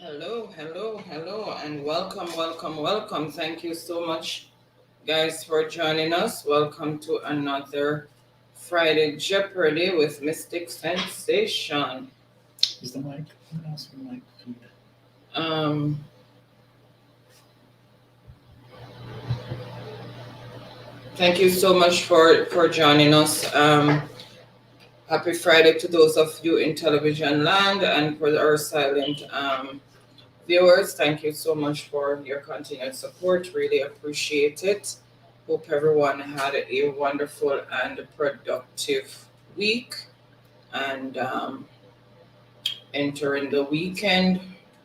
Hello, and welcome. Thank you so much, guys, for joining us. Welcome to another Friday Jeopardy with Mystic Sensation. Is the mic? I'm gonna ask for the mic. Um, thank you so much for joining us. Happy Friday to those of you in television land and for our silent viewers. Thank you so much for your continued support. Really appreciate it. Hope everyone had a wonderful and productive week and entering the weekend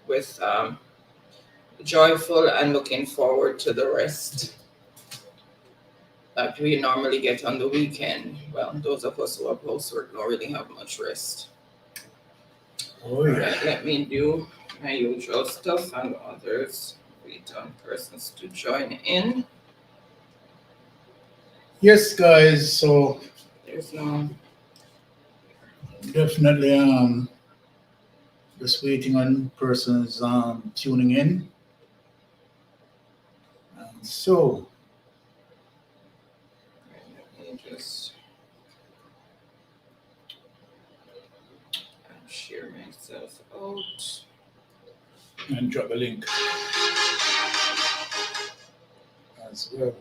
with joyful and looking forward to the rest that we normally get on the weekend. Well, those of us who are housework don't really have much rest. Oh yeah. Alright, let me do my usual stuff and others wait on persons to join in. Yes, guys. So There's no definitely just waiting on persons tuning in. So let me just share myself out. and drop a link as well.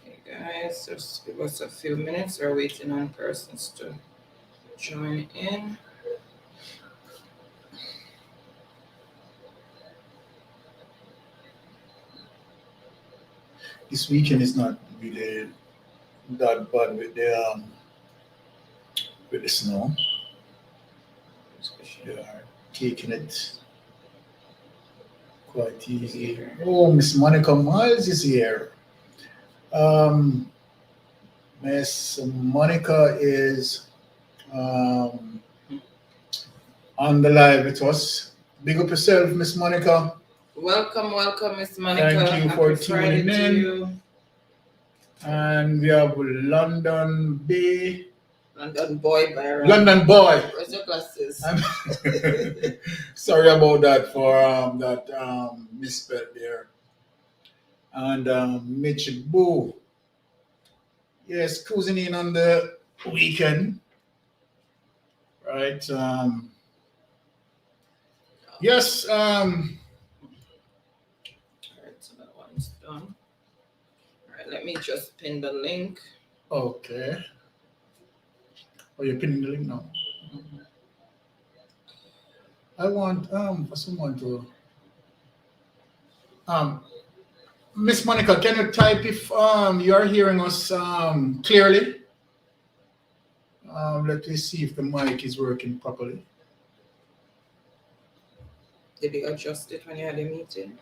Okay, guys, just give us a few minutes. We're waiting on persons to join in. This weekend is not really that bad with the snow. They are taking it quite easy. Oh, Miss Monica Miles is here. Um, Miss Monica is um, on the live with us. Big up yourself, Miss Monica. Welcome, Miss Monica. Thank you Happy for Friday tuning to in. you. And we have London Bay. London boy, Byron. London boy. Where's your glasses? Sorry about that for that misspell there. And Mitch Boo. Yes, cruising in on the weekend. Right. Yes. Alright, so that one's done. Alright, let me just pin the link. Okay. Oh, you're pinning the link now. I want for someone to Miss Monica, can you type if you are hearing us clearly? Let me see if the mic is working properly. Did you adjust it when you had a meeting?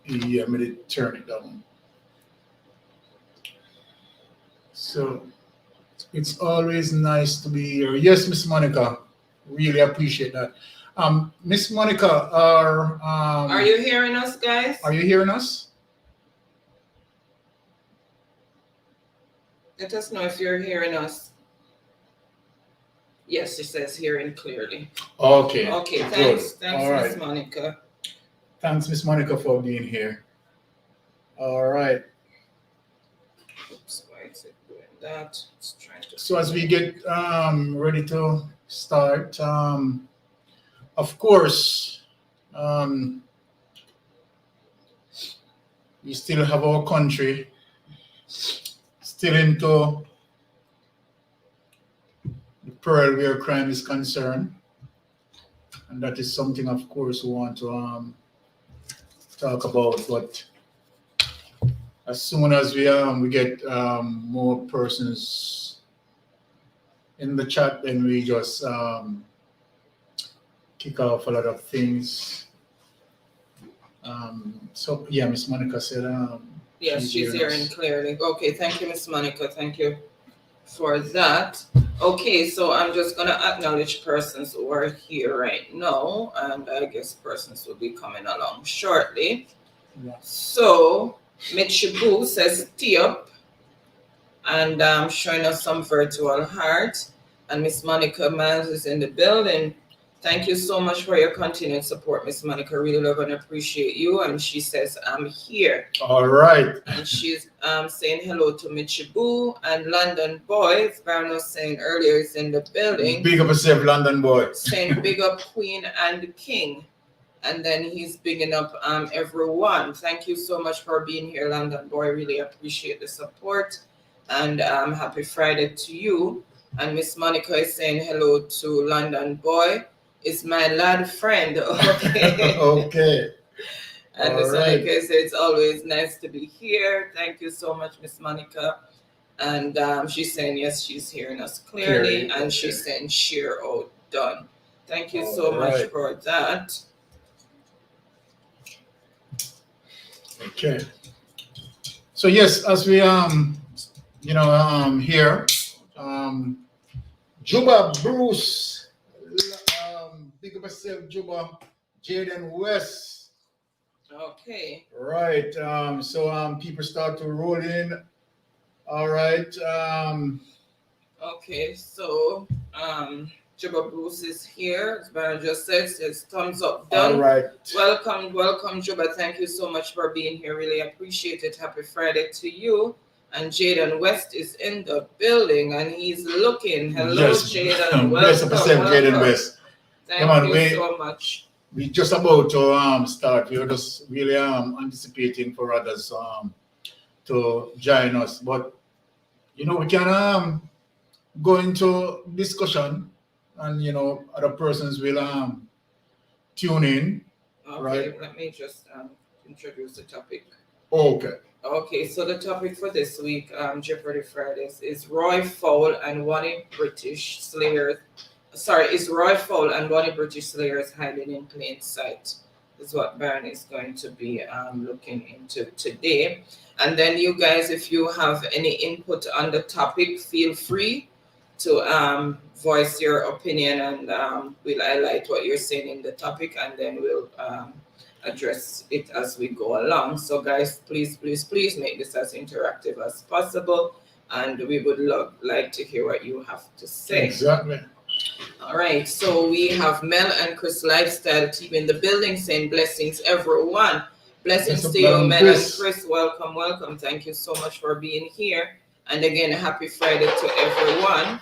Yeah, I'm gonna turn it down. So it's always nice to be here. Yes, Miss Monica, really appreciate that. Miss Monica, Are you hearing us, guys? are you hearing us? Let us know if you're hearing us. Yes, it says hearing clearly. Okay. Okay, good. thanks, All Miss right. Monica. Thanks, Miss Monica, for being here. All right. Oops, why is it doing that? It's trying to. So as we get ready to start, of course, we still have our country still into the pearl where crime is concerned, and that is something, of course, we want to talk about. But as soon as we get more persons in the chat, then we just kick off a lot of things. So yeah, Miss Monica said Yes, she's hearing us. clearly. Okay, thank you, Miss Monica. Thank you for that. Okay, so I'm just gonna acknowledge persons who are here right now, and I guess persons will be coming along shortly. Yeah. So Michibu says tee up and showing us some virtual heart. And Miss Monica Miles is in the building Thank you so much for your continued support, Miss Monica. Really love and appreciate you. And she says, I'm here. All right. And she's saying hello to Michibu and London Boys. Byron was saying earlier is in the building. Big up yourself, London boy. Saying big up Queen and King. And then he's bigging up everyone. Thank you so much for being here, London Boy. Really appreciate the support. And happy Friday to you. And Miss Monica is saying hello to London Boy. It's my lad friend. Okay. Okay. And Miss Monica says it's always nice to be here. Thank you so much, Miss Monica. And she's saying yes, she's hearing us clearly. And she's saying share out done. Thank you so much for that. Okay. So yes, as we here, Juba Bruce, big up yourself, Juba, Jaden West. Okay. Right. So people start to roll in. All right. Okay. So Juba Bruce is here. As Byron just says thumbs up done. All right. Welcome, Juba. Thank you so much for being here. Really appreciate it. Happy Friday to you. And Jaden West is in the building and he's looking. Hello, yes. Jaden. Welcome. Jaden West. Thank you so much. We just about to start. We were just really anticipating for others to join us, but we can go into discussion, and other persons will tune in. Okay, right? Let me just introduce the topic. Okay. Okay, so the topic for this week, Jeopardy Fridays, is Roy Fowl and Oney British Slayers. Is Roy Fowl and Oney British Slayers hiding in plain sight? Is what Byron is going to be looking into today. And then you guys, if you have any input on the topic, feel free to voice your opinion, and we'll highlight what you're saying in the topic, and then we'll address it as we go along. So guys, please make this as interactive as possible, and we would like to hear what you have to say. Exactly. All right, so we have Mel and Chris Lifestyle team in the building saying blessings everyone. Blessings to you, Mel and Chris. Welcome. Thank you so much for being here. And again, happy Friday to everyone.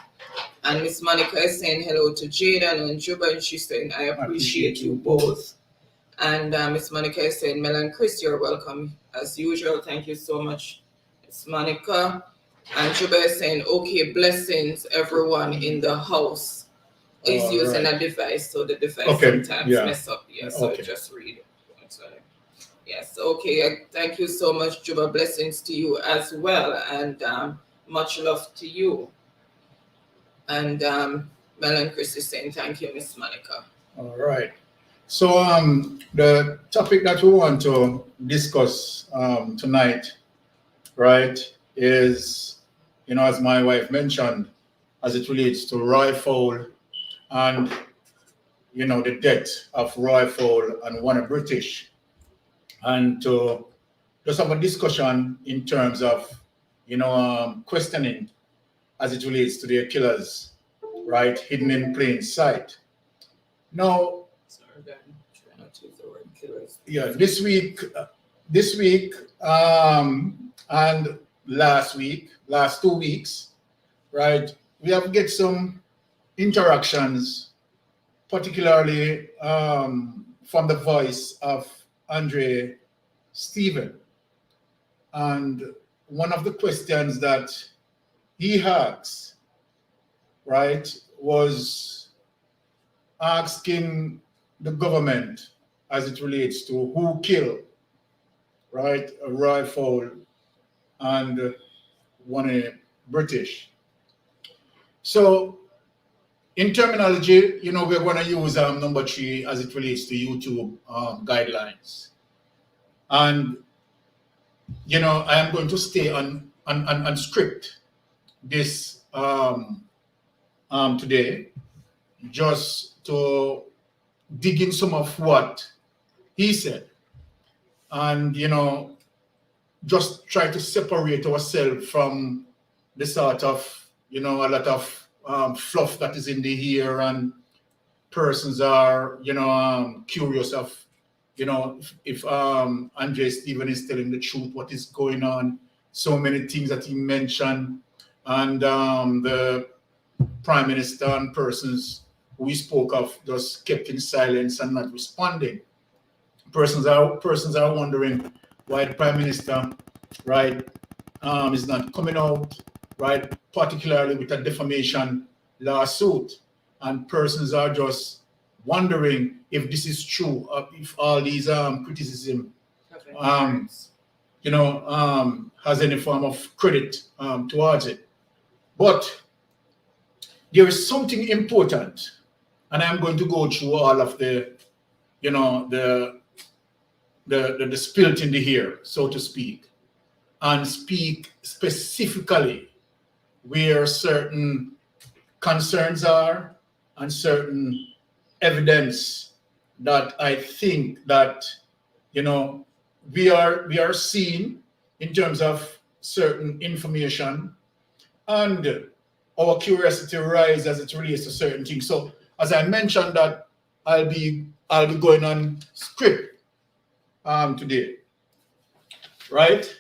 And Miss Monica is saying hello to Jaden and Juba, and she's saying I appreciate you both. And Miss Monica is saying, Mel and Chris, you're welcome as usual. Thank you so much, Miss Monica. And Juba is saying, okay, blessings everyone in the house. Is using a device, so the device sometimes mess up. So just read it. Yes, okay. Thank you so much, Juba. Blessings to you as well, and much love to you. And Mel and Chris is saying thank you, Miss Monica. All right. So the topic that we want to discuss tonight, right, is as my wife mentioned, as it relates to Roy Fowl and the death of Roy Fowl and Oney British, and to just have a discussion in terms of questioning as it relates to their killers, right, hidden in plain sight. Now, sorry, try not to use the word killers. Yeah, this week, and last 2 weeks, right, we have get some interactions, particularly from the voice of Andre Stephen. And one of the questions that he asked, right, was asking the government as it relates to who killed, right, Roy Fowl and Oney British. So in terminology, we're going to use number 3 as it relates to YouTube guidelines. And, I am going to stay on script this today, just to dig in some of what he said. And, just try to separate ourselves from the sort of, a lot of fluff that is in the air, and persons are, curious of, if Andre Stephen is telling the truth, what is going on, so many things that he mentioned, and the Prime Minister and persons who he spoke of just kept in silence and not responding. Persons are wondering why the Prime Minister, right, is not coming out, right, particularly with a defamation lawsuit. And persons are just wondering if this is true, if all these criticism, has any form of credit towards it. But there is something important, and I'm going to go through all of the spilt in the hair, so to speak, and speak specifically where certain concerns are and certain evidence that I think that we are seeing in terms of certain information, and our curiosity rise as it relates to certain things. So as I mentioned that I'll be going on script today, right?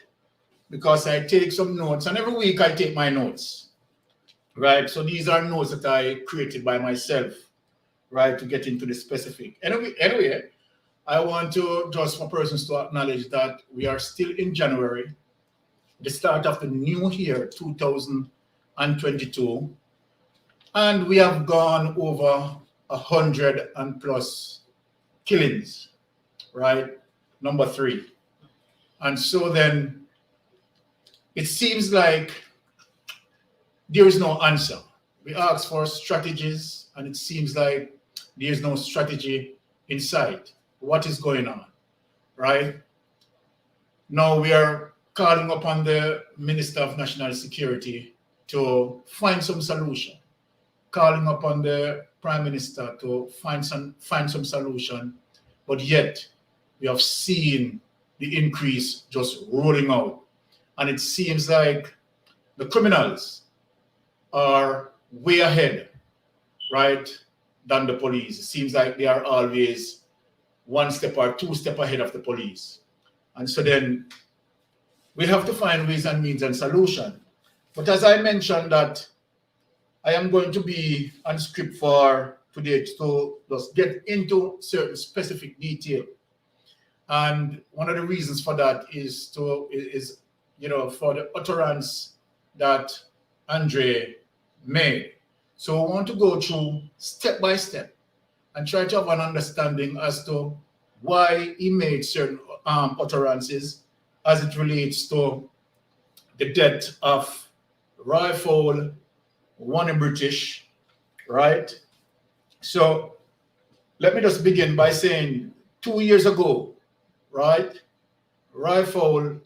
Because I take some notes, and every week I take my notes, right? So these are notes that I created by myself, right, to get into the specific. Anyway, I want to just for persons to acknowledge that we are still in January, the start of the new year, 2022, and we have gone over 100 and plus killings, right? Number 3. And so then it seems like there is no answer. We ask for strategies, and it seems like there is no strategy in sight. What is going on, right? Now we are calling upon the Minister of National Security to find some solution, calling upon the Prime Minister to find some solution, but yet we have seen the increase just rolling out. And it seems like the criminals are way ahead, right, than the police. It seems like they are always 1 step or 2 steps ahead of the police. And so then we have to find ways and means and solution. But as I mentioned that I am going to be on script for today to just get into certain specific detail. And one of the reasons for that is for the utterance that Andre made. So I want to go through step by step and try to have an understanding as to why he made certain utterances as it relates to the death of Roy Fowl, Oney British, right? So let me just begin by saying 2 years ago, right, Roy Fowl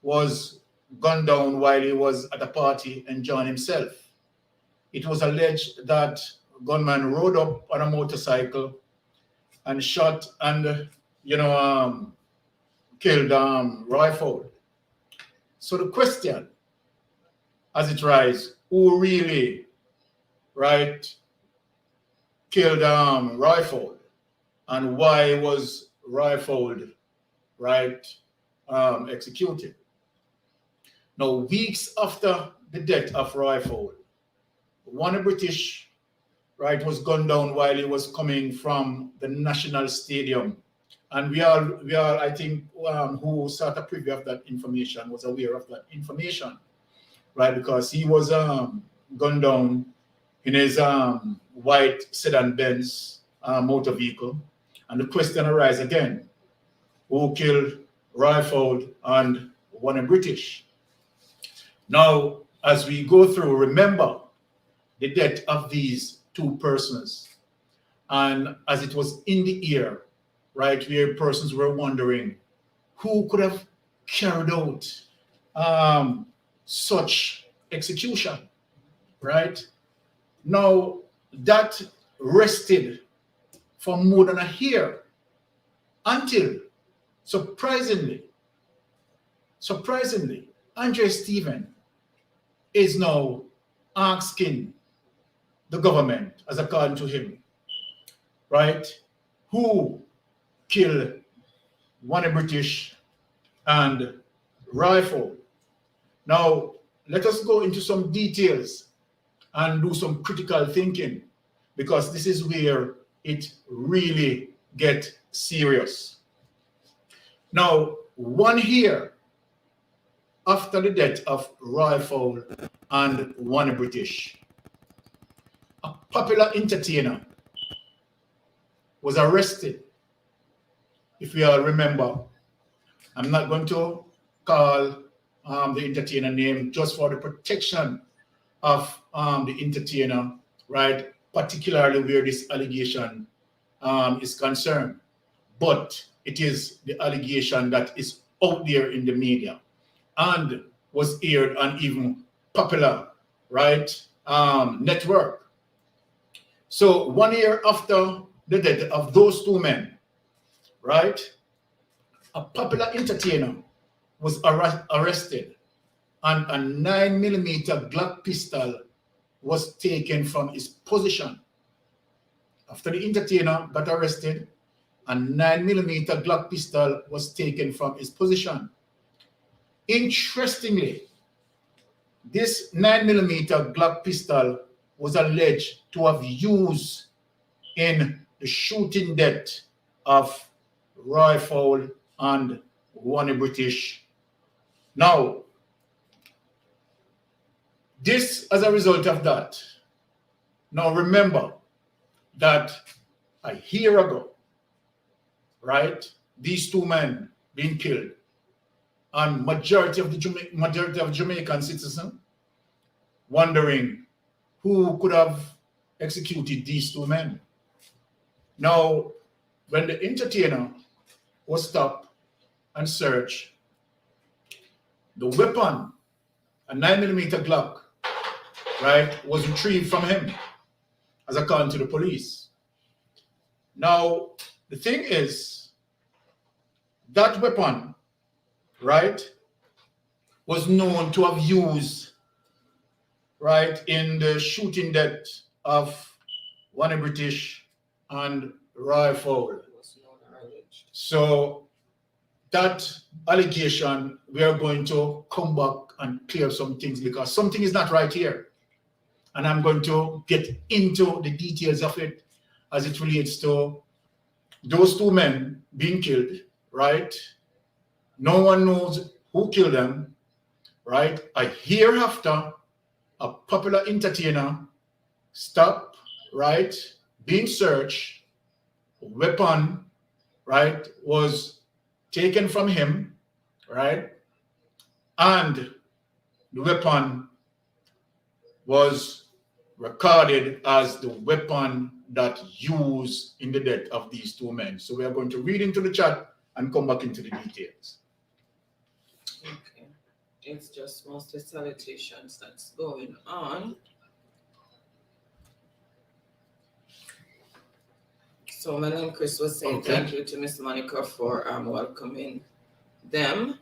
was gunned down while he was at a party enjoying himself. It was alleged that gunman rode up on a motorcycle and shot and killed Roy Fowl. So the question as it rises, who really, right, killed Roy Fowl, and why was Roy Fowl, right, executed? Now, weeks after the death of Roy Fowl, Oney British, right, was gunned down while he was coming from the National Stadium. And we all, I think, who saw the preview of that information was aware of that information, right? Because he was gunned down in his white sedan Benz motor vehicle. And the question arises again, who killed Roy Fowl and Oney British? Now, as we go through, remember the death of these 2 persons. And as it was in the air, right, where persons were wondering who could have carried out such execution, right? Now, that rested for more than a year until, surprisingly, Andre Stephen is now asking the government, as according to him, right, who killed Oney British and Rifle. Now, let us go into some details and do some critical thinking, because this is where it really gets serious. Now, 1 year after the death of Fowl and Oney British, a popular entertainer was arrested. If we all remember, I'm not going to call the entertainer name just for the protection of the entertainer, right? Particularly where this allegation is concerned. But it is the allegation that is out there in the media and was aired on even popular, right, network. So 1 year after the death of those 2 men, right, a popular entertainer was arrested, and a 9mm Glock pistol was taken from his position. After the entertainer got arrested, a 9mm Glock pistol was taken from his position. Interestingly, this 9mm Glock pistol was alleged to have used in the shooting death of Fowl and Oney British. Now, this as a result of that. Now remember that a year ago, right, these 2 men being killed, and majority of Jamaican citizens wondering who could have executed these 2 men. Now, when the entertainer was stopped and searched, the weapon, a 9mm Glock, right, was retrieved from him, as according to the police. Now, the thing is, that weapon, right, was known to have used, right, in the shooting death of Oney British and Fowl. So that allegation, we are going to come back and clear some things, because something is not right here. And I'm going to get into the details of it as it relates to those 2 men being killed, right? No one knows who killed them, right? A year after, a popular entertainer stopped, right, being searched, a weapon, right, was taken from him, right? And the weapon was recorded as the weapon that used in the death of these 2 men. So we are going to read into the chat and come back into the details. Okay. It's just mostly salutations that's going on. So Melanie Chris was saying thank you to Miss Monica for welcoming them.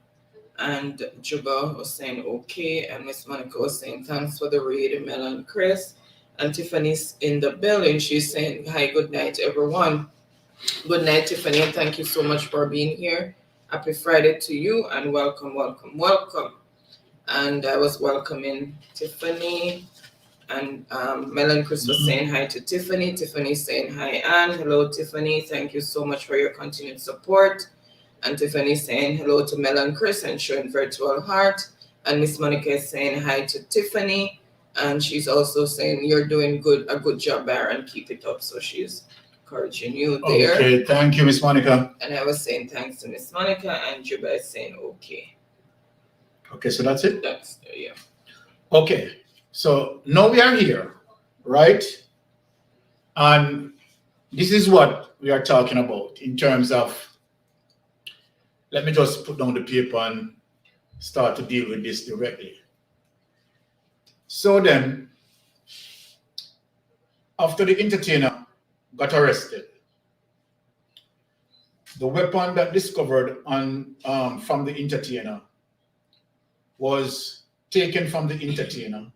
And Juba was saying okay, and Miss Monica was saying thanks for the read, Mel and Chris. And Tiffany's in the building. She's saying hi, good night, everyone. Good night, Tiffany, and thank you so much for being here. Happy Friday to you, and welcome, welcome, welcome. And I was welcoming Tiffany, and Mel and Chris was saying hi to Tiffany. Tiffany's saying hi, Anne. Hello, Tiffany. Thank you so much for your continued support. And Tiffany saying hello to Mel and Chris and showing virtual heart. And Miss Monica is saying hi to Tiffany. And she's also saying you're doing a good job, Byron. Keep it up. So she's encouraging you there. Okay, thank you, Miss Monica. And I was saying thanks to Miss Monica, and Juba is saying okay. Okay, so that's it? That's yeah. Okay, so now we are here, right? And this is what we are talking about in terms of, let me just put down the paper and start to deal with this directly. So then, after the entertainer got arrested, the weapon that discovered on from the entertainer was taken from the entertainer.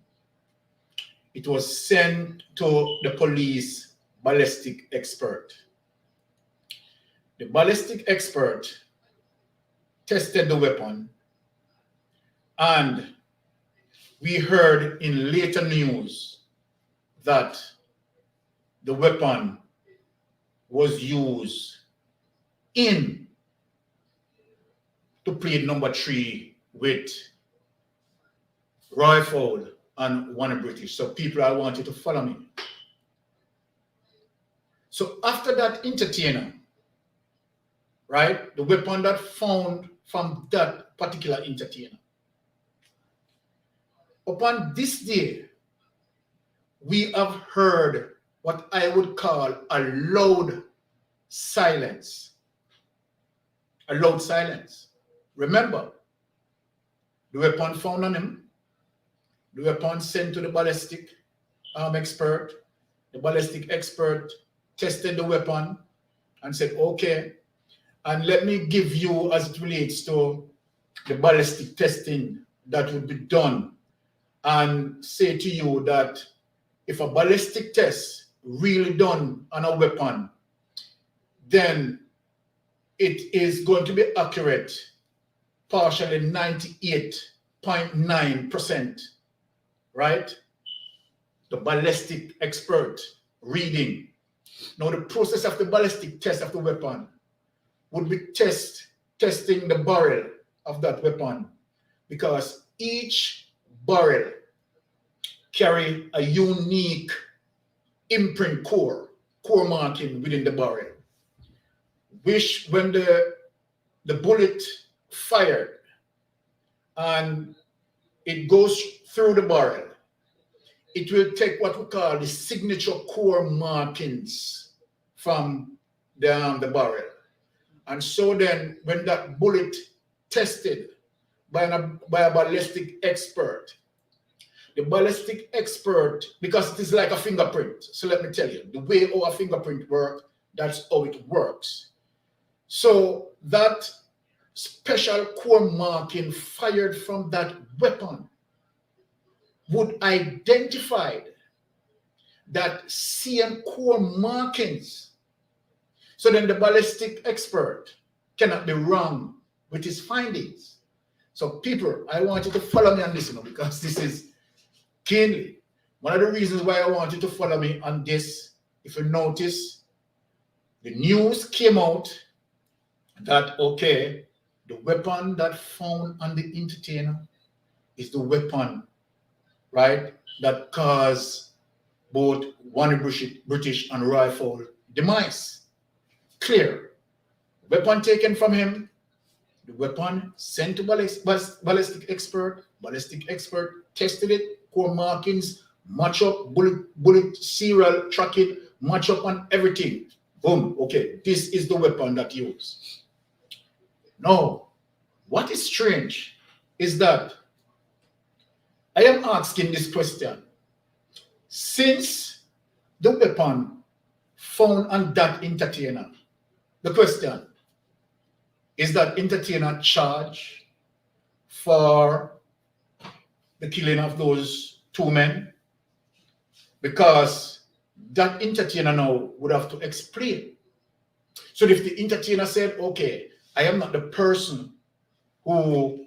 It was sent to the police ballistic expert. The ballistic expert tested the weapon, and we heard in later news that the weapon was used in to play number 3 with Roy Fowl and Oney British. So people, I want you to follow me. So after that entertainer, right, the weapon that found from that particular entertainer, upon this day, we have heard what I would call a loud silence. A loud silence. Remember, the weapon found on him, the weapon sent to the ballistic expert. The ballistic expert tested the weapon and said, okay, and let me give you, as it relates to the ballistic testing that would be done, and say to you that if a ballistic test really done on a weapon, then it is going to be accurate, partially 98.9%, right? The ballistic expert reading. Now the process of the ballistic test of the weapon would be testing the barrel of that weapon, because each barrel carry a unique imprint core marking within the barrel, which when the bullet fired and it goes through the barrel, it will take what we call the signature core markings from the barrel. And so then when that bullet tested by a ballistic expert, the ballistic expert, because it is like a fingerprint. So let me tell you, the way our fingerprint works, that's how it works. So that special core marking fired from that weapon would identify that same core markings. So then the ballistic expert cannot be wrong with his findings. So people, I want you to follow me on this, because this is keenly. One of the reasons why I want you to follow me on this, if you notice, the news came out that, okay, the weapon that found on the entertainer is the weapon, right, that caused both Oney British and Roy Fowl demise. Clear. Weapon taken from him, the weapon sent to ballistic expert tested it, core markings, match up, bullet serial, track it, match up on everything. Boom, okay, this is the weapon that used. Now, what is strange is that I am asking this question. Since the weapon found on that entertainer, the question, is that entertainer charged for the killing of those 2 men? Because that entertainer now would have to explain. So if the entertainer said, okay, I am not the person who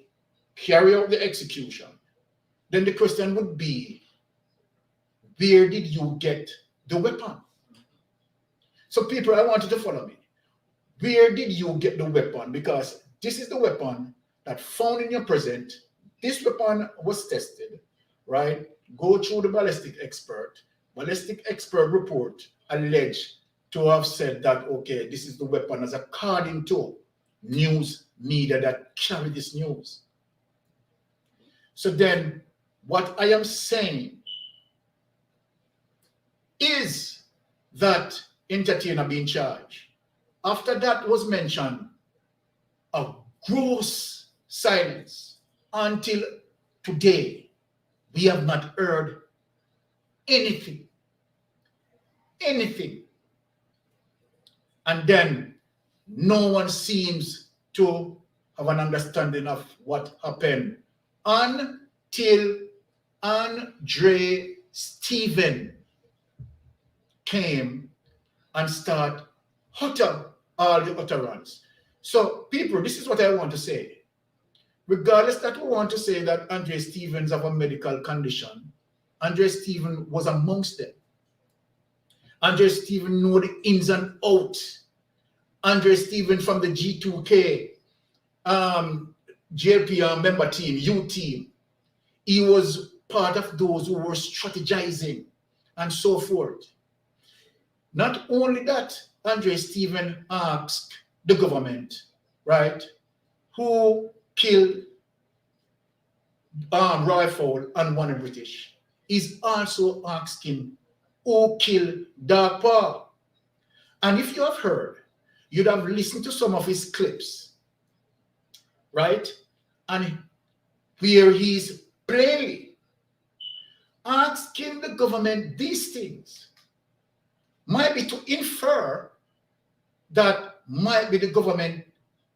carried out the execution, then the question would be, where did you get the weapon? So people, I want you to follow me. Where did you get the weapon? Because this is the weapon that found in your present. This weapon was tested, right? Go through the ballistic expert. Ballistic expert report alleged to have said that, okay, this is the weapon as according to news media that carry this news. So then what I am saying is that entertainer being charged. After that was mentioned, a gross silence. Until today, we have not heard anything. And then no one seems to have an understanding of what happened until Andre Stephen came and start utter all the utterance. So, people, this is what I want to say. Regardless that we want to say that Andre Stevens have a medical condition, Andre Stevens was amongst them. Andre Stevens know the ins and outs. Andre Stevens from the G2K, JPR member team, U team. He was part of those who were strategizing and so forth. Not only that, Andre Stevens asked the government, right, who killed Roy Fowl and One British. He's also asking who killed Dark Paul. And if you have heard, you'd have listened to some of his clips, right? And where he's plainly asking the government these things might be to infer that might be the government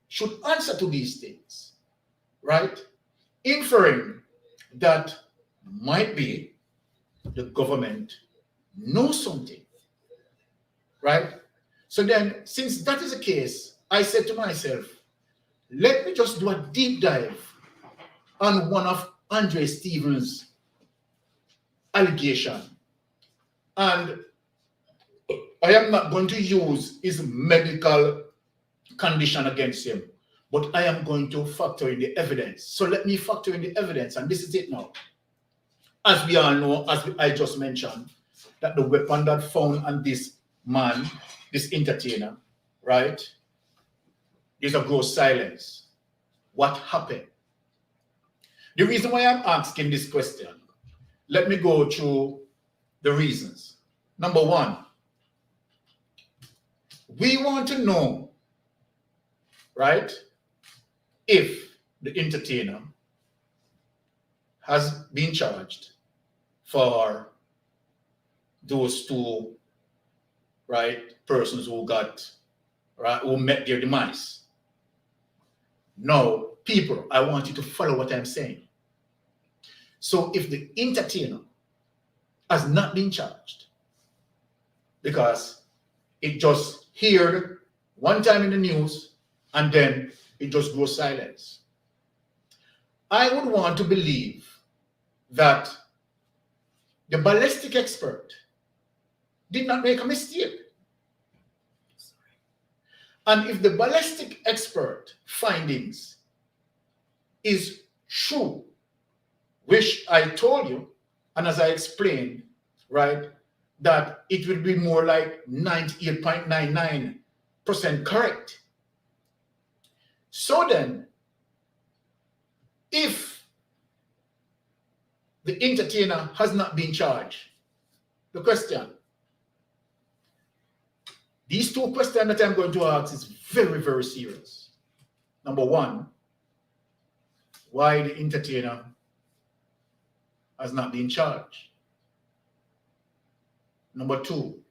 should answer to these things, right? Inferring that might be the government knows something, right? So then, since that is the case, I said to myself, let me just do a deep dive on one of Andre Stevens' allegation. And I am not going to use his medical condition against him, but I am going to factor in the evidence. So let me factor in the evidence, and this is it now. As we all know, as I just mentioned, that the weapon that found on this man, this entertainer, right? There's a gross silence. What happened? The reason why I'm asking this question, let me go through the reasons. Number one, we want to know, right, if the entertainer has been charged for those two, right, persons who got, right, who met their demise. Now, people, I want you to follow what I'm saying. So if the entertainer has not been charged, because it just heard one time in the news and then it just goes silence, I would want to believe that the ballistic expert did not make a mistake. And if the ballistic expert findings is true, which I told you, and as I explained, right, that it would be more like 98.99% correct. So then, if the entertainer has not been charged, the question, these two questions that I'm going to ask is very, very serious. Number one, why the entertainer has not been charged? Number two,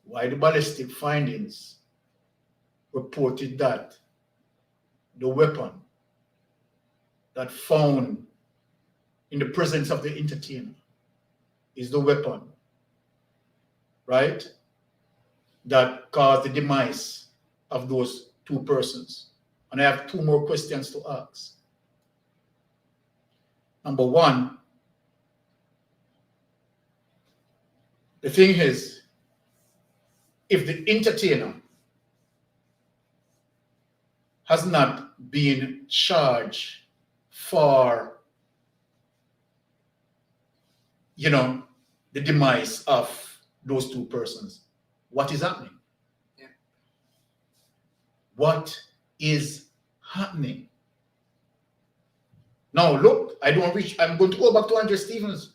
why the ballistic findings reported that the weapon that found in the presence of the entertainer is the weapon, right, that caused the demise of those two persons. And I have two more questions to ask. Number one, the thing is, if the entertainer has not been charged for, you know, the demise of those two persons, what is happening? Yeah. What is happening? Now, look, I'm going to go back to Andre Stevens,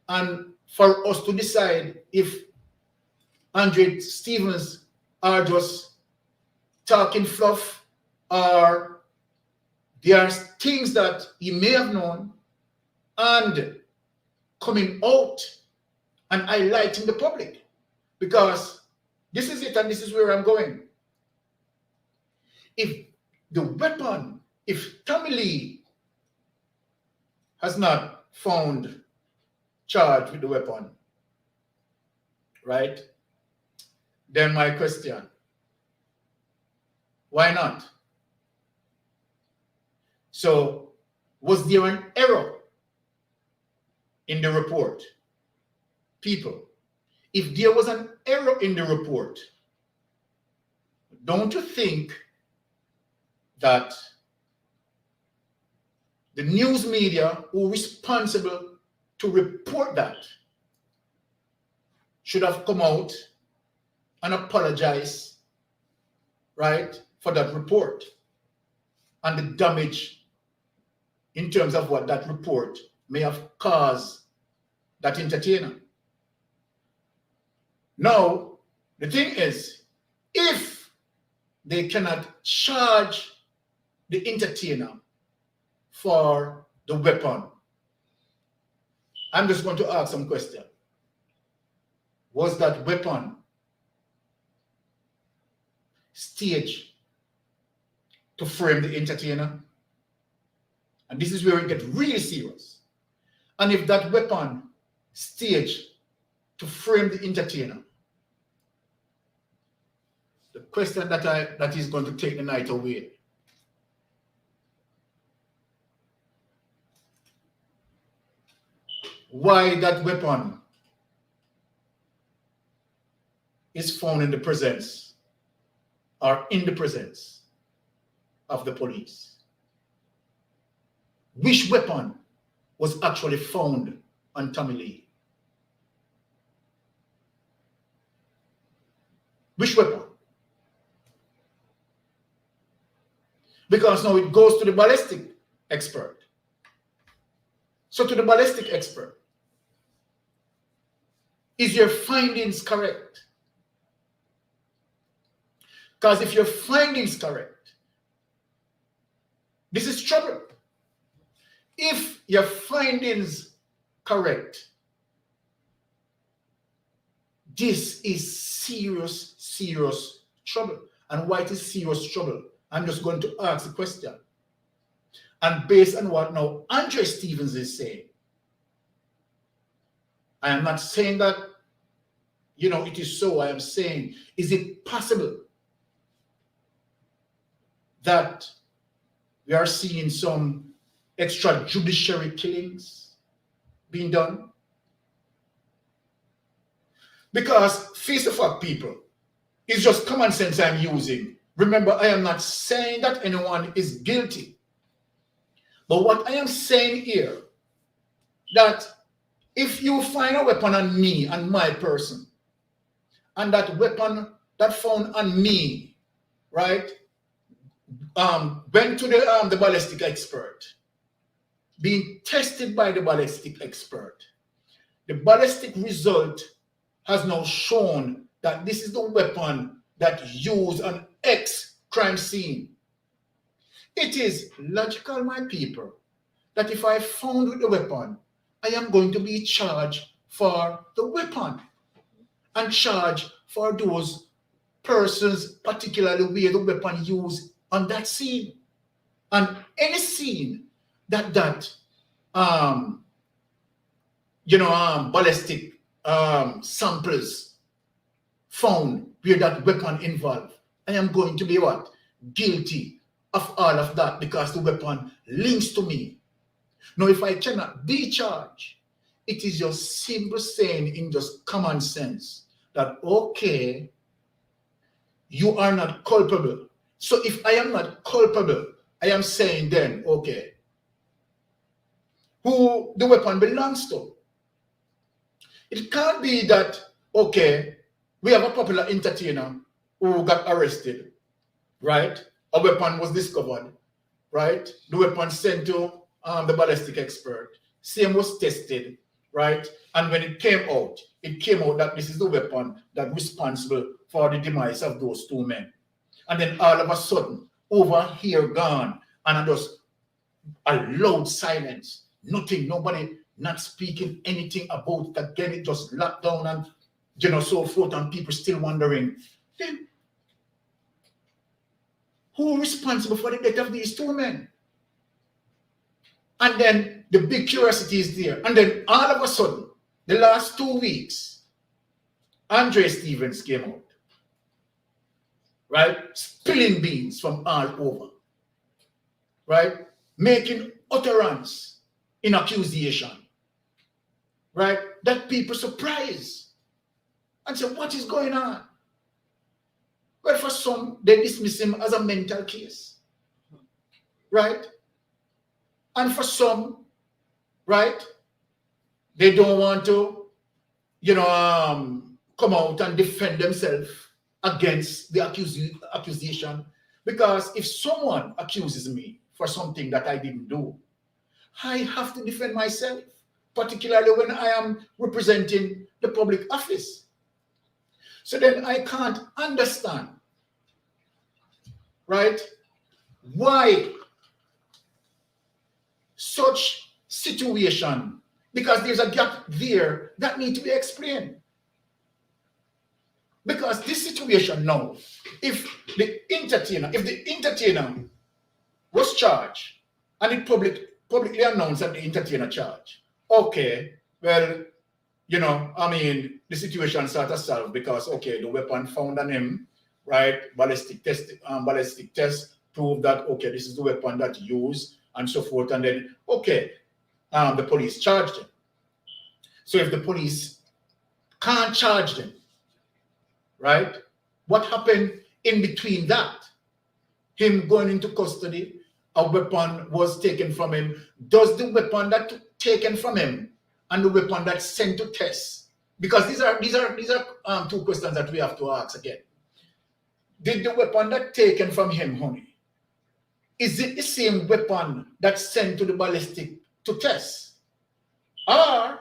and for us to decide if Andre Stevens are just talking fluff or there are things that he may have known and coming out and highlighting the public. Because this is it, and this is where I'm going. If the weapon, if Tommy Lee has not found charged with the weapon, right? Then my question, why not? So, was there an error in the report? People, if there was an error in the report, don't you think that the news media who are responsible to report that should have come out and apologize, right, for that report and the damage in terms of what that report may have caused that entertainer? Now, the thing is, if they cannot charge the entertainer for the weapon, I'm just going to ask some questions. Was that weapon staged to frame the entertainer? And this is where it gets really serious. And if that weapon staged to frame the entertainer, the question that is going to take the night away, why that weapon is found in the presence or in the presence of the police? Which weapon was actually found on Tommy Lee? Which weapon? Because now it goes to the ballistic expert. So to the ballistic expert, is your findings correct? Because if your findings correct, this is trouble. If your findings correct, this is serious, serious trouble. And why it is serious trouble? I'm just going to ask the question. And based on what now Andre Stevens is saying, I am not saying that, it is so. I am saying, is it possible that we are seeing some extrajudiciary killings being done? Because face the fact, people, it's just common sense I'm using. Remember, I am not saying that anyone is guilty. But what I am saying here, that if you find a weapon on me and my person, and that weapon that found on me, right, went to the ballistic expert, being tested by the ballistic expert, the ballistic result has now shown that this is the weapon that used on X crime scene. It is logical, my people, that if I found with the weapon, I am going to be charged for the weapon and charged for those persons, particularly where the weapon used on that scene. And any scene that ballistic samples found where that weapon involved, I am going to be what? Guilty of all of that because the weapon links to me. Now, if I cannot be charged, it is just simple saying in just common sense that, okay, you are not culpable. So if I am not culpable, I am saying then, okay, who the weapon belongs to. It can't be that, okay, we have a popular entertainer who got arrested, right? A weapon was discovered, right? The weapon sent to the ballistic expert. Same was tested, right? And when it came out that this is the weapon that responsible for the demise of those two men. And then all of a sudden, over here gone, and just a loud silence. Nothing, nobody not speaking anything about it. Again, it just locked down and so forth, and people still wondering, then who responsible for the death of these two men? And then the big curiosity is there. And then all of a sudden, the last 2 weeks, Andre Stevens came out right? Spilling beans from all over, right? Making utterance in accusation, right? That people surprise and say, what is going on? Well, for some, they dismiss him as a mental case, right? And for some, right, they don't want to, come out and defend themselves against the accusation. Because if someone accuses me for something that I didn't do, I have to defend myself, particularly when I am representing the public office. So then I can't understand, right, why such situation, because there's a gap there that needs to be explained. Because this situation now, if the entertainer was charged and it publicly announced that the entertainer charged, okay, well, the situation started to solve because, okay, the weapon found on him, right, ballistic test proved that, okay, this is the weapon that he used and so forth, and then, okay, the police charged him. So if the police can't charge them, right, what happened in between that? Him going into custody, a weapon was taken from him. Does the weapon that taken from him and the weapon that's sent to test, because these are two questions that we have to ask again. Did the weapon that taken from him, Oney, is it the same weapon that's sent to the ballistic to test? Or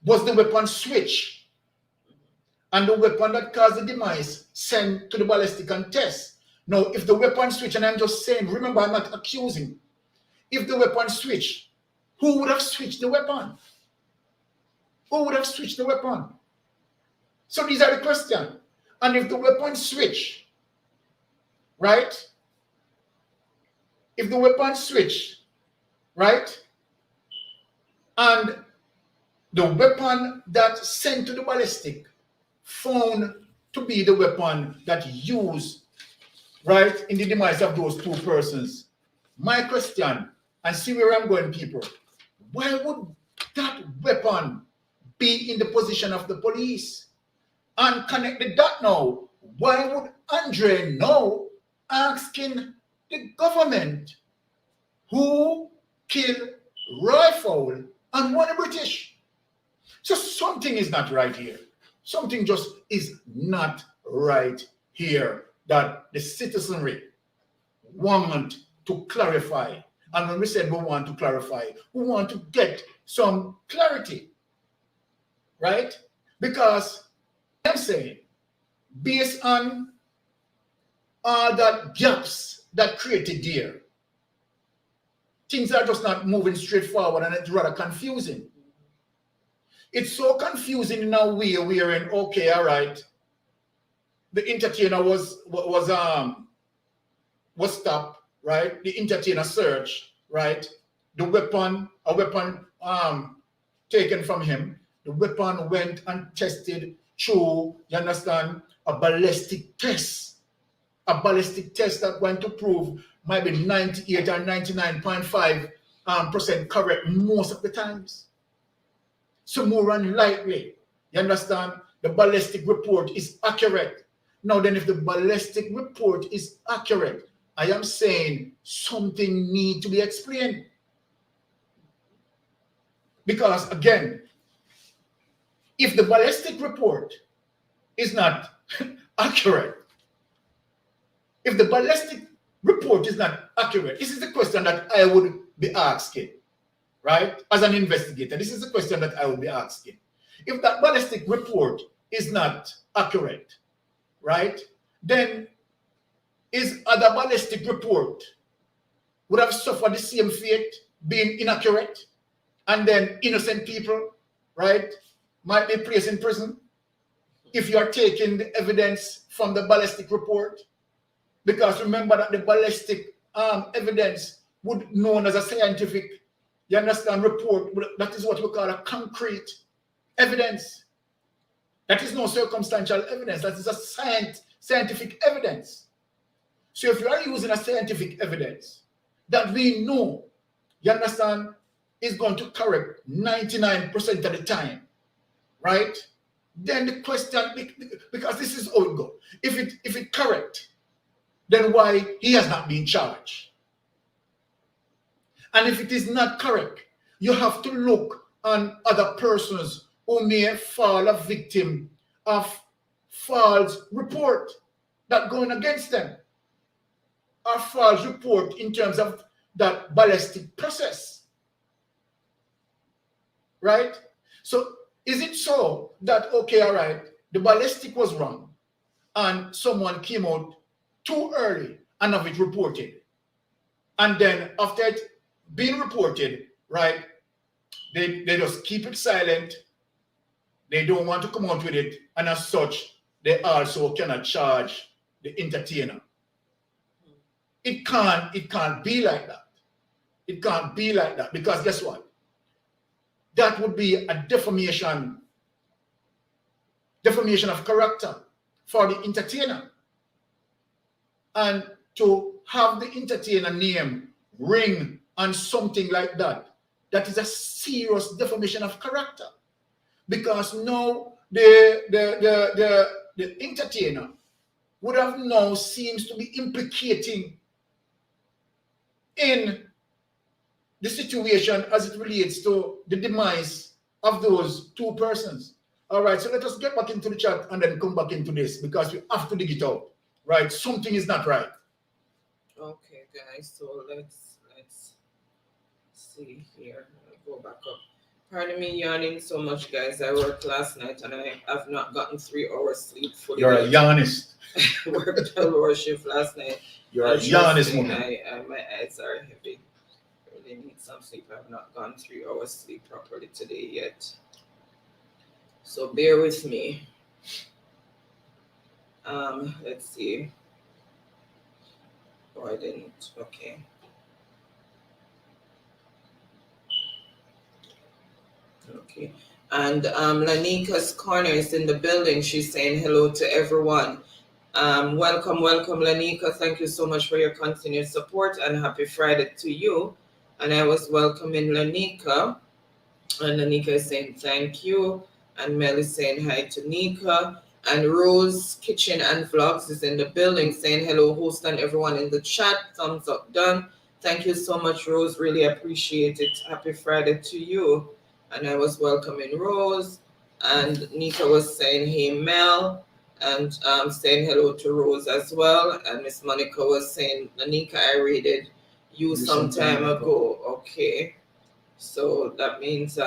was the weapon switched and the weapon that caused the demise sent to the ballistic and test? Now, if the weapon switched, and I'm just saying, remember, I'm not accusing. If the weapon switched, who would have switched the weapon? Who would have switched the weapon? So these are the questions. And if the weapon switch, right? If the weapon switch, right? And the weapon that sent to the ballistic found to be the weapon that used, right, in the demise of those two persons. My question, and see where I'm going, people, why would that weapon be in the possession of the police? And connect the dot now. Why would Andre now asking the government who killed Roy Fowl and one British? So something is not right here. Something just is not right here that the citizenry want to clarify. And when we said we want to clarify, we want to get some clarity, right? Because I'm saying, based on all that gaps that created there, things are just not moving straight forward, and it's rather confusing. It's so confusing in a way wherein, okay, all right, the entertainer was stopped, right? The entertainer searched, right? A weapon taken from him. The weapon went and tested through, you understand, a ballistic test that went to prove might be 98 or 99.5% correct most of the times. So more unlikely, you understand, the ballistic report is accurate. Now then, if the ballistic report is accurate, I am saying something needs to be explained. Because again, if the ballistic report is not accurate, this is the question that I would be asking, right? As an investigator, this is the question that I would be asking. If that ballistic report is not accurate, right, then is other ballistic report would have suffered the same fate, being inaccurate, and then innocent people, right, might be placed in prison if you are taking the evidence from the ballistic report. Because remember that the ballistic evidence would known as a scientific, you understand, report. That is what we call a concrete evidence. That is no circumstantial evidence. That is a scientific evidence. So if you are using a scientific evidence that we know, you understand, is going to correct 99% of the time, right? Then the question, because this is how it goes. If it correct, then why he has not been charged? And if it is not correct, you have to look on other persons who may fall a victim of false report that going against them, or false report in terms of that ballistic process, right? So is it so that, okay, all right, the ballistic was wrong and someone came out too early and have it reported, and then after it being reported, right, they just keep it silent, they don't want to come out with it, and as such they also cannot charge the entertainer. It can't be like that. It can't be like that, because guess what? That would be a defamation of character for the entertainer. And to have the entertainer name ring on something like that, that is a serious defamation of character. Because now the entertainer would have now seems to be implicating in the situation as it relates to the demise of those two persons. All right, so let us get back into the chat and then come back into this, because we have to dig it out, right? Something is not right. Okay, guys, so let's see here. I'll go back up. Pardon me yawning so much, guys. I worked last night and I have not gotten 3 hours sleep fully. You're a yawnist. I worked 12-hour shift last night. You're a yawnist woman. My eyes are heavy. I really need some sleep. I have not gone 3 hours sleep properly today yet. So bear with me. Let's see. Oh, I didn't. Okay. Okay. And Lanika's Corner is in the building. She's saying hello to everyone. Welcome, Lanika. Thank you so much for your continued support, and happy Friday to you. And I was welcoming Lanika. And Lanika is saying thank you. And Mel is saying hi to Nika. And Rose Kitchen and Vlogs is in the building saying hello, host, and everyone in the chat. Thumbs up done. Thank you so much, Rose. Really appreciate it. Happy Friday to you. And I was welcoming Rose. And Nika was saying hey, Mel. And saying hello to Rose as well. And Miss Monica was saying, Nika, I raided you some time ago. Okay. So that means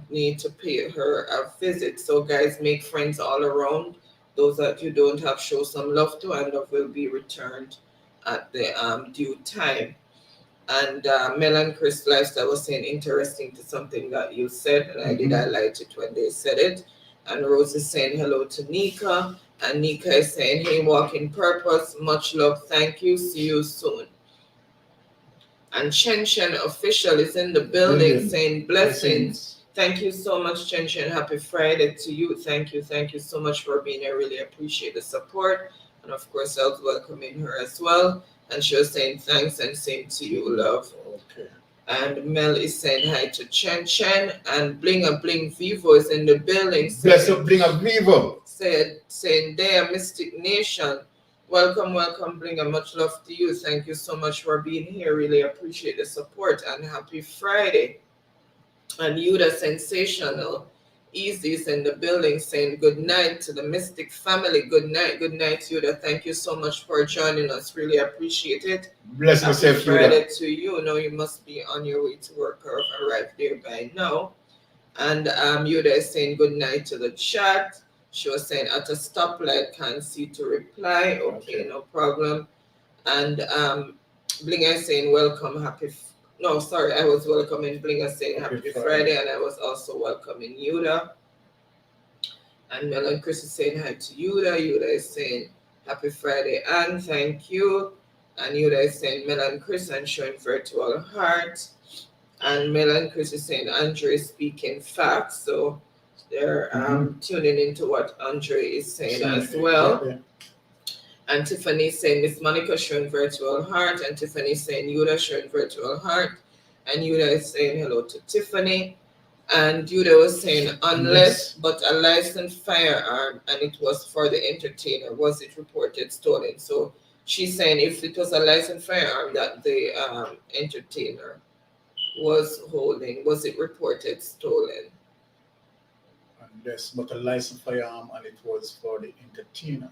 need to pay her a visit. So guys, make friends all around. Those that you don't have, show some love to, and love will be returned at the due time. And Mel and Chris Lifestyle was saying interesting to something that you said, and I did highlight it when they said it. And Rose is saying hello to Nika, and Nika is saying, hey, walking purpose, much love, thank you, see you soon. And Chen Chen Official is in the building saying blessings. Thank you so much, Chen Chen. Happy Friday to you. Thank you so much for being here. Really appreciate the support. And of course, I was welcoming her as well. And she was saying thanks and same to you, love. Okay. And Mel is saying hi to Chen Chen. And Bling a Bling Vivo is in the building. Bless up, Bling a Vivo. Saying there, Mystic Nation. Welcome, Blinger. Much love to you. Thank you so much for being here. Really appreciate the support, and happy Friday. And Yuda Sensational Easy is in the building saying good night to the Mystic family. Good night, Yuda. Thank you so much for joining us. Really appreciate it. Bless yourself, Yuda. Friday to you. Know you must be on your way to work or have arrived there by now. And Yuda is saying good night to the chat. She was saying at a stoplight, can't see to reply. Okay, no problem. And Blinger saying welcome, I was welcoming Blinger saying happy Friday, and I was also welcoming Yuda. And Mel and Chris is saying hi to Yuda. Yuda is saying happy Friday and thank you. And Yuda is saying Mel and Chris and showing virtual heart. And Mel and Chris is saying Andre is speaking facts. So they're tuning into what Andre is saying as well. And Tiffany saying Miss Monica showing virtual heart, and Tiffany saying Yuda showing virtual heart, and Yuda is saying hello to Tiffany. And Yuda was saying, unless but a licensed firearm and it was for the entertainer, was it reported stolen? So she's saying if it was a licensed firearm that the entertainer was holding, was it reported stolen? Unless but a licensed firearm and it was for the entertainer.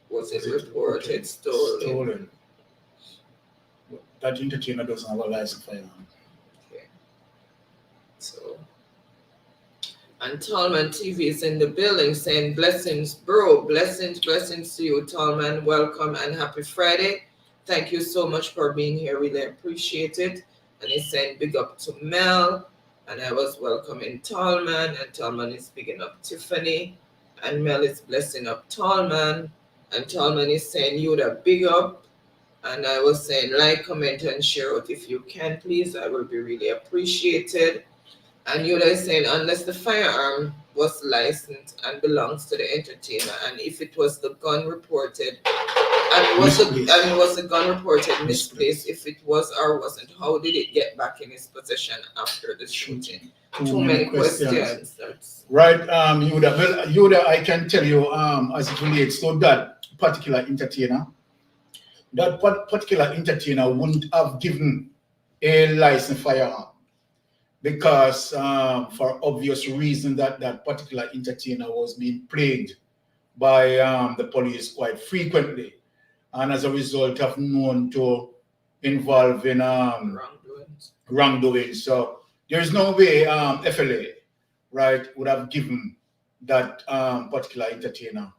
Was it reported stolen? That entertainer doesn't have a licensed firearm. Okay. So, and Tallman TV is in the building saying blessings, bro. Blessings to you, Tallman. Welcome and happy Friday. Thank you so much for being here. Really appreciate it. And he's saying big up to Mel. And I was welcoming Tallman. And Tallman is bigging up Tiffany. And Mel is blessing up Tallman. And Tallman is saying Yuda big up. And I was saying like, comment, and share out if you can, please. I will be really appreciated. And Yuda is saying unless the firearm was licensed and belongs to the entertainer, and if it was the gun reported, and was the gun reported misplaced, if it was or wasn't, how did it get back in his possession after the shooting? Too many questions. Right, Yuda. Well, Yuda, I can tell you, as it relates to that particular entertainer, that particular entertainer wouldn't have given a licensed firearm because for obvious reason that particular entertainer was being plagued by the police quite frequently, and as a result of known to involve in wrongdoing. So there's no way FLA, right, would have given that particular entertainer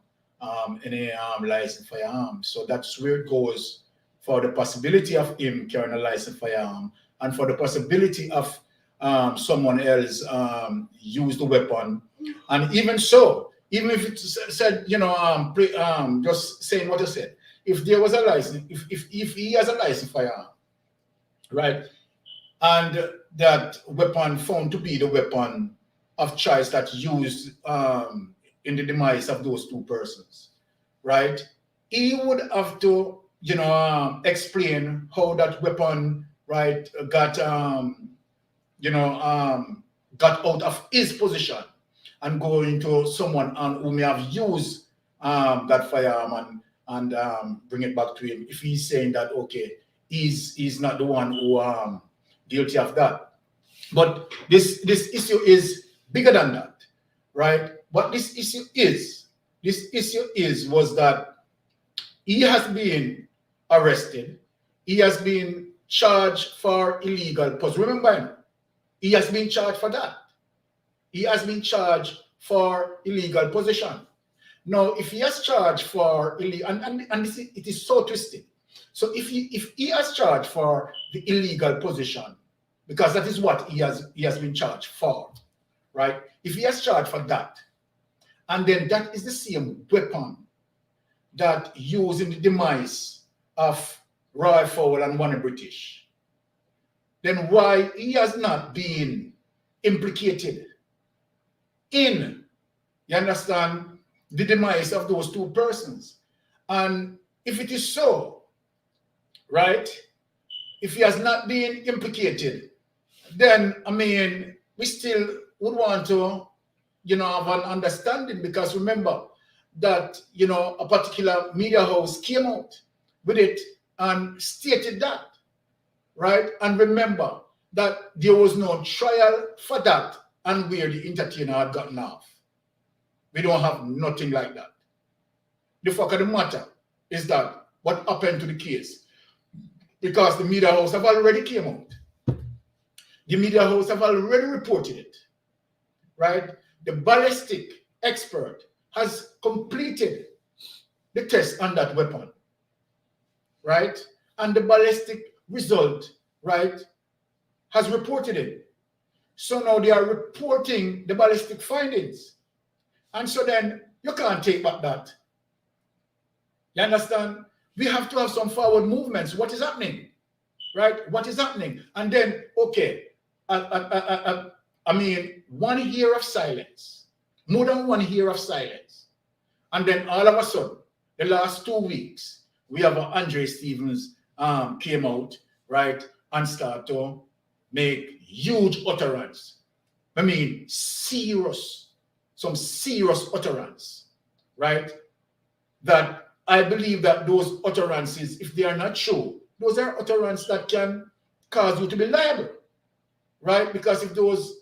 any licensed firearm. So that's where it goes for the possibility of him carrying a licensed firearm, and for the possibility of someone else use the weapon. And even so, even if it said, just saying what you said, if there was a license, if he has a licensed firearm, right, and that weapon found to be the weapon of choice that used in the demise of those two persons, right, he would have to, explain how that weapon, right, got out of his position and go into someone who may have used that firearm and bring it back to him if he's saying that, okay, he's not the one who guilty of that. But this issue is bigger than that, right? What this issue was that he has been arrested. He has been charged for illegal possession. Remember, he has been charged for that. He has been charged for illegal possession. Now, if he has charged for illegal, and it is so twisted. So if he has charged for the illegal possession, because that is what he has been charged for, right? If he has charged for that, and then that is the same weapon that used in the demise of Roy Fowl and Oney British, then why he has not been implicated in, you understand, the demise of those two persons? And if it is so, right, if he has not been implicated, then, we still would want to, have an understanding, because remember that, a particular media house came out with it and stated that, right? And remember that there was no trial for that and where the entertainer had gotten off. We don't have nothing like that. The fact of the matter is that what happened to the case, because the media house have already came out. The media house have already reported it, right? The ballistic expert has completed the test on that weapon, right? And the ballistic result, right, has reported it. So now they are reporting the ballistic findings. And so then you can't take back that. You understand? We have to have some forward movements. What is happening? Right? What is happening? And then, okay, 1 year of silence, more than 1 year of silence. And then all of a sudden, the last 2 weeks, we have Andre Stevens came out, right, and start to make huge utterance. I mean, some serious utterance, right? That I believe that those utterances, if they are not true, those are utterances that can cause you to be liable, right? Because if those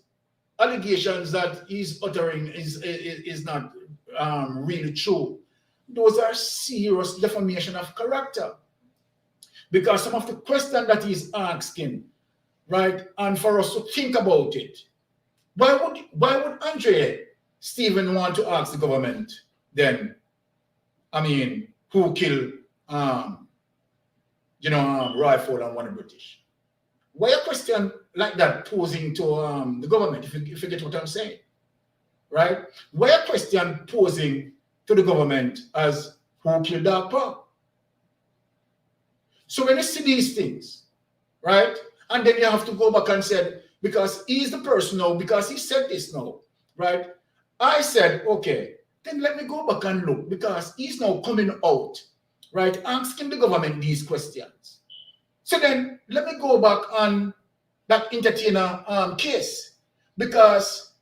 allegations that he's uttering is not really true, those are serious defamation of character. Because some of the questions that he's asking, right, and for us to think about it, why would Andre Stephen want to ask the government then, I mean, who killed Roy Fowl and one British? Why a question like that posing to the government, if you get what I'm saying, right? Why a question posing to the government as who killed Dog Park? So when you see these things, right, and then you have to go back and say, because he's the person now, because he said this now, right? I said, okay, then let me go back and look, because he's now coming out, right, asking the government these questions. So then let me go back on that entertainer case, because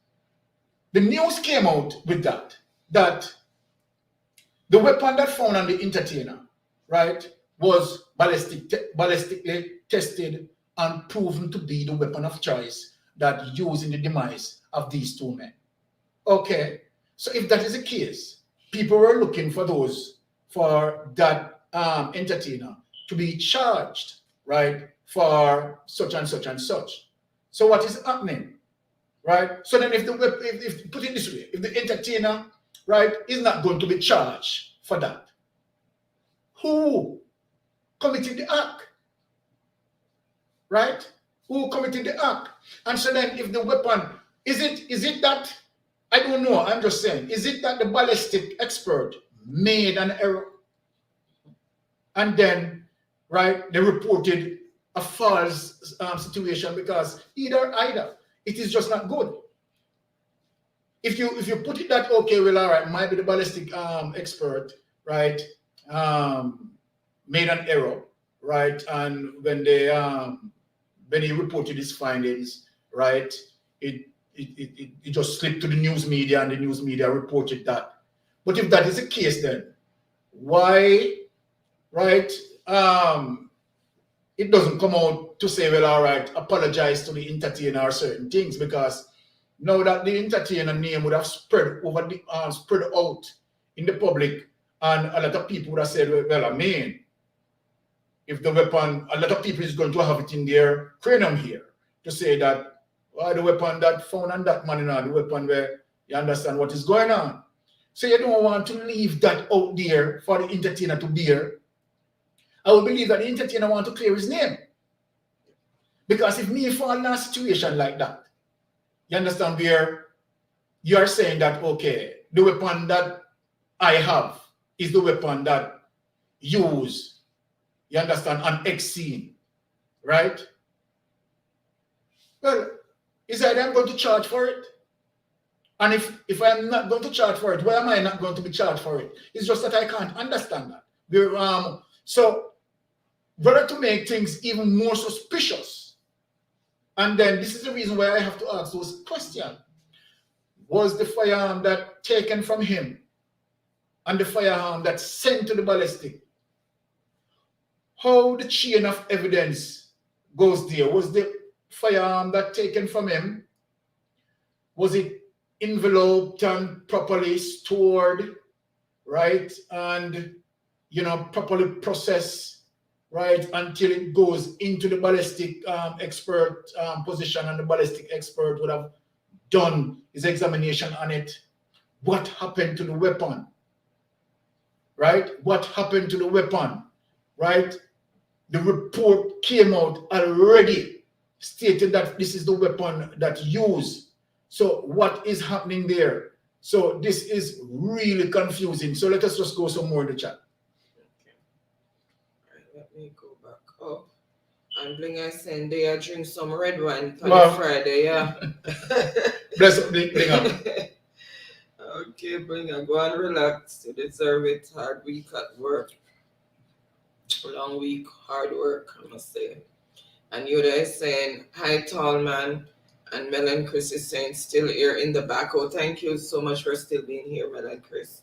the news came out with that the weapon that found on the entertainer, right, was ballistically tested and proven to be the weapon of choice that used in the demise of these two men. Okay, so if that is the case, people were looking for that entertainer to be charged, right, for such and such and such. So what is happening, right? So then if put it this way, if the entertainer, right, is not going to be charged for that, who committed the act? Right? Who committed the act? And so then if the weapon, is it that, I don't know, I'm just saying, is it that the ballistic expert made an error and then, right, they reported a false situation, because either, it is just not good. If you put it that, okay, well, all right, might be the ballistic expert, right, made an error, right, and when he reported his findings, right, it just slipped to the news media, and the news media reported that. But if that is the case, then why, right, it doesn't come out to say, well, all right, apologize to the entertainer or certain things, because now that the entertainer name would have spread out in the public, and a lot of people would have said, well, I mean, if the weapon, a lot of people is going to have it in their cranium here to say that, well, the weapon that found on that man, the weapon where you understand what is going on. So you don't want to leave that out there for the entertainer to bear. I would believe that the entertainer want to clear his name. Because if me fall in a situation like that, you understand, where you are saying that, okay, the weapon that I have is the weapon that used, you understand, on X scene, right? Well, is that I'm going to charge for it? And if I'm not going to charge for it, why am I not going to be charged for it? It's just that I can't understand that. So, rather to make things even more suspicious, and then this is the reason why I have to ask those questions. Was the firearm that taken from him and the firearm that sent to the ballistic, how the chain of evidence goes there? Was the firearm that taken from him, was it enveloped and properly stored, right? And, properly processed, right, until it goes into the ballistic expert position, and the ballistic expert would have done his examination on it. What happened to the weapon, right? What happened to the weapon, right? The report came out already, stated that this is the weapon that used. So what is happening there? So this is really confusing. So let us just go some more in the chat. Let me go back up. And Bling is saying they are drinking some red wine on Friday, yeah. Bless up, Bling up. Okay. bring and go and relax. You deserve it. Hard week at work. Long week, hard work, I must say. And Yuda is saying, hi, tall man. And Mel and Chris is saying, still here in the back. Oh, thank you so much for still being here, Mel and Chris.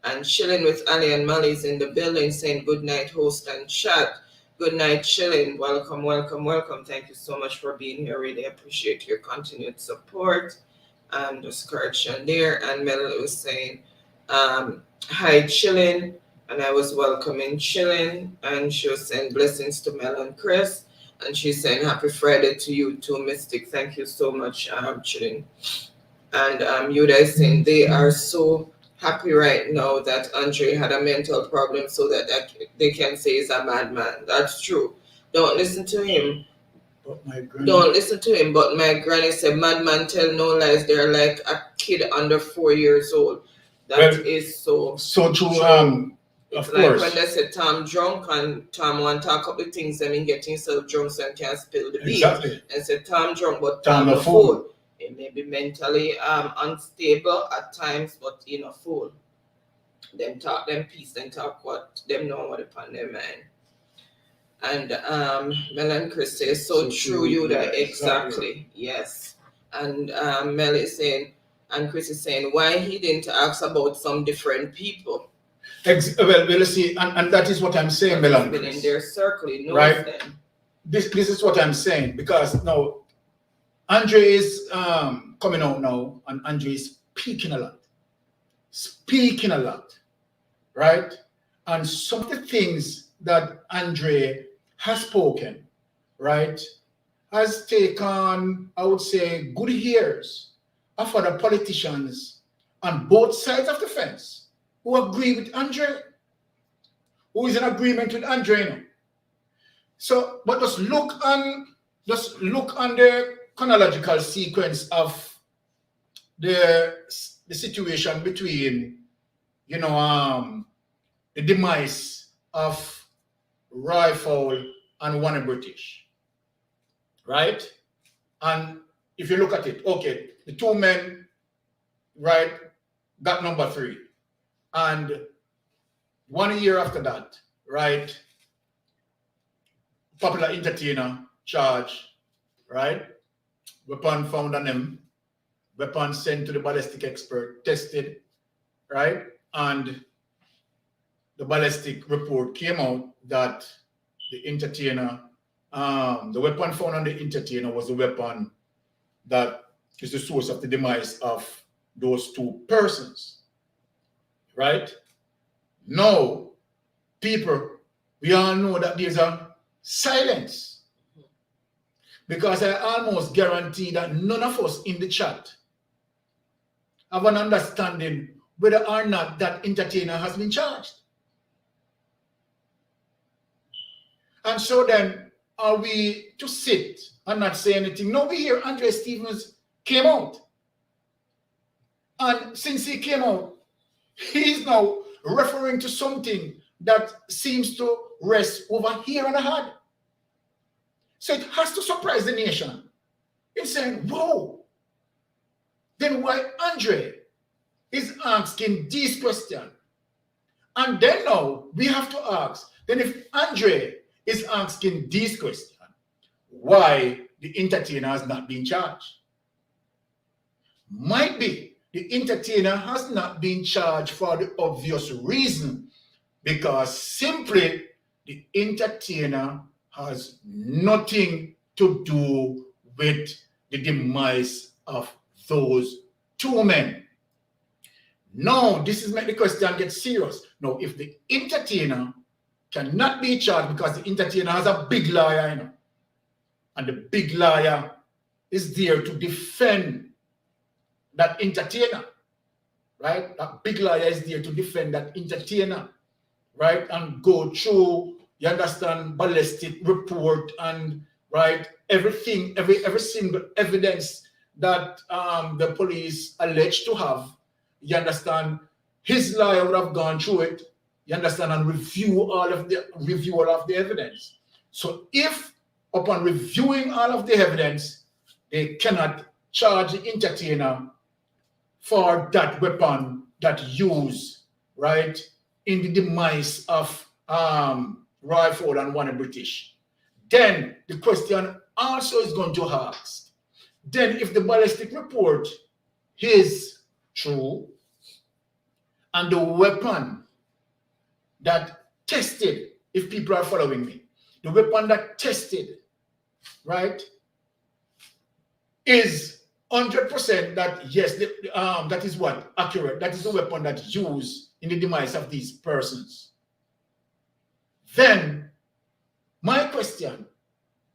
And chilling with Ali and Molly's in the building saying, good night, host and chat. Good night, chilling. Welcome, welcome, welcome. Thank you so much for being here. Really appreciate your continued support and discouragement there. And Mel was saying, hi, chilling. And I was welcoming chilling. And she was saying, blessings to Mel and Chris. And she's saying, happy Friday to you too, Mystic. Thank you so much, chilling. And Yuda is saying, they are so happy right now that Andre had a mental problem so that they can say he's a madman. That's true. Don't listen to him. But my granny, Don't listen to him. But my granny said, madman tell no lies. They're like a kid under 4 years old. That is so true. It's of like course. when they said Tom drunk and Tom want to talk up the things and get himself drunk so he can't spill the beans. Exactly. And said Tom drunk but Tom Tom a a fool. fool. He may be mentally unstable at times, but in a fool. Them talk them peace, them talk what them know what upon their mind. And Mel and Chris say so true, Yuda, exactly. Yes. And Mel is saying and Chris is saying why he didn't ask about some different people. Well, see, and that is what I'm saying, Mel and Been Chris. in their circle, he knows Right. them. This is what I'm saying, because now Andre is coming out now, and Andre is speaking a lot, right? And some of the things that Andre has spoken, right, has taken, I would say, good ears of other politicians on both sides of the fence who agree with Andre, who is in agreement with Andre now. So, but just look on the chronological sequence of the situation between, the demise of Roy Fowl and Warner British, right? And if you look at it, okay, the two men, right, got number 3. And 1 year after that, right, popular entertainer charge, right? Weapon found on him, weapon sent to the ballistic expert, tested, right? And the ballistic report came out that the entertainer, the weapon found on the entertainer was the weapon that is the source of the demise of those 2 persons, right? Now, people, we all know that there's a silence, because I almost guarantee that none of us in the chat have an understanding whether or not that entertainer has been charged. And so then, are we to sit and not say anything? No, we hear Andre Stevens came out. And since he came out, he's now referring to something that seems to rest over here on the head. So it has to surprise the nation. It's saying, whoa, then why Andre is asking these questions? And then now we have to ask, then if Andre is asking these questions, why the entertainer has not been charged? Might be the entertainer has not been charged for the obvious reason, because simply the entertainer has nothing to do with the demise of those 2 men. Now, this is make the question get serious. Now, if the entertainer cannot be charged because the entertainer has a big liar, and the big liar is there to defend that entertainer, right? That big liar is there to defend that entertainer, right? And go through, you understand, ballistic report and, right, everything, every single evidence that the police alleged to have, you understand, his lawyer would have gone through it, you understand, and review all of the evidence. So if upon reviewing all of the evidence, they cannot charge the entertainer for that weapon that used, right, in the demise of Roy Fowl and Oney British, then the question also is going to ask, then if the ballistic report is true and the weapon that tested, if people are following me, the weapon that tested, right, is 100% that yes, that is what accurate. That is the weapon that's used in the demise of these persons. Then my question,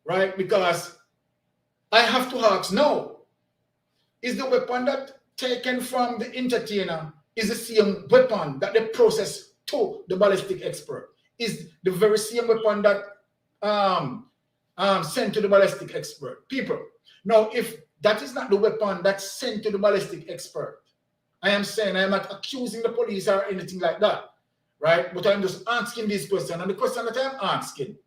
right, because I have to ask, no, is the weapon that taken from the entertainer is the same weapon that they process to the ballistic expert? Is the very same weapon that sent to the ballistic expert? People, now if that is not the weapon that's sent to the ballistic expert, I am saying I am not accusing the police or anything like that, right? But I'm just asking this question, and the question that I'm asking,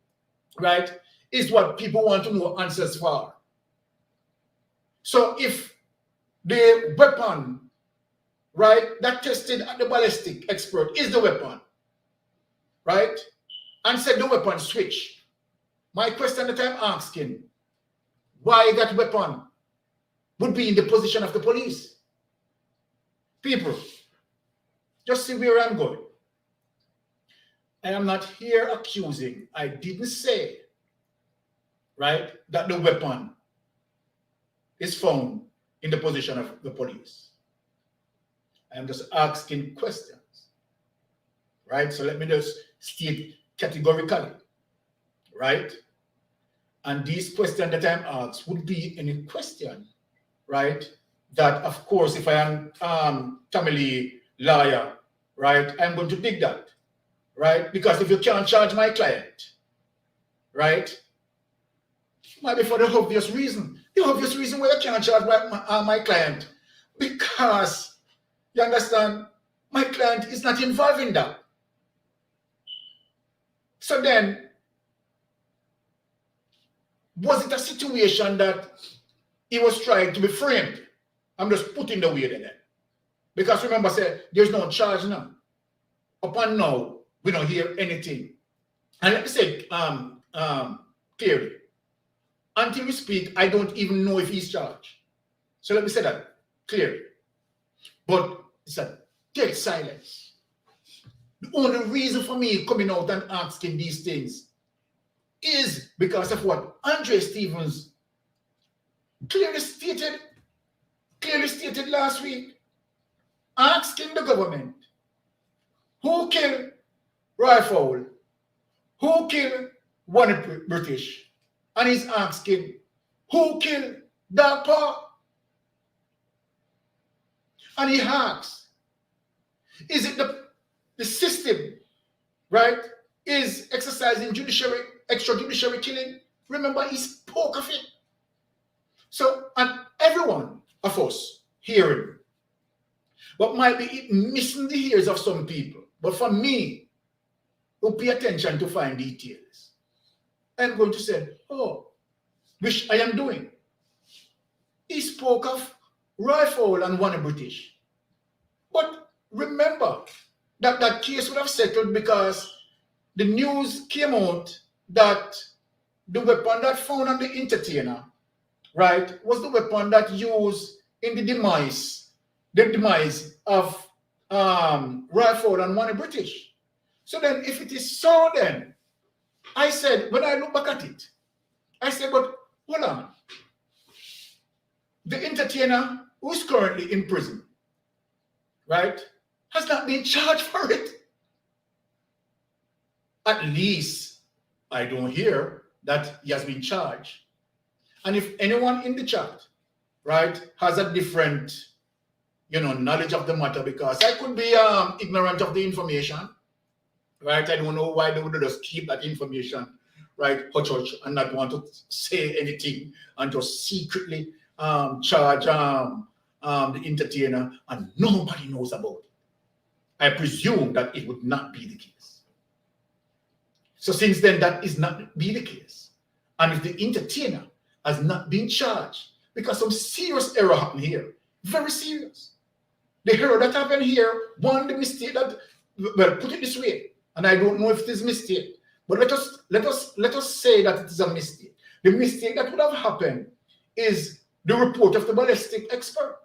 right, is what people want to know answers for. So if the weapon, right, that tested at the ballistic expert is the weapon, right, and said the weapon switch, my question that I'm asking, why that weapon would be in the position of the police? People, just see where I'm going. I am not here accusing. I didn't say, right, that the weapon is found in the position of the police. I am just asking questions, right? So let me just state categorically, right? And these questions that I'm asked would be any question, right? That, of course, if I am family lawyer, right, I'm going to dig that, right? Because if you can't charge my client, right, it might be for the obvious reason. The obvious reason why I can't charge my client, because, you understand, my client is not involved in that. So then, was it a situation that he was trying to be framed? I'm just putting the word in it. Because remember, I said, there's no charge now. Upon now, we don't hear anything. And let me say clearly, until we speak, I don't even know if he's charged. So let me say that clearly. But it's a dead silence. The only reason for me coming out and asking these things is because of what Andre Stevens clearly stated last week, asking the government, who killed Roy Fowl? Who killed Oney British? And he's asking, who killed Dog Paw? And he asks, is it the system, right, is exercising extrajudiciary killing? Remember, he spoke of it. So, and every one of us hearing what might be missing the ears of some people, but for me, who pay attention to find details, I'm going to say, oh, which I am doing. He spoke of Roy Fowl and Oney British. But remember that that case would have settled because the news came out that the weapon that found on the entertainer, right, was the weapon that used in the demise of Roy Fowl and Oney British. So then, if it is so, then I said, when I look back at it, I said, but hold on. The entertainer who is currently in prison, right, has not been charged for it. At least I don't hear that he has been charged. And if anyone in the chat, right, has a different, knowledge of the matter, because I could be ignorant of the information, right? I don't know why they would just keep that information, right, hush, and not want to say anything and just secretly charge the entertainer, and nobody knows about it. I presume that it would not be the case. So since then, that is not be the case. And if the entertainer has not been charged, because some serious error happened here, very serious. The error that happened here, one, the mistake that, well, put it this way, and I don't know if it is a mistake, but let us say that it is a mistake. The mistake that would have happened is the report of the ballistic expert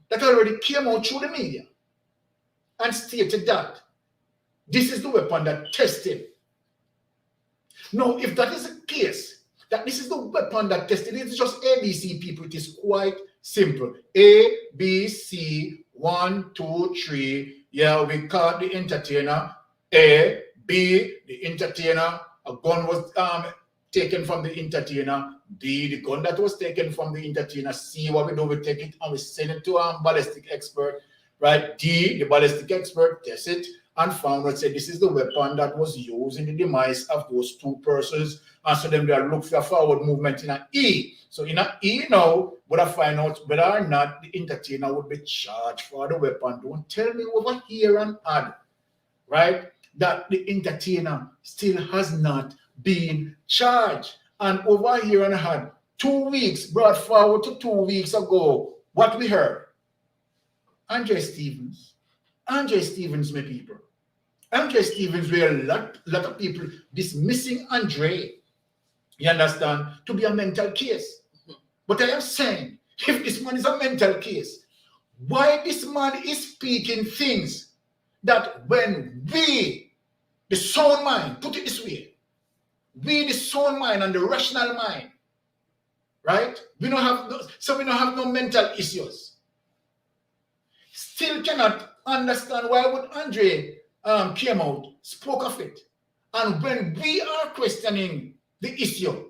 that already came out through the media and stated that this is the weapon that tested. Now, if that is the case, that this is the weapon that tested, it's just ABC, people. It is quite simple. A, B, C, 1, 2, 3. Yeah, we caught the entertainer. A, B, the entertainer. A gun was taken from the entertainer. B, the gun that was taken from the entertainer. C, what we do, we take it and we send it to a ballistic expert. Right? D, the ballistic expert tests it and found that said this is the weapon that was used in the demise of those two persons. And so then we are looking for forward movement in an E. So in an E now, would I find out whether or not the entertainer would be charged for the weapon. Don't tell me over here and add, right, that the entertainer still has not been charged. And over here and had 2 weeks, brought forward to 2 weeks ago, what we heard. Andre Stevens, my people. Andre Stevens, where a lot of people dismissing Andre, you understand, to be a mental case. But I am saying, if this man is a mental case, why this man is speaking things that when we, the sound mind, put it this way, we, the sound mind and the rational mind, right? We don't have no mental issues. Still cannot understand why would Andre came out, spoke of it. And when we are questioning the issue,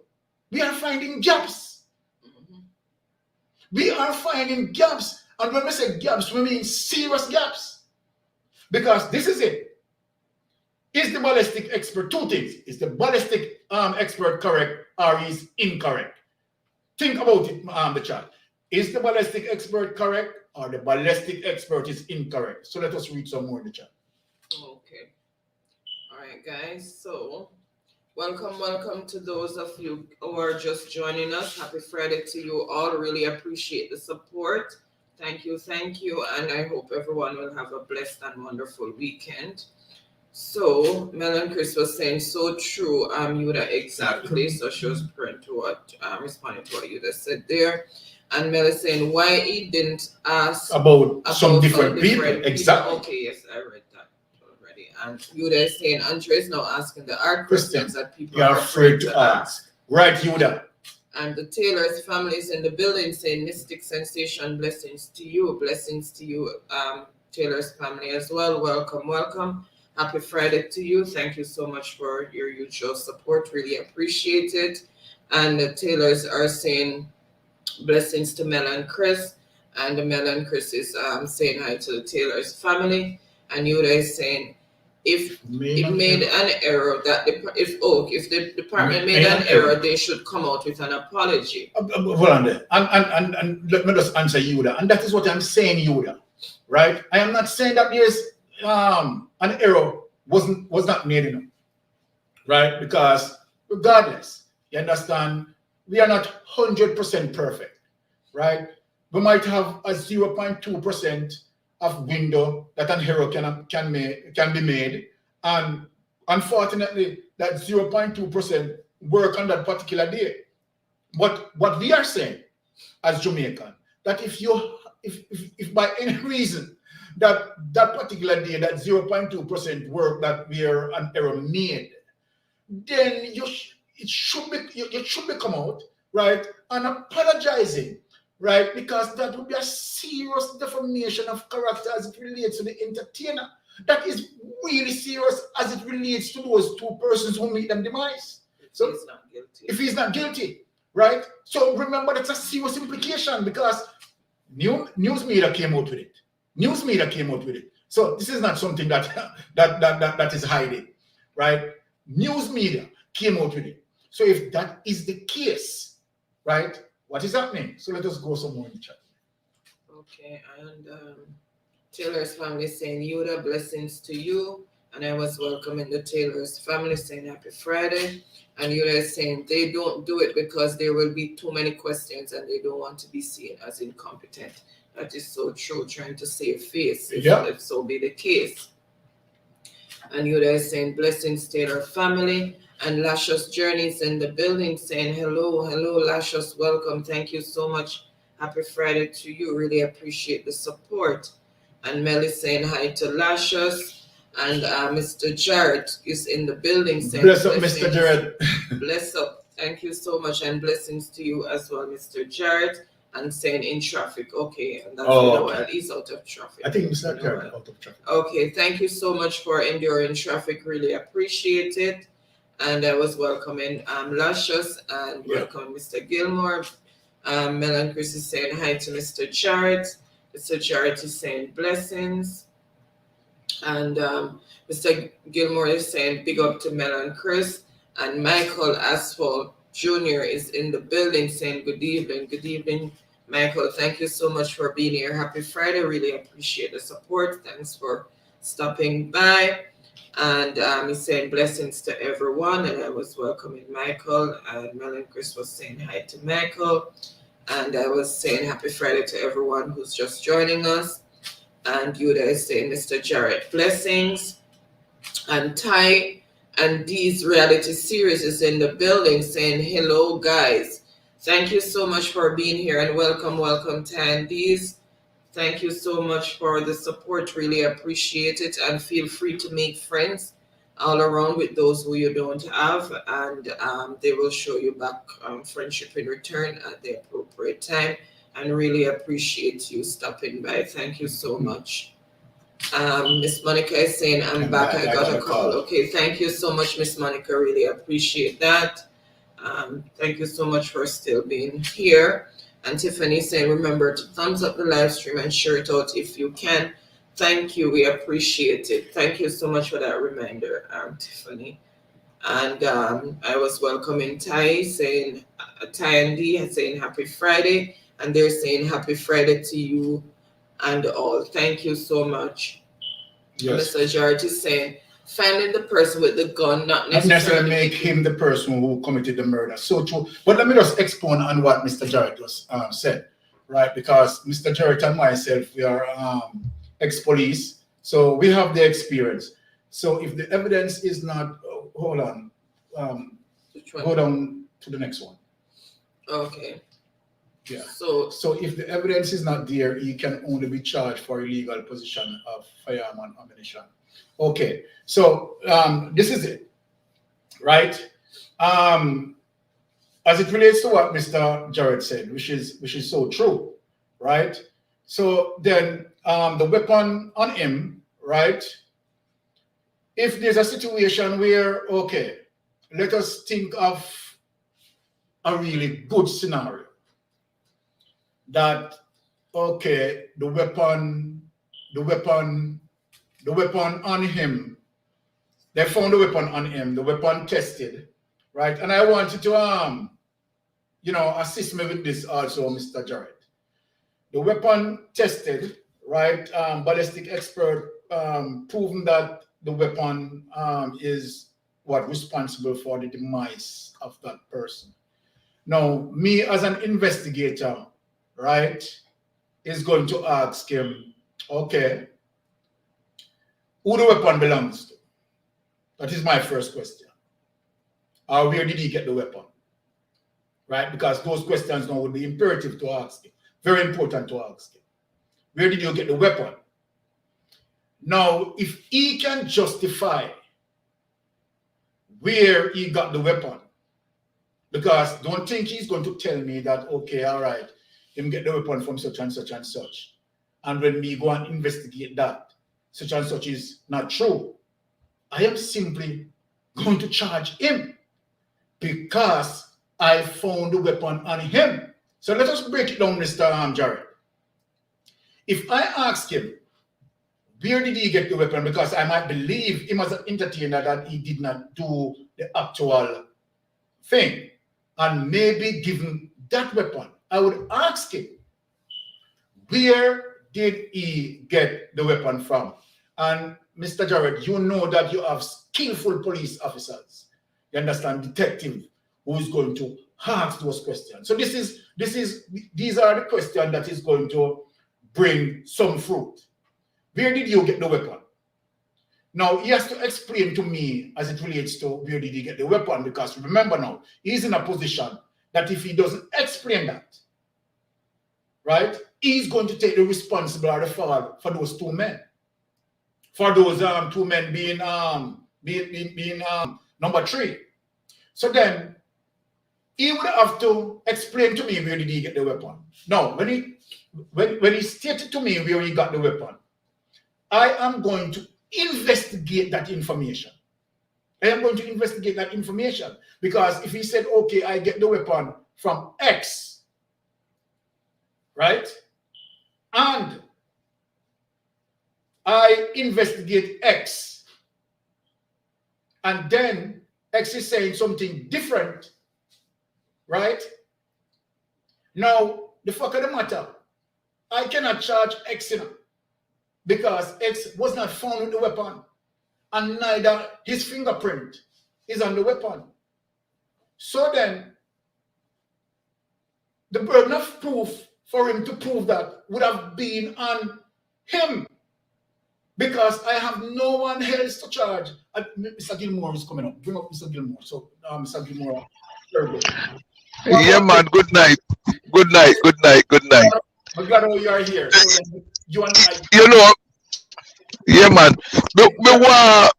we are finding gaps. We are finding gaps. And when we say gaps, we mean serious gaps. Because this is it. Is the ballistic expert, two things. Is the ballistic expert correct or is incorrect? Think about it, the chat. Is the ballistic expert correct or the ballistic expert is incorrect? So let us read some more in the chat. Okay. All right, guys. So welcome to those of you who are just joining us. Happy Friday to you all. Really appreciate the support. Thank you. And I hope everyone will have a blessed and wonderful weekend. So Mel and Chris was saying so true, Yuda, exactly. So she was responding to what Yuda said there. And Mel is saying why he didn't ask about some different people. Exactly. Okay, yes, I read that already. And Yuda is saying Andre is now asking the hard questions that people are afraid to ask. Right, Yuda. And the Taylor's family is in the building saying mystic sensation, blessings to you, Taylor's family as well. Welcome. Happy Friday to you. Thank you so much for your usual support. Really appreciate it. And the Taylors are saying blessings to Mel and Chris. And Mel and Chris is saying hi to the Taylor's family. And Yuda is saying if it made an error, that if the department made an error, they should come out with an apology. Hold on there. And let me just answer Yuda. And that is what I'm saying, Yuda. Right? I am not saying that there's an error was not made enough, right? Because regardless, you understand, we are not 100% perfect, right? We might have a 0.2% of window that an error can be made, and unfortunately, that 0.2% work on that particular day. But what we are saying as Jamaican, that if by any reason that particular day, that 0.2% work that where an error made, then you should be come out, right, and apologizing, right, because that would be a serious defamation of character as it relates to the entertainer. That is really serious as it relates to those two persons who meet them demise. So if he's not guilty, right? So remember, that's a serious implication because news media came out with it. So this is not something that is hiding, right? News media came out with it. So if that is the case, right, what is happening? So let us go some more in the chat. Okay, and Taylor's family saying, Yuda, blessings to you. And I was welcoming the Taylor's family saying happy Friday. And Yuda is saying they don't do it because there will be too many questions and they don't want to be seen as incompetent. That is so true, trying to save face, Yeah. if so be the case. And you guys saying blessings to our family. And Lascious Journeys in the building saying hello, Lascious, welcome. Thank you so much. Happy Friday to you. Really appreciate the support. And Melly saying hi to Lascious. And Mr. Jarrett is in the building saying Bless up, Mr. Jared. bless up. Thank you so much. And blessings to you as well, Mr. Jarrett. And saying in traffic. Okay, and that's Okay. he's out of traffic. I think Mr. Jared out of traffic. Okay, thank you so much for enduring traffic. Really appreciate it. And I was welcoming Lascious and welcoming Mr. Gilmore. Mel and Chris is saying hi to Mr. Jarrett. Mr. Jarrett is saying blessings. And Mr. Gilmore is saying big up to Mel and Chris. And Michael Asphalt Jr. is in the building saying good evening. Good evening, Michael. Thank you so much for being here. Happy Friday. Really appreciate the support. Thanks for stopping by. And he's saying blessings to everyone. And I was welcoming Michael. And Mel and Chris was saying hi to Michael. And I was saying happy Friday to everyone who's just joining us. And you guys saying Mr. Jarrett, blessings. And Ty and Dee's reality series is in the building saying hello, guys. Thank you so much for being here and welcome Ty and Dee's. Thank you so much for the support. Really appreciate it. And feel free to make friends all around with those who you don't have. And they will show you back friendship in return at the appropriate time. And really appreciate you stopping by. Thank you so much. Miss Monica is saying, I'm back. I got a call. Okay, thank you so much, Miss Monica. Really appreciate that. Thank you so much for still being here. And Tiffany saying, remember to thumbs up the live stream and share it out if you can. Thank you. We appreciate it. Thank you so much for that reminder, Tiffany. And I was welcoming Ty saying, Ty and Dee saying happy Friday. And they're saying happy Friday to you and all. Thank you so much. Yes. Mr. Jarrett is saying, finding the person with the gun, not necessarily make him the person who committed the murder. So true. But let me just expound on what Mr. Jarrett just said, right? Because Mr. Jarrett and myself, we are ex-police, so we have the experience. So if the evidence is not, hold on, go down to the next one. Okay. Yeah. So if the evidence is not there, he can only be charged for illegal possession of firearm and ammunition. Okay. So this is it, right? As it relates to what Mr. Jarrett said, which is so true, right? So then the weapon on him, right? If there's a situation where, okay, let us think of a really good scenario. That okay, the weapon on him, they found the weapon on him, the weapon tested, right? And I want you to assist me with this also, Mr. Jarrett. The weapon tested, right? Ballistic expert proven that the weapon is responsible for the demise of that person. Now, me as an investigator, right, is going to ask him, okay, who the weapon belongs to? That is my first question. Or where did he get the weapon? Right? Because those questions now would be imperative to ask him. Very important to ask him. Where did you get the weapon? Now, if he can justify where he got the weapon, because don't think he's going to tell me that, okay, all right, him get the weapon from such and such and such. And when we go and investigate that, such and such is not true, I am simply going to charge him because I found the weapon on him. So let us break it down, Mr. Jarrett. If I ask him, where did he get the weapon? Because I might believe him as an entertainer that he did not do the actual thing. And maybe given that weapon, I would ask him, where did he get the weapon from? And Mr. Jarrett, you know that you have skillful police officers. You understand, detective who is going to ask those questions. So these are the questions that is going to bring some fruit. Where did you get the weapon? Now, he has to explain to me as it relates to where did he get the weapon, because remember now, he's in a position that if he doesn't explain that, right, he's going to take the responsibility for those two men. For those two men being number 3. So then, he would have to explain to me where did he get the weapon. Now, when he stated to me where he got the weapon, I am going to investigate that information. I am going to investigate that information, because if he said, okay, I get the weapon from X, right, and I investigate X, and then X is saying something different, right? Now, the fuck of the matter, I cannot charge X in, because X was not found with the weapon, and neither his fingerprint is on the weapon. So then, the burden of proof for him to prove that would have been on him, because I have no one else to charge. Mr. Gilmore is coming up. Bring up Mr. Gilmore. So, Mr. Gilmore, very good. Yeah, man. Good night. Good night. Good night. Good night. I'm glad you are here. So you and I. You know, yeah, man. Me want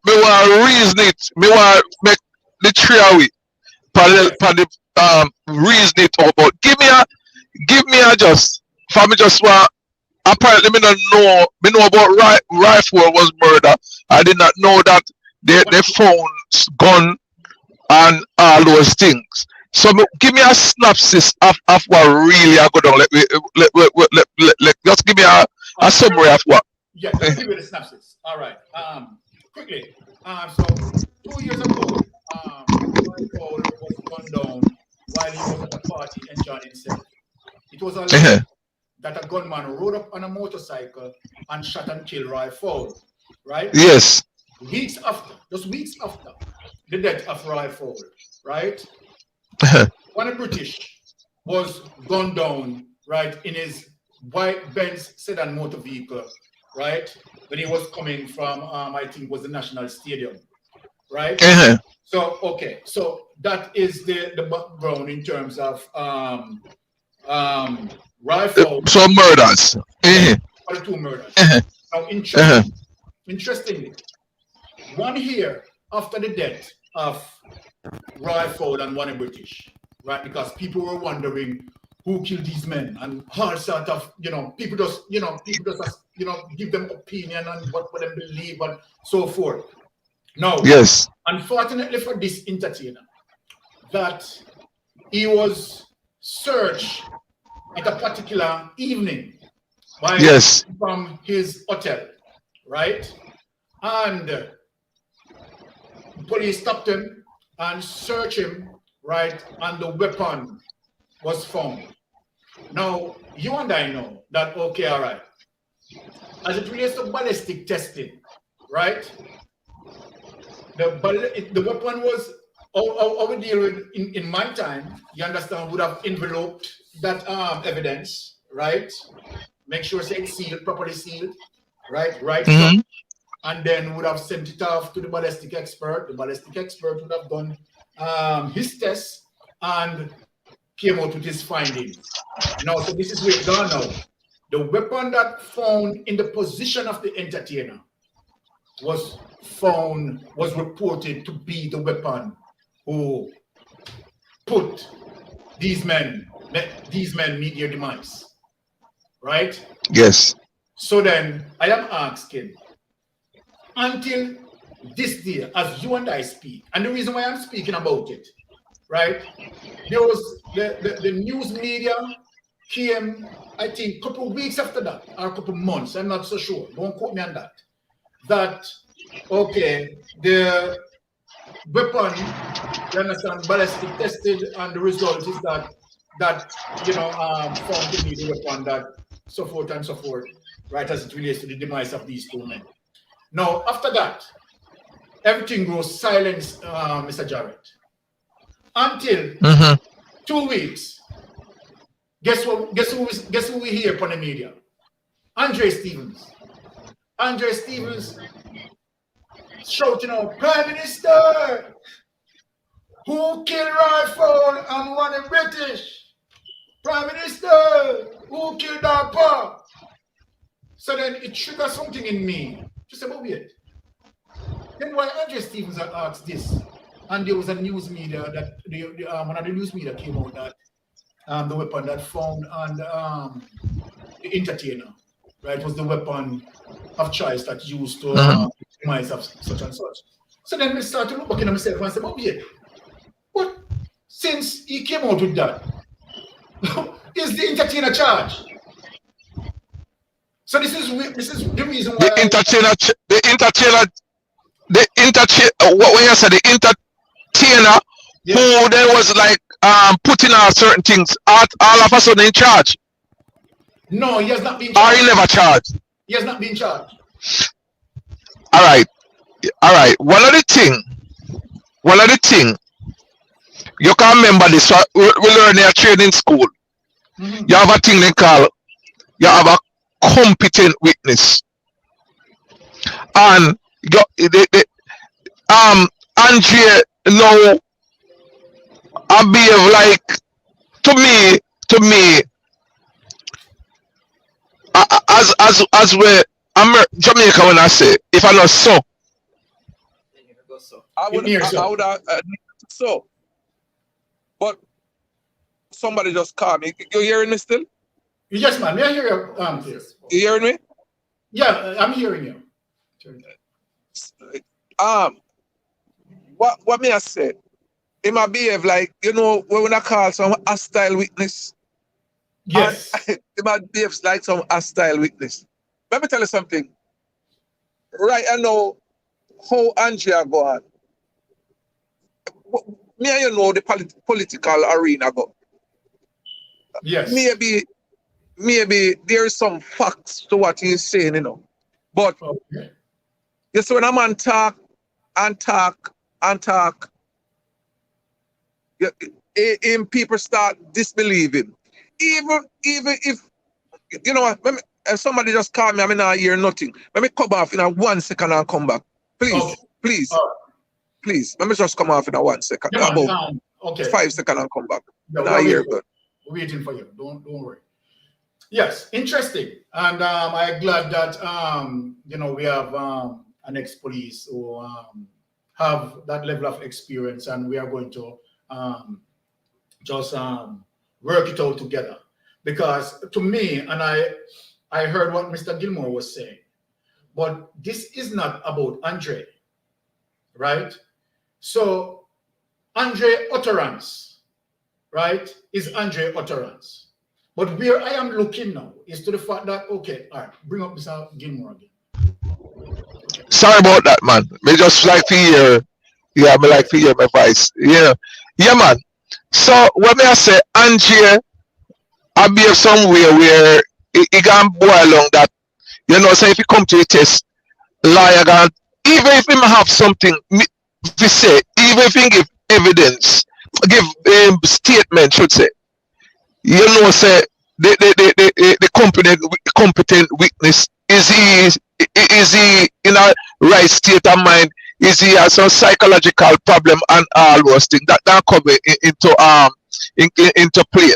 reason it. Me want make the three away. Reason it up. But give me a just. For me just want. Apparently, me don't know. Me know about rifle was murder. I did not know that they found gun and all those things. So give me a synopsis of what really I go down. Let just give me a summary of what. Yeah, let's give you the synopsis. All right. Quickly. So 2 years ago, Fowl was gunned down while he was at a party enjoying himself. It was alleged that a gunman rode up on a motorcycle and shot and killed Roy Fowl, right? Yes. Weeks after the death of Roy Fowl, right? When a British was gunned down, right, in his white Benz sedan motor vehicle, right, when he was coming from, I think it was the National Stadium, right? So, okay, so that is the background in terms of rifle. Some murders. For the 2 murders. Now, interestingly, 1 year after the death of Roy Fowl and Oney British, right? Because people were wondering who killed these men, and all sort of, people just give them opinion and what them believe and so forth. Now, yes, unfortunately for this entertainer, that he was searched at a particular evening by from his hotel, right? And police stopped him and searched him, right? And the weapon was found. Now, you and I know that, okay, all right. As it relates to ballistic testing, right? The weapon was, our deal in my time, you understand, would have enveloped that evidence, right? Make sure it's sealed, properly sealed, right? Right. Mm-hmm. And then would have sent it off to the ballistic expert. The ballistic expert would have done his test and came out with his findings. Now, so this is where it's gone now. The weapon that found in the position of the entertainer was reported to be the weapon who put these men meet their demise, right? Yes. So then I am asking, until this day, as you and I speak, and the reason why I'm speaking about it, right? There was the news media came, I think, a couple of weeks after that, or a couple of months, I'm not so sure, don't quote me on that, that, okay, the weapon, you understand, ballistic tested, and the result is that found to be the weapon that so forth and so forth, right, as it relates to the demise of these 2 men. Now, after that, everything goes silent, Mr. Jarrett. Until 2 weeks, guess who we hear upon the media? Andre Stevens. Andre Stevens shouting out, Prime Minister, who killed Fowl and won the British? Prime Minister, who killed our pa? So then it triggered something in me. Just about wait. Then why Andre Stevens had asked this? And there was a news media that one of the news media came out that the weapon that found on the entertainer, right, was the weapon of choice that used to demise of such and such. So then we started to look back at myself and say, oh yeah, but since he came out with that, is the entertainer charged? So this is the reason why the entertainer, what when you say the entertainer, who then was like putting out certain things, all of a sudden in charge. No, he has not been charged. Or he never charged. He has not been charged. All right. One of the thing, you can remember this. We learn in training school. You have a thing they call, you have a competent witness. And Andrea now I behave like to me as we Jamaica when I say if I not so I would so but somebody just call me. You hearing me still? Yes, man. May I hear you? You hearing me? Yeah, I'm hearing you. What may I say? It might behave like, you know, when I call some hostile witness. Yes. It might behave like some hostile witness. Let me tell you something. Right, I know how Andrea go on. Me and you know the political arena go. Yes. Maybe there is some facts to what he's saying, you know. But you see when a man talk, people start disbelieving. Even if you know what, if somebody just call me, I mean I hear nothing. Let me come off in a 1 second and come back. Please. Let me just come off in a 1 second. About 5 seconds and come back. I hear good. Waiting for you. Don't worry. Yes, interesting. And I'm glad that you know we have an ex-police who have that level of experience, and we are going to just work it out together. Because to me, and I heard what Mr. Gilmore was saying, but this is not about Andre, right? So Andre utterance, right, is Andre utterance. But where I am looking now is to the fact that, okay, all right, bring up Mr. Gilmore again. Sorry about that, man. Me just like to hear, me like to hear my voice. Yeah, man. So when I say Andre, I be somewhere where it can boil along that, you know, say if you come to a test, liar can, even if him have something to say, even if he give evidence, give statement, should say, you know, say the competent witness, is he in a right state of mind? Is he has some psychological problem and all those things that come into play?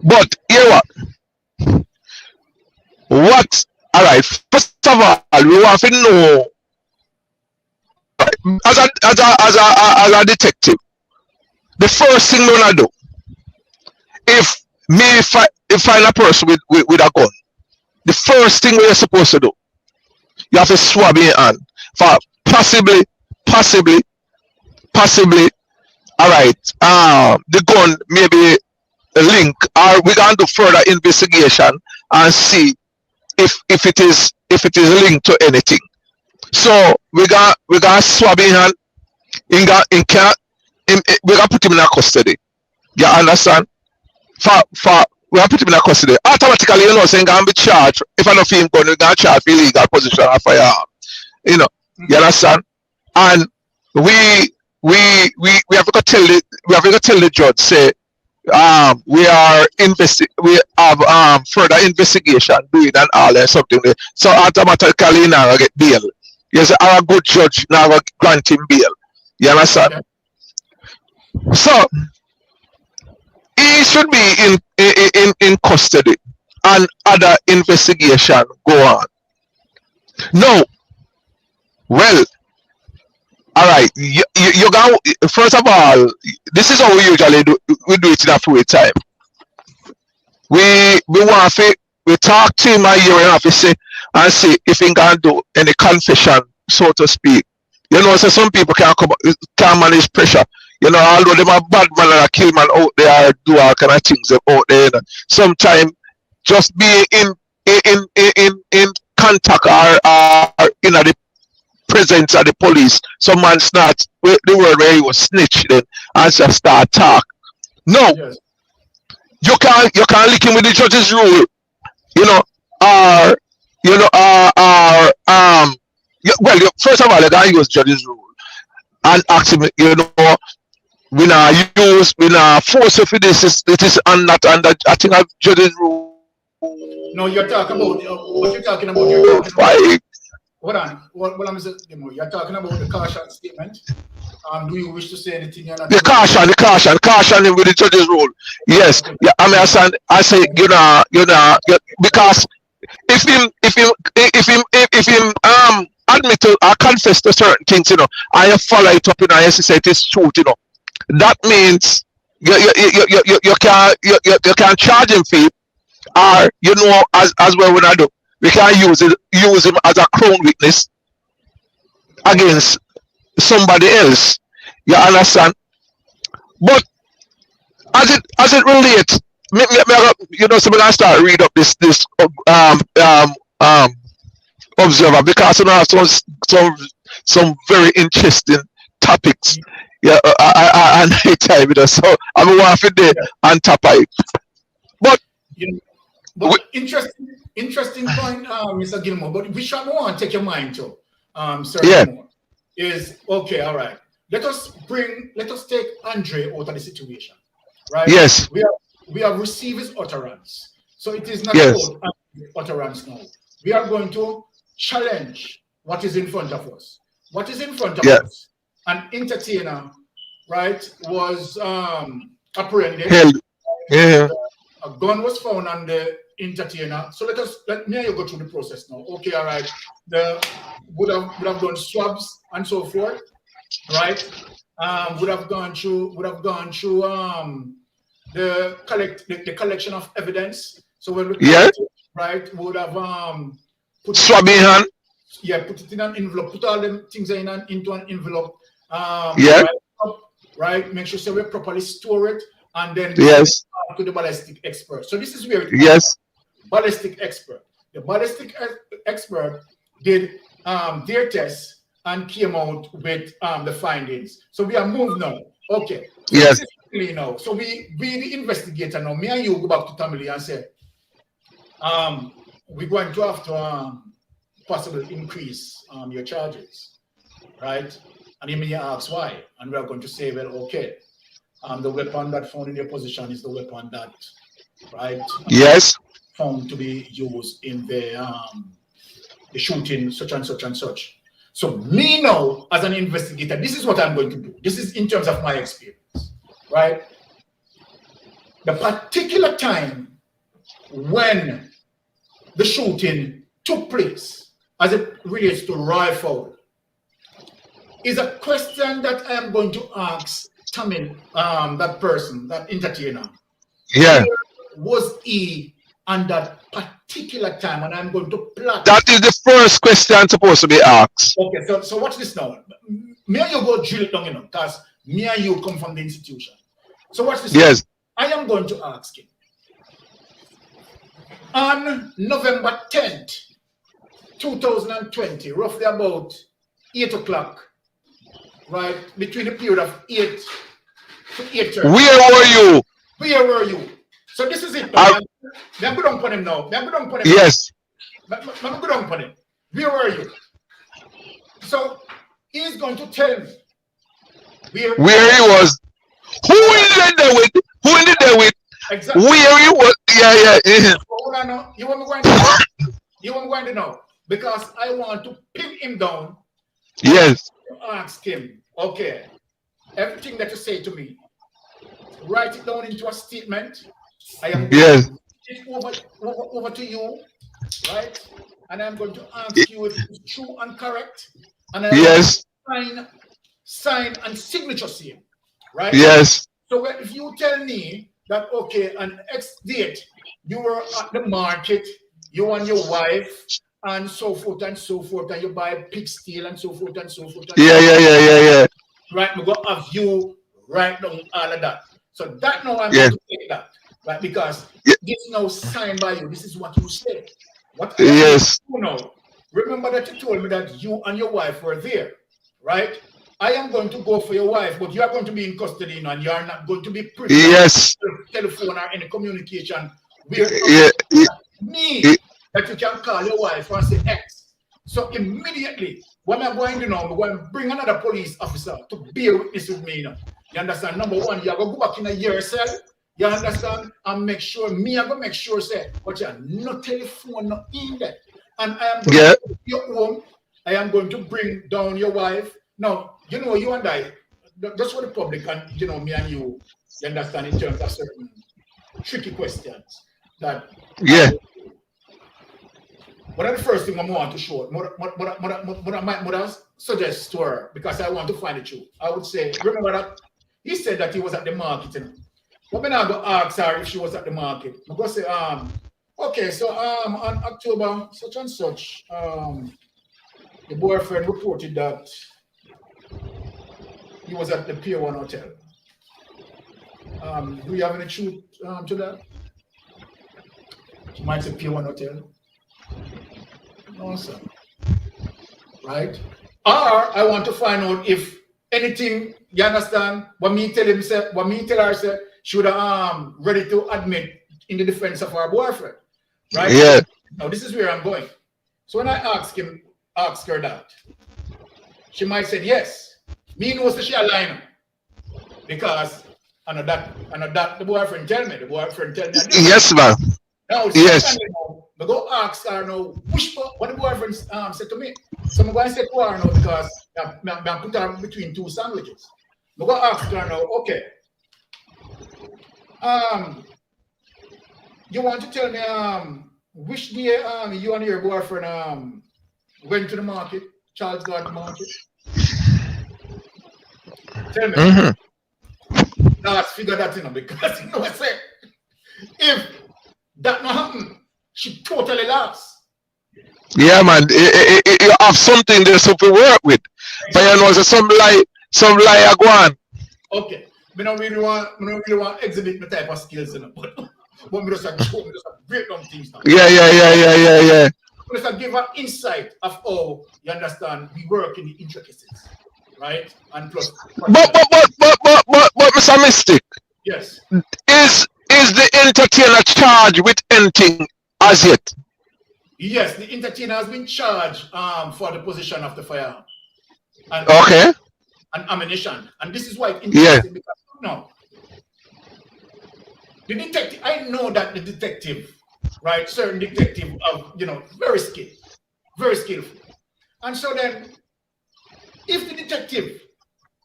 But here what? All right. First of all, we want to know, as a detective, the first thing we wanna do, if find a person with a gun, the first thing we're supposed to do, you have to swab your hand for possibly, all right, the gun maybe a link, or we can do further investigation and see if it is linked to anything. So we got swab in hand, we got put him in a custody. You understand? For we have put him in a custody. Automatically, you know, saying gonna be charged. If I don't feel him going, we're gonna charge for illegal possession of firearm. You know, you understand? And we have to tell the judge, say, we have further investigation doing and all that something there. So automatically now get bail. Yes, our good judge now grant him bail. You understand? So he should be in custody and other investigation go on. No, well, all right. You got first of all. This is how we usually do. We do it in a free time. We want to we talk to him a year and a half and see if he can do any confession, so to speak. You know, so some people can't manage pressure. You know, although them are bad man and a kill man out there, do all kind of things out there. You know. Sometimes just be in contact or in the presence of the police. Some man start the word where he was snitch then and just start talk. No, Yes. you can't link him with the judge's rule. You know, first of all, you gotta use judge's rule and ask him. You know, we not force you for this. It is and that and that. I think of judge's rule. No, you're talking about what you're talking about. You're talking about. Why? Hold on. What I'm saying, you're talking about the caution statement. Do you wish to say anything? The caution him with the judge's rule. Yes, Okay. yeah. I mean, I say, because if him admit to or confess to certain things, you know, and you follow it up, you know, and you say it is truth, you know, that means you can't charge him for it, or you know, as well when I do, we can use him as a crown witness against somebody else. You understand? But as it relates, so we're gonna start read up this observer, because you know some very interesting topics. Yeah, and time, you know, so I'm going to there on top of it. But But interesting point, Mr. Gilmore. But which I want to take your mind to, Sir Gilmore, is okay. All right. Let us take Andre out of the situation, right? Yes. We have received his utterance, so it is not Yes. about utterance now. We are going to challenge what is in front of us. What is in front of us? An entertainer, right, was apprehended. Held. Yeah. A gun was found on the entertainer. So let me and you go through the process now. Okay, all right. Would have done swabs and so forth, right? Would have gone through the collection of evidence. So when we right, would have put swab in hand. Yeah, put it in an envelope, put all them things into an envelope. Right, make sure we properly store it, and then to the ballistic expert. So this is where it ballistic expert. The ballistic expert did their tests and came out with the findings. So we are moved now. Okay. So now. So we the investigator now. Me and you go back to Tamale and say, we're going to have to possibly increase your charges, right? And you may ask why, and we are going to say, well, okay, the weapon that found in your possession is the weapon that, right? Found to be used in the shooting, such and such and such. So me now, as an investigator, this is what I'm going to do. This is in terms of my experience, right? The particular time when the shooting took place, as it relates to Roy Fowl, is a question that I am going to ask Tamil, that person, that entertainer. Yeah. Where was he on that particular time? And I'm going to plot. That is the first question supposed to be asked. Okay, so watch this now. Me and you go drill it down, you know, because me and you come from the institution. So watch this. Yes. Now. I am going to ask him. On November 10th, 2020, roughly about 8 o'clock, right, between the period of 8 to 8:30. Where were you? So this is it. I'm going to put him now. Yes. I'm going to put him. Where were you? So he's going to tell me where he was. Who Who in the day with? Exactly. Where you was? Yeah. Hold on now. You want me going to know? You want me going to know? Because I want to pin him down. Yes. Ask him, okay, everything that you say to me, write it down into a statement. I am going to it over to you, right? And I'm going to ask you if it's true and correct. And I want to sign and signature seal, right? Yes. So if you tell me that, okay, on X date, you were at the market, you and your wife, and so forth, and you buy pig steel and so forth, and so forth. Yeah. Right, we go have you write down all of that. So that now I'm going to take that, right? Because this now signed by you. This is what you say. What I you know, remember that you told me that you and your wife were there, right? I am going to go for your wife, but you are going to be in custody now, and you are not going to be privy to telephone or any communication. Me that you can call your wife and say X. So immediately, when I'm going to know, I'm going to bring another police officer to bear witness with me now. You understand? Number one, you're going to go back in a year cell. You understand? And make sure, I'm going to make sure, say, but you're no telephone, no in there. And I am going to go to your home. I am going to bring down your wife. Now, you know, you and I, just for the public and, you know, me and you understand in terms of certain tricky questions that one of the first things I want to show, what I might suggest to her, because I want to find the truth. I would say, remember that he said that he was at the market, you know. But when I go ask her if she was at the market, I'm going to say, okay, so on October such and such, the boyfriend reported that he was at the Pier 1 hotel. Do you have any truth to that? She might say Pier 1 hotel. No, sir. Right? Or I want to find out if anything, you understand, what me tell her, say, she would ready to admit in the defense of her boyfriend. Right? Yeah. Now this is where I'm going. So when I ask her that, she might say yes. Me knows that she a lying. Because I know that the boyfriend tell me. The boyfriend tell me. Yes, ma'am. Now, I go ask her now, what the boyfriend said to me. So I'm going to say to her now because I'm put her between two sandwiches. I go ask her now, okay. You want to tell me which day you and your boyfriend went to the market, Charles Garden Market? Tell me. Let's figure that in because you know what I say. If that not happen, she totally lost. Yeah, man. You have something there so to work with. Exactly. But you know, some lie go on. Okay. I don't really want to exhibit my type of skills, you know, but me just break down things now. Yeah. I just give her insight of how you understand we work in the intricacies. Right? And plus but Mr. Mystic. Yes. Is the entertainer charged with anything as yet? Yes, the entertainer has been charged for the possession of the firearm. And, and ammunition. And this is why it's interesting because no. The detective, I know that the detective, right? Certain detective very skillful. And so then if the detective,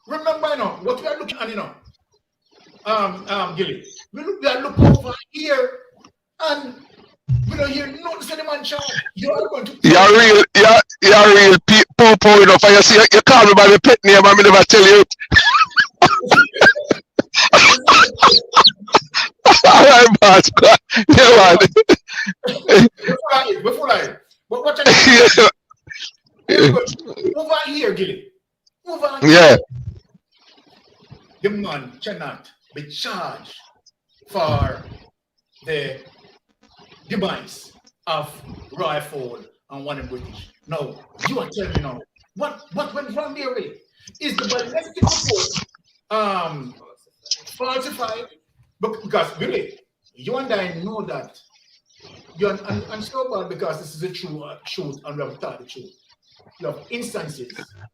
remember, what we are looking at, Gilly, we are looking over here, and you notice the man charge. You are going to. You're real popo, you know. For you see, you call me by my pet name, I never tell you. All right, boss. Yeah, man. Before I, but what over here, Gilly. Yeah. The man cannot be charged for the demise of rifle and one in British. No, you are telling me now. What went wrong there really? Is the ballistic report falsified? Because really, you and I know that and so bad because this is a true truth and we have taught the truth. You have instances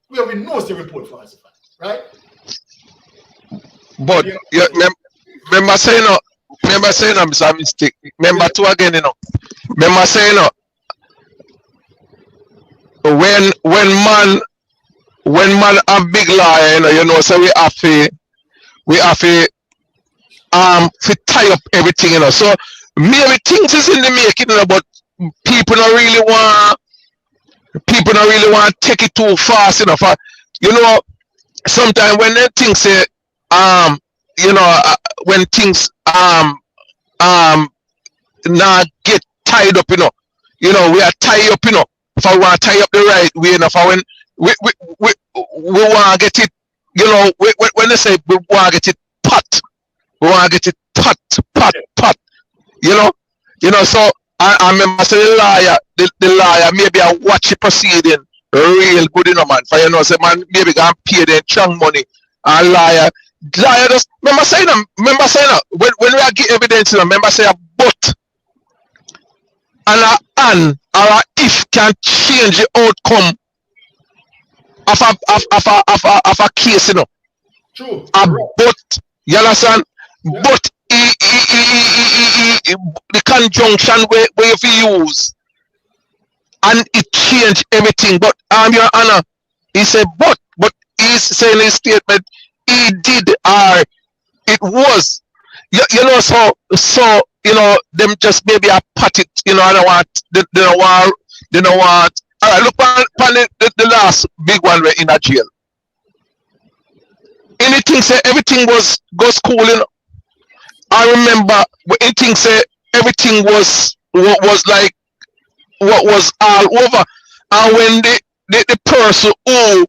where we know the report falsified, right? But remember saying no. Remember saying no, Mr. Mistake. Remember two again, you know. Remember saying no. When man a big liar, you know, so we have to to tie up everything, you know. So maybe things is in the making, you know, but people don't really want to take it too fast, you know. For you know, sometimes when they think say you know when things now get tied up, you know, we are tied up, you know. If I want to tie up the right way, you know, for when we we, we, we want to get it, you know, when they say we want to get it pat, we want to get it pat, you know. So I remember say the liar maybe I watch it proceeding real good, you know, man. For you know, say man maybe gonna pay them strong money and liar just remember saying when we are get evidence, you know, remember say a but and a and or a if can change the outcome of a case, you know. True. A Right. but, you understand? Yeah. But the conjunction where you use and it changed everything. But your honor, he said but he's saying in his statement he did or it was. You know, so you know them just maybe a pat it, you know, I don't want they don't want all right, look on the last big one we're in a jail. Anything say everything goes cool, you know. I remember when anything say everything was what was like what was all over. And when the person who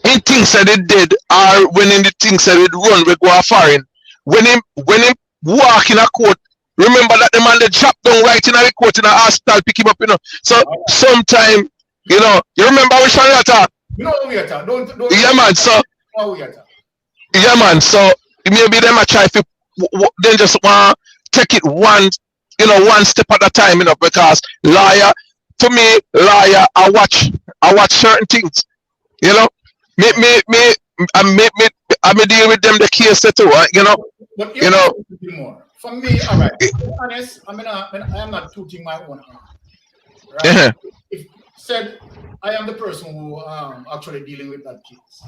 in things that they did or when in the things that they run we go a foreign. When him walk in a court, remember that the man they drop down right in a court in a hospital, pick him up, you know. So sometime, you know, you remember which one that are? You know what we are talking. Don't. Yeah man, so What we are talking. yeah man, so maybe them a try to then just want take it one, you know, one step at a time, you know, because liar to me, liar, I watch certain things, you know. I may deal with them the case too, you know. But You know, more. For me, all right. To be honest, I am not tooting my own horn. Right? yeah, If said I am the person who actually dealing with that case.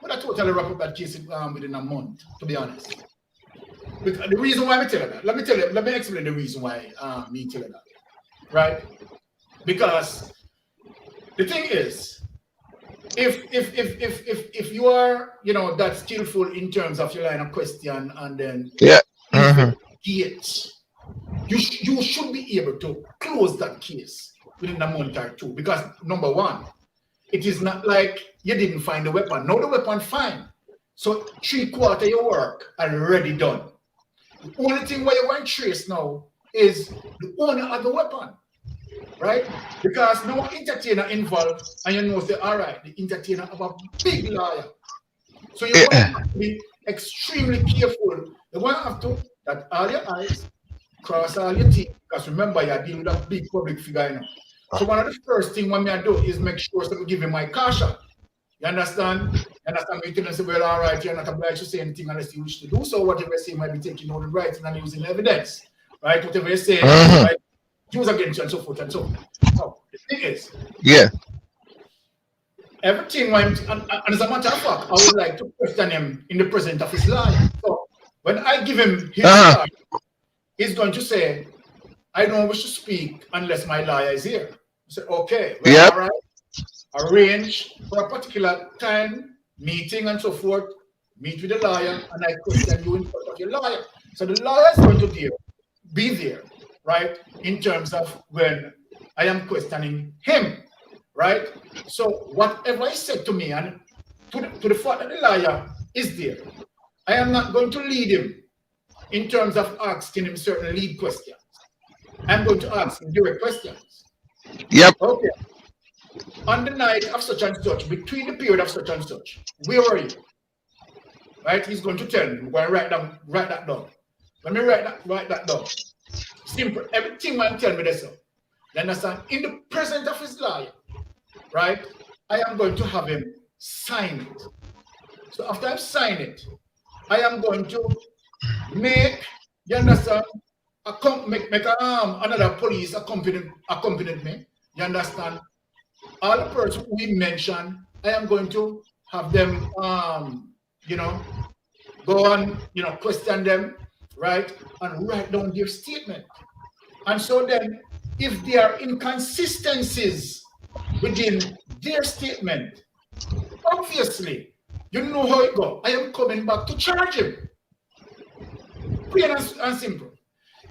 But I totally wrap up that case within a month, to be honest. Because the reason why I tell you that, let me explain the reason why me tell you that. Right? Because the thing is, if you are, you know, that skillful in terms of your line of question and then yeah. gate, you should be able to close that case within a month or two. Because number one, it is not like you didn't find the weapon. Now the weapon fine. So 3/4 of your work already done. The only thing where you want to trace now is the owner of the weapon. Right? Because no entertainer involved, and you know, say, all right, the entertainer have a big liar. So you want to be extremely careful. You want to have to dot all your I's, cross all your T's, because remember, you're dealing with a big public figure, you know. So one of the first things when I do is make sure to give him my caution. You understand? You understand me telling say, well, all right, you're not obliged to say anything unless you wish to do so. Whatever you say might be taken out of writing and using evidence. Right? Whatever you say, right? Use against you and so forth and so on. Now, the thing is, Yeah. everything went, and as a matter of fact, I would like to question him in the presence of his liar. So when I give him his liar, he's going to say, I don't wish to speak unless my liar is here. I say, okay, well, Yep. all right. Arrange for a particular time, meeting and so forth, meet with the liar, and I question you in front of your liar. So the liar is going to be there, right? In terms of when I am questioning him, right? So whatever he said to me, and to the fact that the liar is there, I am not going to lead him in terms of asking him certain lead questions. I'm going to ask him direct questions. Yep. Okay. On the night of such and such, between the period of such and such, where were you? Right? He's going to tell me. We're going to write that down. Let me write that down. Simple. Everything man tell me this. You understand? In the presence of his liar, right? I am going to have him sign it. So after I sign it, I am going to make, you understand, make another police accompany me. You understand? All the persons we mentioned, I am going to have them, go on, question them, right, and write down their statement. And so then, if there are inconsistencies within their statement, obviously, you know how it goes. I am coming back to charge him. Plain and simple.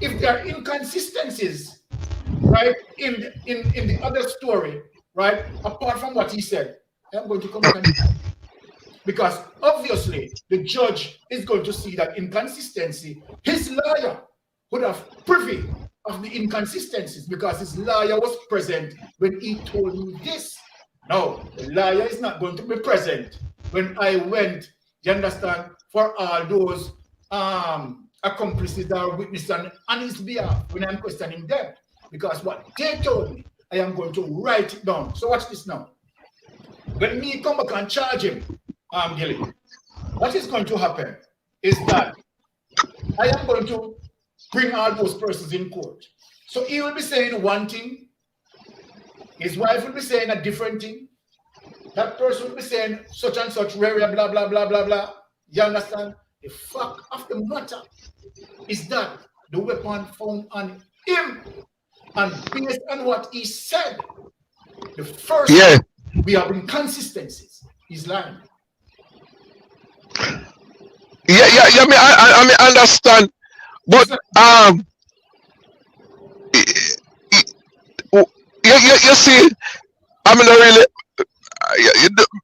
If there are inconsistencies, right, in the other story, right, apart from what he said, I'm going to come back and because obviously the judge is going to see that inconsistency. His lawyer would have privy of the inconsistencies because his lawyer was present when he told me this. No, the lawyer is not going to be present when I went, you understand, for all those accomplices that are witnesses on his behalf when I'm questioning them. Because what they told me, I am going to write it down. So watch this now. When me come back and charge him, Gilly, what is going to happen is that I am going to bring all those persons in court. So he will be saying one thing, his wife will be saying a different thing, that person will be saying such and such, blah, blah, blah, blah, blah. You understand? The fact of the matter is that the weapon found on him, and based on what he said, the first we have inconsistencies. He's lying. Yeah. I understand, but you see, I'm not really.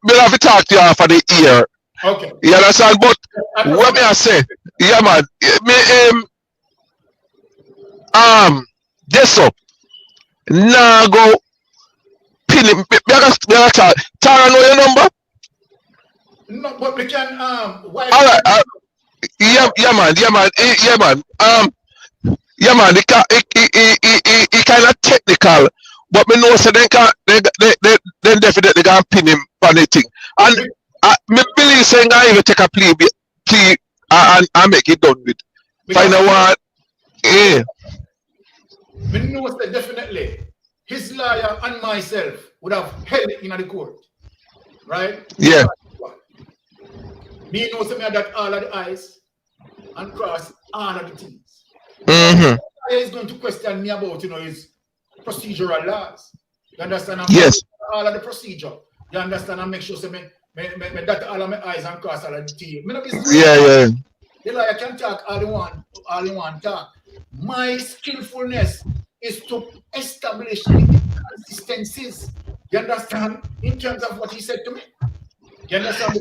Me have to talk to you off of the ear. Okay. You understand? But what me I say, yeah, man. Me this up. Now go pin him. Me talk. Tara know your number? No, but we can All right. Yeah, man. Yeah, man. He kind of technical, but me know so they definitely gonna pin him on the thing. And me believe saying I even take a plea and make it done with. Find out what. Yeah. Me know so definitely his lawyer and myself would have held it in the court, right? Yeah. Me knows me that all of the eyes and cross all of the things. Mm-hmm. He is going to question me about his procedural laws. You understand? Yes. All of the procedure. You understand? And make sure me that all of my eyes and cross all of the T. Yeah. The lawyer can talk all in one talk. My skillfulness is to establish inconsistencies. You understand? In terms of what he said to me. You understand?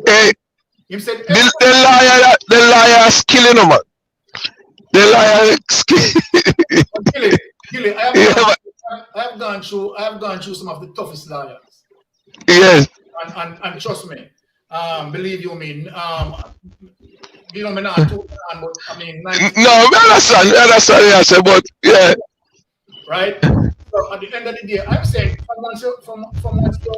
He said, the liar is killing him, man. The liar is killing. Gilly, I have gone through some of the toughest lawyers. Yes. And trust me, believe you me, me not too, but I mean, no, I understand, yes, but yeah. Right? So at the end of the day, I'm saying from once you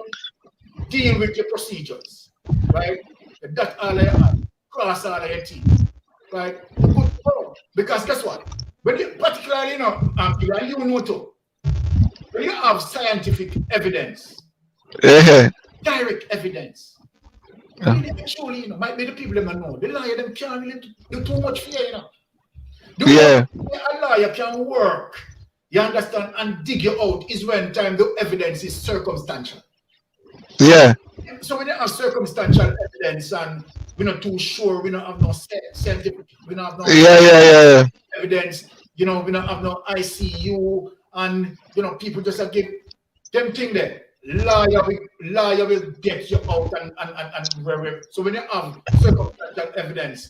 deal with your procedures, right? That all I have, cross all of your teeth, right? Because guess what? When you particularly, you know too, when you have scientific evidence, direct evidence, actually, might be the people that know. The lawyer them can't really do too much fear, A lawyer can work, you understand, and dig you out is when time the evidence is circumstantial. Yeah. So when you have circumstantial evidence and we're not too sure, we don't have no scientific, we don't have no evidence, we don't have no ICU, and people just have give them thing there. Lawyer will get you out and where. So when you have circumstantial evidence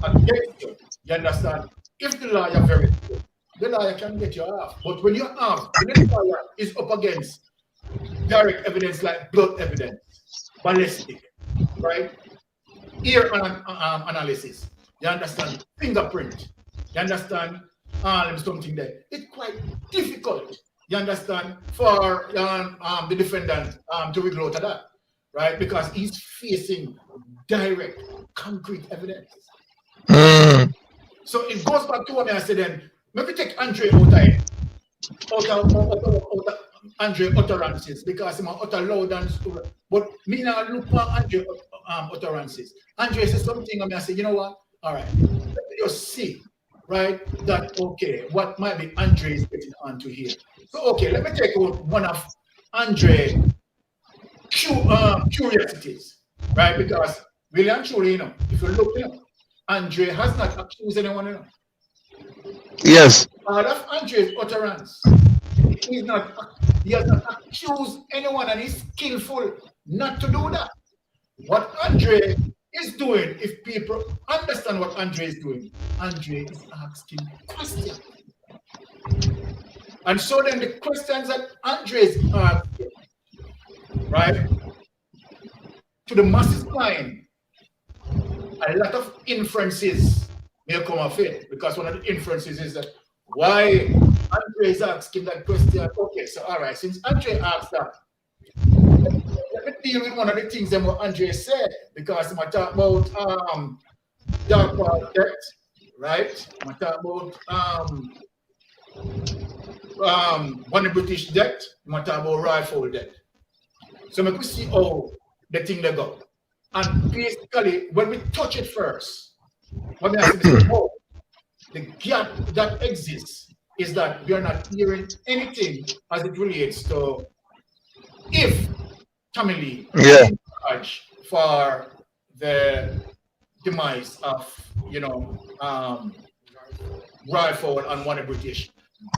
against you, you understand? If the lawyer very good, the lawyer can get you off. But when the lawyer is up against direct evidence like blood evidence, ballistic, right? Ear analysis, you understand? Fingerprint, you understand? Something there. It's quite difficult, you understand, for the defendant to wiggle out of that, right? Because he's facing direct, concrete evidence. Mm. So it goes back to what I said then. Maybe take Andre out Andre utterances because I'm utter loud and stuff. But me now look for Andre utterances. Andre says something and I say, you know what? All right, let me just see, right? That okay, what might be Andre is getting onto here. So okay, let me take out one of Andre curiosities, right? Because really and truly, you know, if you look, you know, Andre has not accused anyone, you know. Yes. Part of Andre's utterance, he has not accused anyone, and he's skillful not to do that. What Andre is doing, if people understand what Andre is doing, Andre is asking questions. And so then the questions that Andre is asking, right, to the masses mind, a lot of inferences may come of it, because one of the inferences is that why Andre is asking that question. Okay, so all right, since Andre asked that, let me deal with one of the things that what Andre said, because I'm talk about dark debt, right? I'm talk about one British debt, I'm talk about rifle debt. So we see how the thing they go. And basically, when we touch it first, what we have to say, oh, the gap that exists is that we are not hearing anything as it relates to if Tommy Lee is in charge for the demise of, you know, rifle and one British,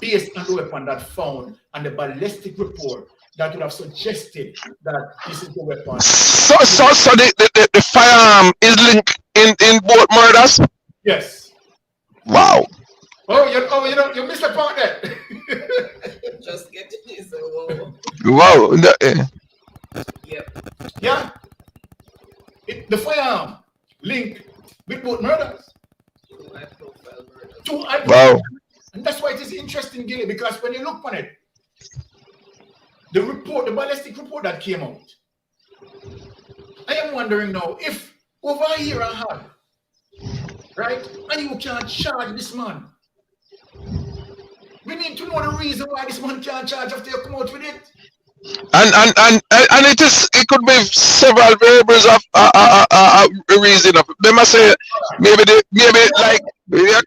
based on the weapon that found and the ballistic report that would have suggested that this is the weapon. So the firearm is linked in both murders? Yes. Wow. You missed the part there. Just get it. So, Wow. yep. Yeah. The firearm linked with both murders. Two high profile murders. Wow. And that's why it is interesting, Gilly, because when you look on it, the report, the ballistic report that came out, I am wondering now if over a year and a half, right, and you can't charge this man. We need to know the reason why this man can't charge after you come out with it. And it could be several variables of reason of they must say maybe like yeah.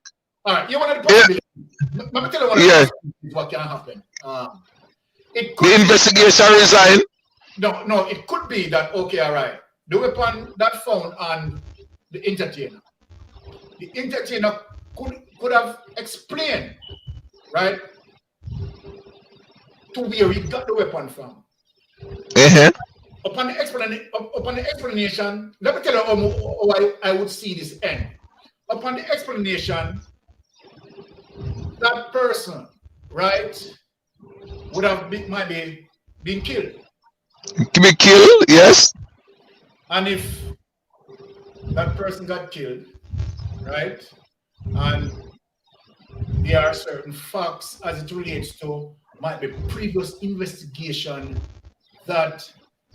All right, you want to possibility. Let me tell you what can happen. It could the investigation resign. No, it could be that okay, all right. The weapon that found on the entertainer could have explained, right, to where he got the weapon from. Upon the explanation, let me tell you how I would see this end. Upon the explanation, that person, right, would have might be been killed. Be killed, yes. And if that person got killed, right, and there are certain facts as it relates to might be previous investigation that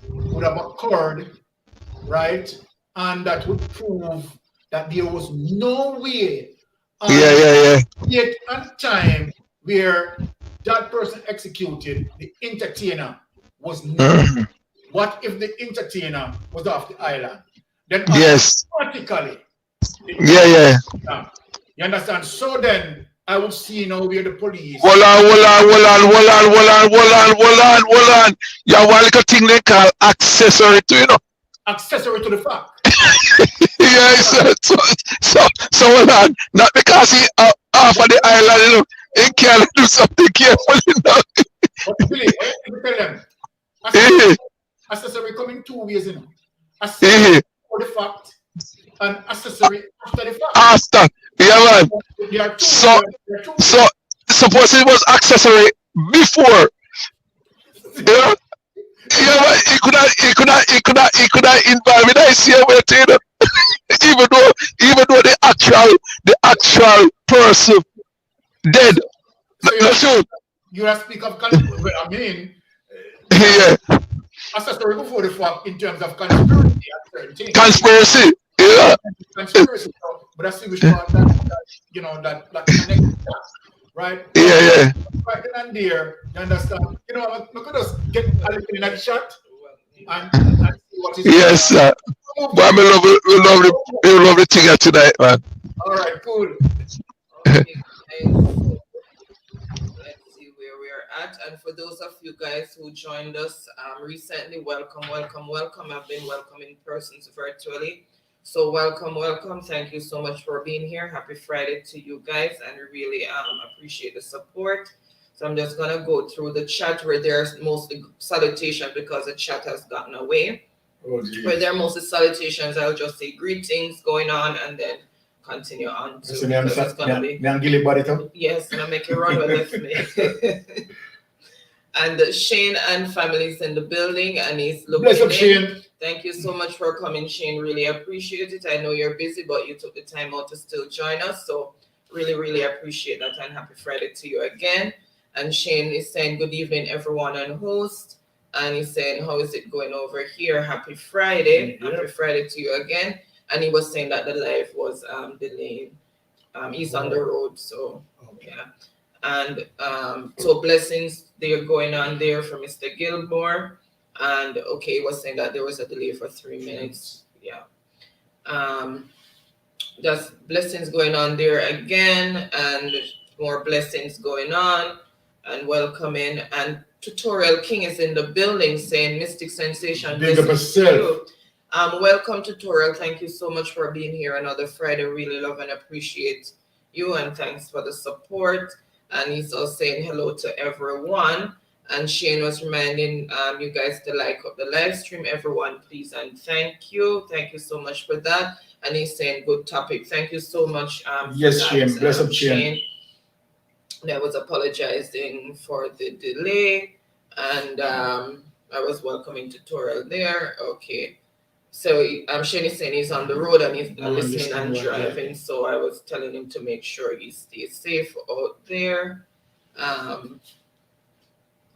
would have occurred, right, and that would prove that there was no way yet at time where that person executed the entertainer was not. What if the entertainer was off the island? Then automatically, you understand? So then I would see now where the police. Hold on. Yeah, one little thing they call accessory to, you know. Accessory to the fact. So hold on. Not because he off of the island, you know, he can't do something careful, you know. But Billy, let me tell them. Accessory coming two ways, you know. Accessory for the fact and accessory after the fact. After, yeah, man. So suppose it was accessory before. Yeah. Yeah, but he could have involved in ICA way too, you know. even though the actual person dead. So you have to speak of I mean, accessory before the fact in terms of conspiracy. Conspiracy, yeah. Conspiracy. but I see which one that connection, right? Yeah. Right then and there, you understand? I could just get a little in that shot and see what is going Yes, on. sir. But we love the thing tonight, man. All right, cool. Okay, guys. So let's see where we're at. And for those of you guys who joined us recently, welcome, welcome, welcome. I've been welcoming persons virtually. So welcome. Thank you so much for being here. Happy Friday to you guys, and we really appreciate the support. So I'm just gonna go through the chat where there's mostly salutations because the chat has gotten away. Oh, Where there are mostly salutations, I'll just say greetings going on and then continue on to So, because it's gonna be yes, and I make it run with me. And Shane and family is in the building and he's looking Bless up, in. Shane. Thank you so much for coming, Shane. Really appreciate it. I know you're busy, but you took the time out to still join us. So really appreciate that, and happy Friday to you again. And Shane is saying good evening, everyone and host. And he's saying, how is it going over here? Happy Friday. Yep. Happy Friday to you again. And he was saying that the live was delayed. He's on the road, so yeah. And so blessings they're going on there for Mr. Gilmore. And okay, he was saying that there was a delay for 3 minutes. Yeah. Just blessings going on there again, and more blessings going on, and welcoming. And Tutorial King is in the building saying Mystic Sensation. Big up yourself. Welcome, Tutorial. Thank you so much for being here another Friday. Really love and appreciate you, and thanks for the support. And he's also saying hello to everyone. And Shane was reminding you guys to like up the live stream, everyone, please, and thank you. Thank you so much for that. And he's saying good topic. Thank you so much. Yes, Shane. Bless up, Shane. I was apologizing for the delay, and I was welcoming Tutorial there. Okay. So Shane is saying he's on the road and he's listening and driving. So I was telling him to make sure he stays safe out there.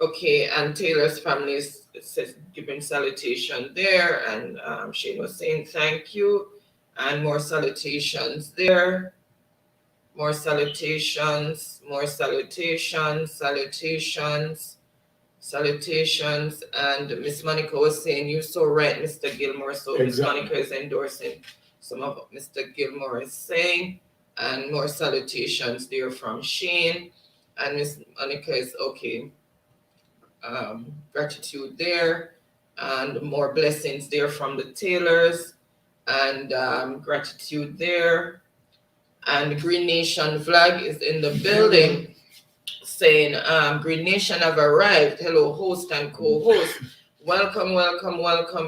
Okay, and Taylor's family says giving salutation there, and Shane was saying thank you, and more salutations there. More salutations, and Miss Monica was saying you're so right, Mr. Gilmore. So Miss Monica is endorsing some of what Mr. Gilmore is saying, and more salutations there from Shane, and Miss Monica is okay. Gratitude there, and more blessings there from the Taylors, and gratitude there. And Green Nation Vlog is in the building saying Green Nation have arrived. Hello, host and co-host. Welcome,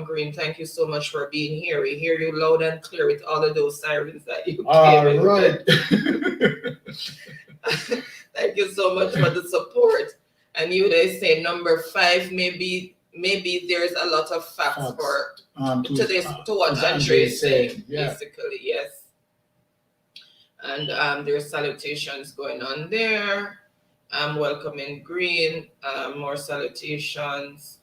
Green. Thank you so much for being here. We hear you loud and clear with all of those sirens that you all gave. Right. Thank you so much for the support. And you guys say number 5, maybe there's a lot of facts for to what Andre is saying, basically, yes. And there's salutations going on there. I'm welcoming Green, more salutations.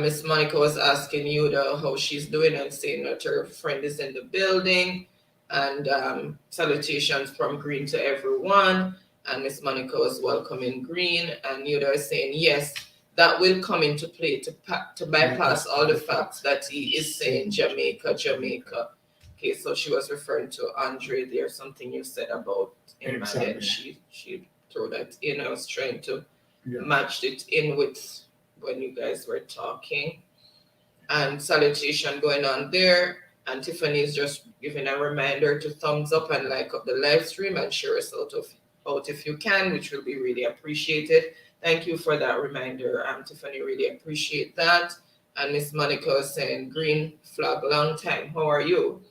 Miss Monica was asking Yuda how she's doing and saying that her friend is in the building. And salutations from Green to everyone. And Miss Monica was welcoming Green. And Yuda is saying, yes, that will come into play to bypass all the facts that he is saying Jamaica. Okay, so she was referring to Andre there, something you said about him, and then she threw that in. I was trying to match it in with when you guys were talking. And salutation going on there. And Tiffany is just giving a reminder to thumbs up and like up the live stream and share us out if you can, which will be really appreciated. Thank you for that reminder, Tiffany. Really appreciate that. And Miss Monica is saying, Green Flag, long time. How are you?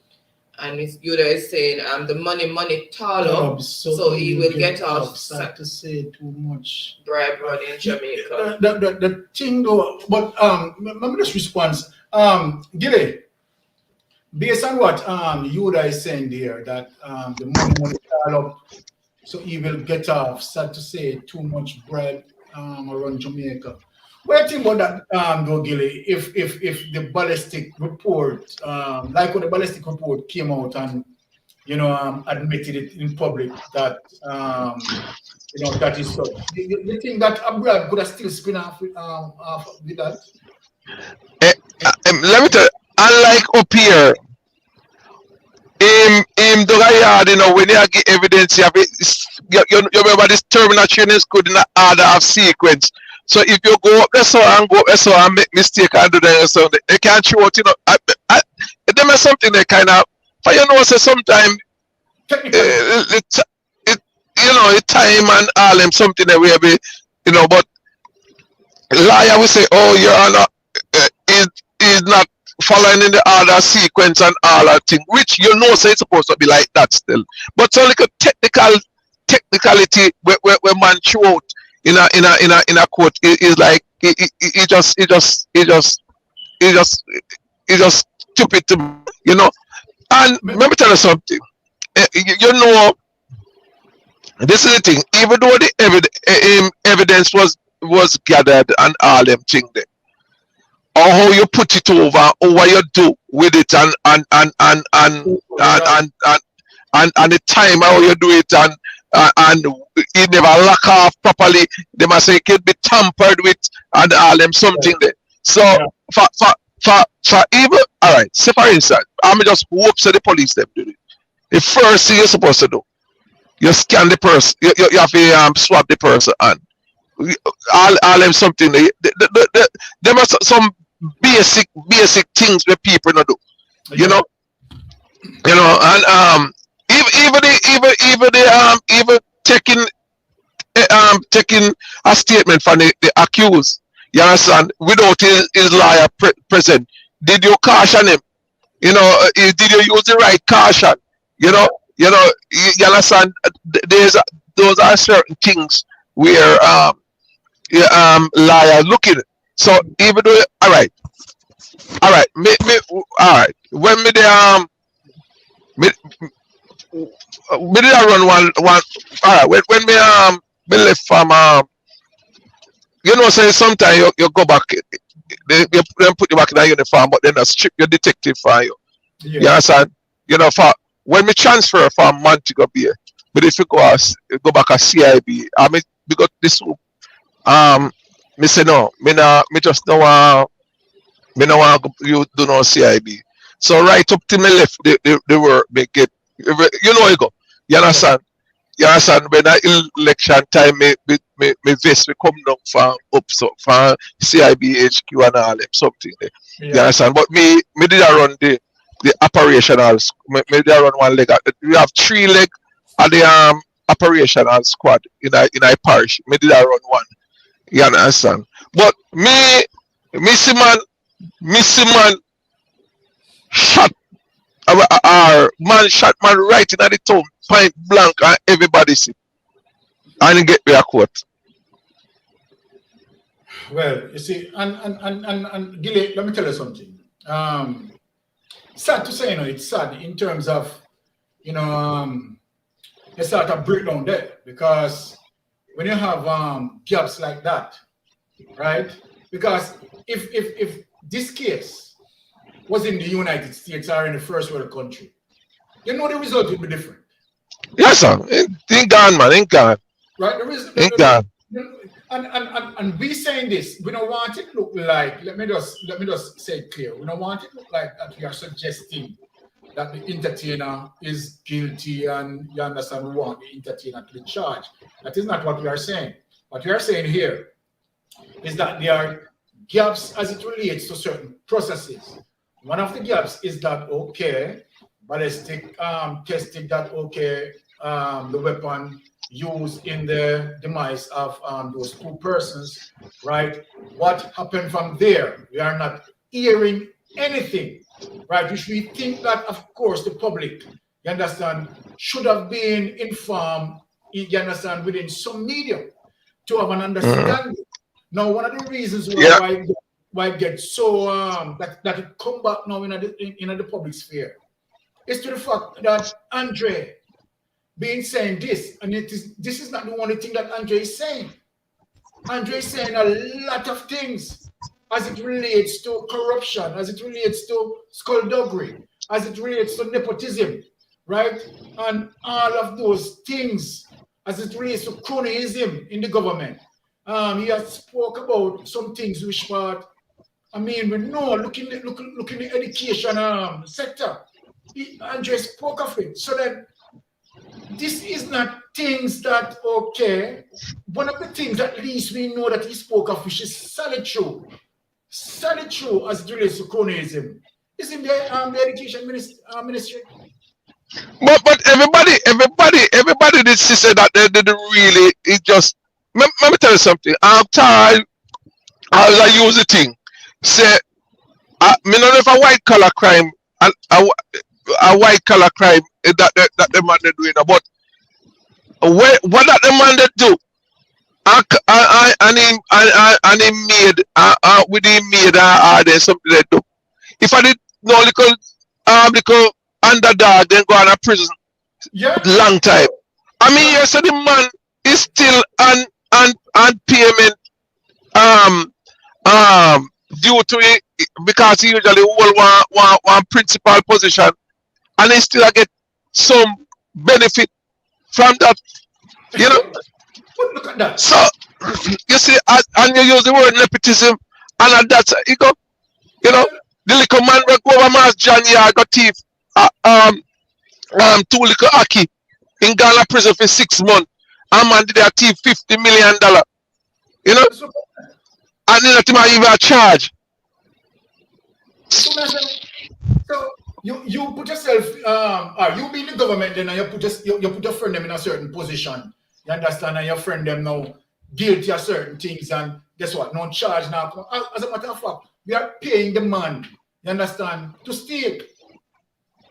And Miss Yuda is saying, the money tall, so he will get off. Sad to say too much. Bribe money in Jamaica. The thing though, but remember this response. Gilly, based on what Yuda is saying there, that the money tall up, so he will get off. Sad to say too much bread around Jamaica. What do you think about that, though, Gilly? If the ballistic report, like when the ballistic report came out and admitted it in public that that is so. You think that Abroad could have still spin off with that? Let me tell you, unlike up here, him do a yard, when you get evidence, you have it, you remember this terminal training school in the order of sequence. So if you go up there so and go up there so and make mistake and do that, so they can't show it, them is something they kind of, for say sometimes it time and all them something that we be, but liar will say, oh, you're not, is not following in the order sequence and all that thing, which say it's supposed to be like that still. But so like a technicality where man show out in a court is like it just stupid to me, And let me tell you something. This is the thing. Even though the evidence was gathered and all them things there, or how you put it over, or what you do with it, and the time how you do it, and it never lock off properly. They must say it can be tampered with, and all them something there. So for even all right. Say for instance, I'm just hope so the police them do it. The first thing you're supposed to do, you scan the person. You have to swab the person and all them something. There must some basic things where people not do. And even taking a statement from the accused, you understand, without his lawyer present. Did you caution him? Did you use the right caution? You understand. Those are certain things where liar looking. So even though all right, all right. When me the me did I run one. All right. When me left from say sometimes you go back. They put you back in the uniform, but then they strip your detective for you. Yeah. You understand? For when me transfer from Montego Bay, but if you go back at CIB, we got this. Me say no, me just no want you do no CIB. So right up to me left, they were make it. You go. You understand? You understand? When I election time, me vest we come down from CIB HQ and all them something there. Yeah. You understand? But me did I run the operational. Me did I run one leg. We have 3 leg at the operational squad in a parish. Me did I run one. You understand? But Missy man shot man shot man right in the town, point blank, and everybody see. And get me a quote. Well, you see, and Gilly, let me tell you something. Sad to say, it's sad in terms of, a sort of breakdown there, because when you have gaps like that, right? Because if this case was in the United States or in the first world country, the result would be different. Yes, sir. Ain't gone, man. Ain't gone. Right? Ain't gone. And we saying this, we don't want it to look like, let me just say it clear. We don't want it to look like that we are suggesting that the entertainer is guilty, and you understand, we want the entertainer to be charged. That is not what we are saying. What we are saying here is that there are gaps as it relates to certain processes. One of the gaps is that, okay, ballistic tested that, okay, the weapon used in the demise of those 2 persons, right? What happened from there? We are not hearing anything, right? Which we think that, of course, the public, you understand, should have been informed, you understand, within some medium to have an understanding. Now, one of the reasons why it gets so that it come back now in the public sphere is to the fact that Andre being saying this, and this is not the only thing that Andre is saying. Andre is saying a lot of things as it relates to corruption, as it relates to skullduggery, as it relates to nepotism, right? And all of those things as it relates to cronyism in the government. He has spoke about some things which part, I mean, we know, look in the education sector. Andre spoke of it. So that this is not things that, okay, one of the things at least we know that he spoke of, which is solitude as it relates to cronyism, is in the education ministry. But everybody did say that they didn't really. It just let me tell you something. After I use the thing, say me not know if a white collar crime and a white collar crime that the man they doing, but what that the man they do, and he made with him made there's something they do. If I did no little underdog, then go on a prison. Yeah. Long time. I mean, you said the man is still on payment due to it because he usually hold one principal position and he still get some benefit from that. You know? Look at that. So you see, and you use the word nepotism, and that's you know, the little man will go over Mass John Yard got thief. Two little Aki in Ghana prison for 6 months. And man did a thief $50 million. You know? And then not even a charge. So you put yourself, you be in the government then, and you put your friend them in a certain position. You understand? And your friend them now guilty of certain things, and guess what? No charge now. As a matter of fact, we are paying the man, you understand, to steal.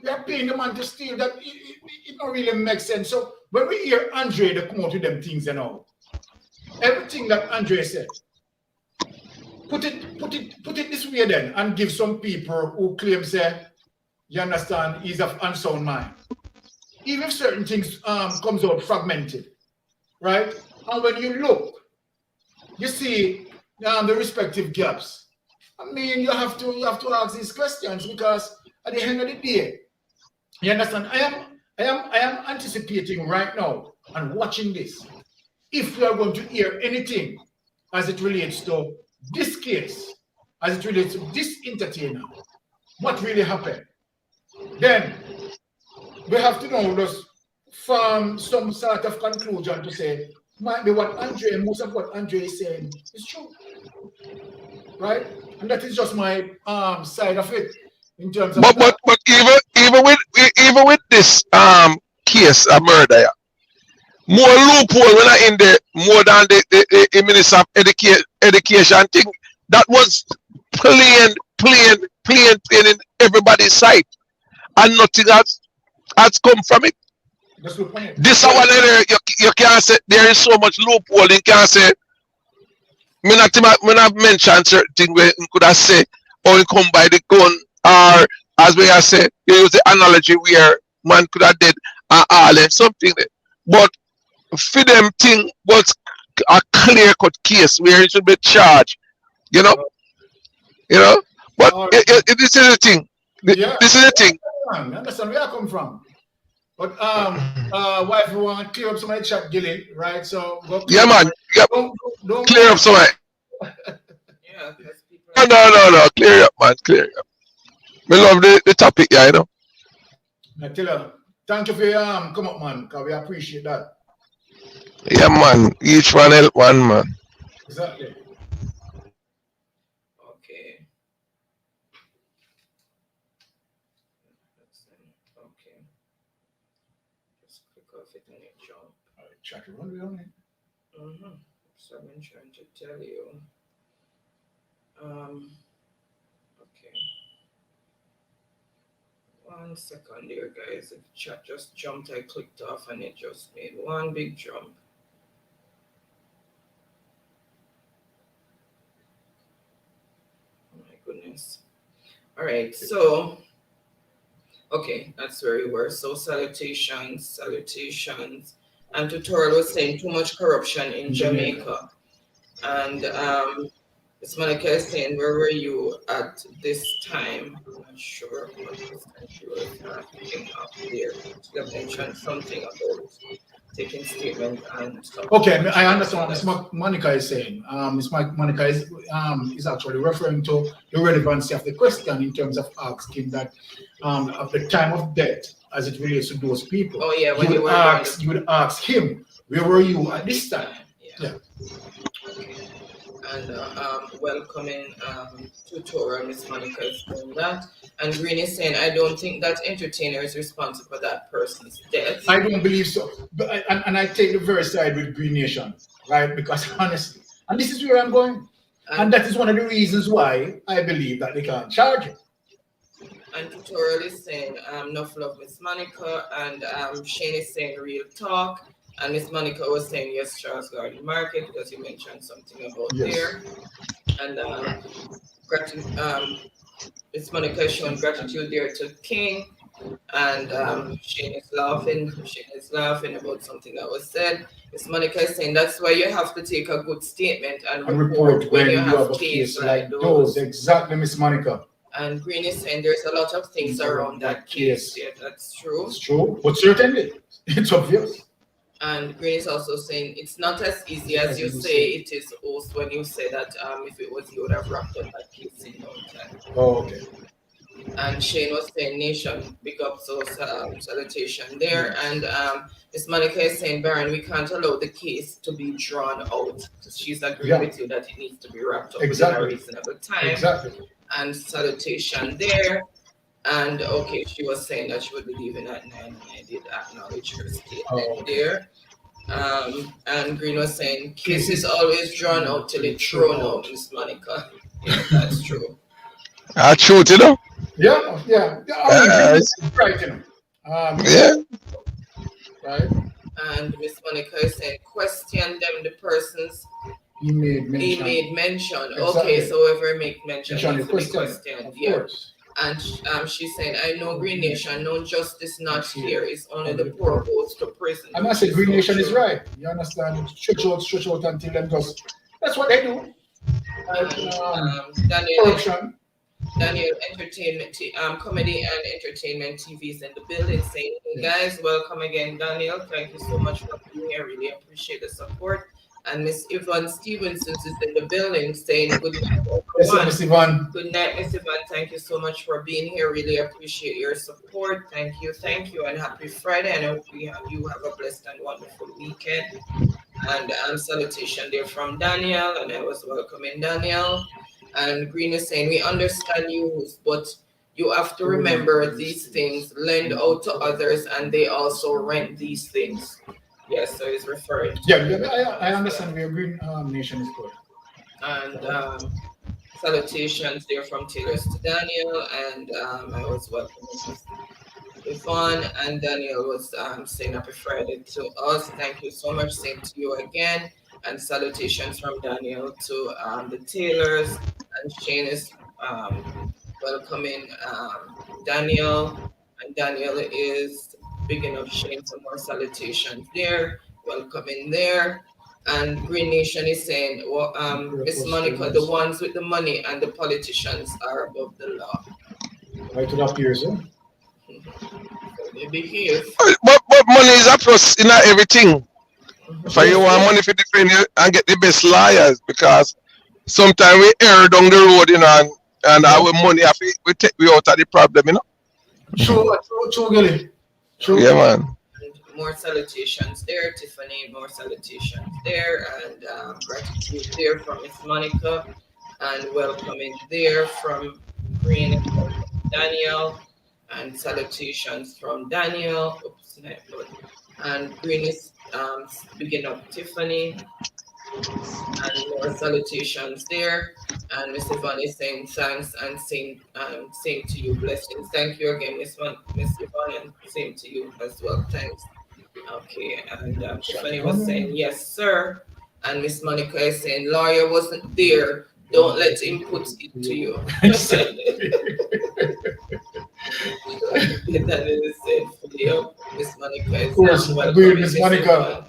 We are paying the man to steal. That it don't really make sense. So when we hear Andre they come out with them things and all, everything that Andre said, put it this way then, and give some people who claim say, you understand, he's of unsound mind. Even if certain things comes out fragmented, right? And when you look, you see the respective gaps. I mean, you have to ask these questions because at the end of the day, you understand, I am anticipating right now and watching this. If we are going to hear anything as it relates to this case, as it relates to this entertainer, what really happened, then we have to know just from some sort of conclusion to say, might be what Andre, most of what Andre is saying is true. Right? And that is just my side of it in terms of but even with this case of murder, yeah, more loophole when I in there more than the Minister of Education thing. That was plain in everybody's sight, and nothing has come from it. This one there, you can't say there is so much loophole. You can't say when I mention certain things where you could have said or you come by the gun, or as we have said, you use the analogy where man could have did all and something there. But for them thing was a clear cut case where it should be charged, you know. But this is the thing. This is the thing. Understand where I come from. But why if you want to clear up some of the chat, Gilly, right? So yeah, man. Yep. Don't clear up some of it. Yeah, because people No, clear up, man. Clear up. We love the topic, yeah, you know. I tell you, thank you for your come up, man, because we appreciate that. Yeah, man. Each one help one, man. Exactly. okay. Okay. Just click off it and it jump. Chat run we on it. So I've been trying to tell you. Okay. 1 second there, guys. The chat just jumped. I clicked off and it just made one big jump. Oh my goodness. All right. So, okay, that's where we were. So salutations. And tutorial was saying too much corruption in Jamaica. And Miss Monica is saying, where were you at this time? I'm not sure what she was picking up there. She have mentioned something about taking statement and stuff. Okay, I understand what Miss Monica is saying. Monica is actually referring to the relevancy of the question in terms of asking that at the time of death, as it relates to those people. Oh yeah, when you would ask him, where were you at this time? Yeah. Okay. And welcoming tutorial, Miss Monica is doing that. And Green is saying, I don't think that entertainer is responsible for that person's death. I don't believe so. But I take the very side with Green Nation, right? Because honestly, and this is where I'm going. And that is one of the reasons why I believe that they can't charge it. And tutorial is saying, enough love, Miss Monica. And Shane is saying, real talk. And Miss Monica was saying, yes, Charles Garden Market, because you mentioned something about there. And Miss Monica is showing gratitude there to King. And Shane is laughing. Shane is laughing about something that was said. Miss Monica is saying, that's why you have to take a good statement and report when you have a case like those. Exactly, Miss Monica. And Green is saying there's a lot of things around that case. Yeah, that's true. It's true, but certainly, it's obvious. And Green is also saying it's not as easy as you say it is, also when you say that if it was you would have wrapped up that case in no time. Oh, okay. And Shane was saying nation, big up, so salutation there. And Miss Monica is saying, Byron, we can't allow the case to be drawn out. She's agreeing with you that it needs to be wrapped up within a reasonable time. Exactly. And salutation there. And okay, she was saying that she would be leaving at 9, and I did acknowledge her statement there. And Green was saying, case is always drawn out till it's thrown out, Miss Monica. Yeah, that's true. True, you know? Yeah. Right, you know. Yeah. Right. And Miss Monica is saying, question them the persons he made mention. Exactly. Okay, so whoever make mention needs to be questioned. Yeah. Course. And she's saying, I know Green Nation, no justice not here. It's only the poor goes to prison. And I said Green Nation is right. You understand? Stretch out until them just. That's what they do. Daniel Entertainment, Comedy and Entertainment TV is in the building saying, hey guys, welcome again, Daniel. Thank you so much for being here. Really appreciate the support. And Miss Yvonne Stevenson is in the building saying, good night, everyone. Yes, Miss Yvonne. Good night, Miss Yvonne. Thank you so much for being here. Really appreciate your support. Thank you, and happy Friday. And I hope you have a blessed and wonderful weekend. And salutation there from Daniel, and I was welcoming Daniel. And Green is saying, we understand you, but you have to remember these things lend out to others, and they also rent these things. Yes, so he's referring to. Yeah, I understand where Green Nation is going. And salutations there from Taylors to Daniel, and I was welcoming Yvonne, and Daniel was saying happy Friday to us. Thank you so much. Same to you again. And salutations from Daniel to the Taylors, and Shane is welcoming Daniel, and Daniel is bigging up Shane for more salutations there, welcoming there. And Green Nation is saying, well, Miss Monica, the ones with the money and the politicians are above the law. Right to that here, sir. Maybe here. But money is a plus in everything. For you want money for defend you and get the best lawyers, because sometimes we err down the road, you know, and our money we take we out of the problem, you know. True, Gilly. True. Yeah, man. And more salutations there, Tiffany. More salutations there, and gratitude there from Miss Monica, and welcoming there from Green and Daniel, and salutations from Daniel. Oops, and Green is beginning of Tiffany, and more salutations there. And Miss Yvonne is saying thanks and same to you, blessings. Thank you again, Miss Yvonne, and same to you as well. Thanks. Okay, and Tiffany was saying yes, sir. And Miss Monica is saying lawyer wasn't there. Don't let him put it to you. That is it for you, Miss Monica. Of course, Miss Monica.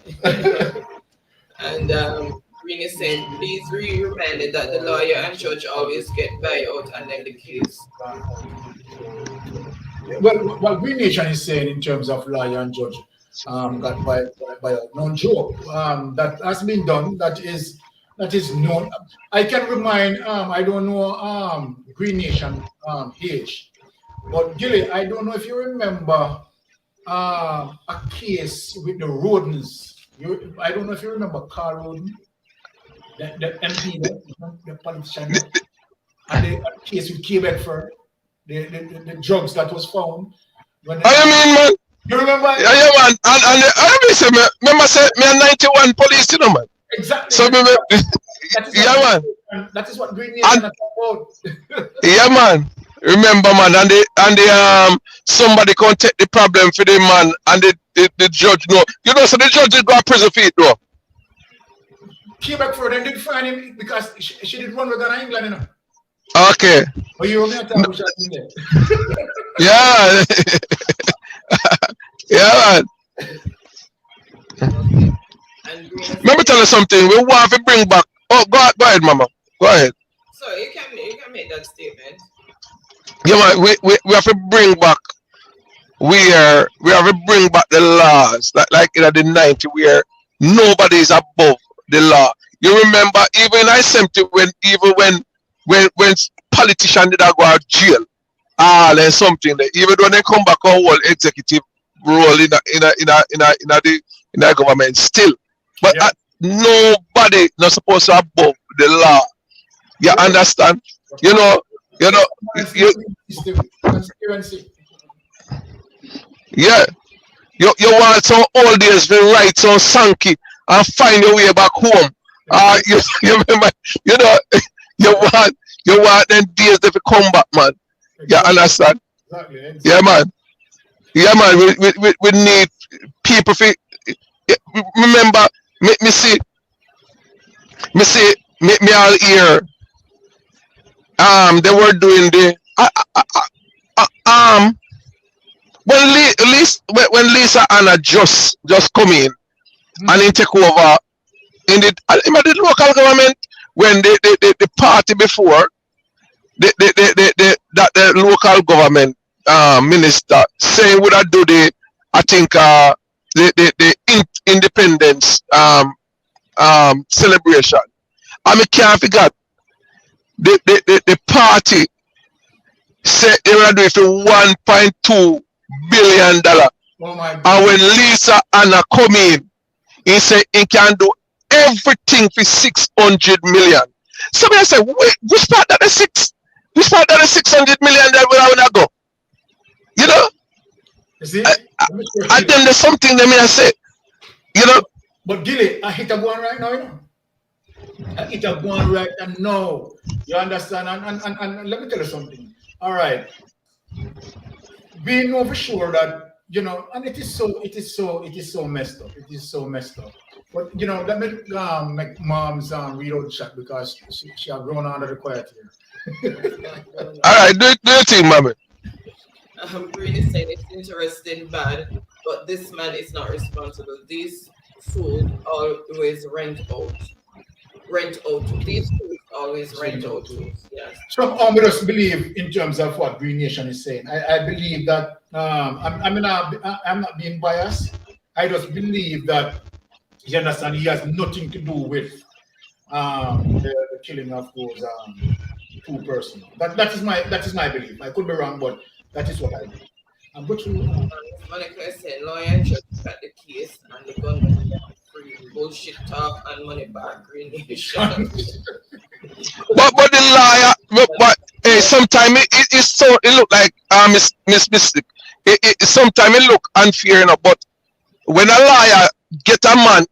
And Green Green is saying, please be reminded that the lawyer and judge always get buyout and then the case. Well, Green Nation is saying in terms of lawyer and judge got buyout. No joke. That has been done. That is known. I can remind. I don't know. Green Nation age, but Gilly, I don't know if you remember a case with the Rodens. I don't know if you remember Carl Roden, the MP, the politician, and the case with Quebec for the drugs that was found. When I mean, man. You remember? Yeah, man. And I remember say me a 91 police, you know, man. Exactly. So man. That is what Green Nation is about. Yeah, man. Remember, man, and the somebody can take the problem for the man, and the judge know. You know, so the judge did go to prison for it, though. Quebec for them did find him because she did run with Ghana England, you know. Okay. But you remember that which I think Yeah. Yeah, man. Let me tell you something. We want to bring back. Oh, go ahead, Mama. Go ahead. So you can make that statement. Yeah, man. We have to bring back. We have to bring back the laws like in the 90s where nobody is above the law. You remember even in I-70 when politicians did go to jail, and something there. Even when they come back on whole executive role in the government still, but nobody not supposed to above the law. You understand? You know. Yeah. You want some old days to write some Sankey and find your way back home. You remember? You know. You want them days to come back, man. You understand? Exactly. Yeah, man. Yeah, man. We need people. Remember, me all here. They were doing the when Lisa Anna just come in and he take over in the local government when the party before the local government minister say would I do the independence celebration. I mean can't forget the party said they were doing for $1.2 billion. Oh my God. And when Lisa Anna come in, he said he can do everything for 600 million. Somebody said, wait, we start at the 600 million that we want to go. You know? You see? And then there's something that me I say, you know. But Gilly, I hit a one right now, you know. I hit a one right now. You understand? And let me tell you something. All right. We know for sure that, you know, and it is so messed up. It is so messed up. But you know, let me make mom's read out the chat because she have grown under the quiet here. All right, do your thing, mommy. Really saying it's interesting, bad, but this man is not responsible. These food always rent out. These food always rent out. Yes. So we just believe in terms of what Green Nation is saying. I believe that I'm not being biased. I just believe that you understand he has nothing to do with the killing of those two persons. That is my belief. I could be wrong, but that is what I believe. But Monica is saying lawyer and judge got the case and the gun free bullshit talk and money back Green Nation. but the liar, but hey, sometimes it look like mystic. Sometimes it look unfair, you know, but when a liar get a man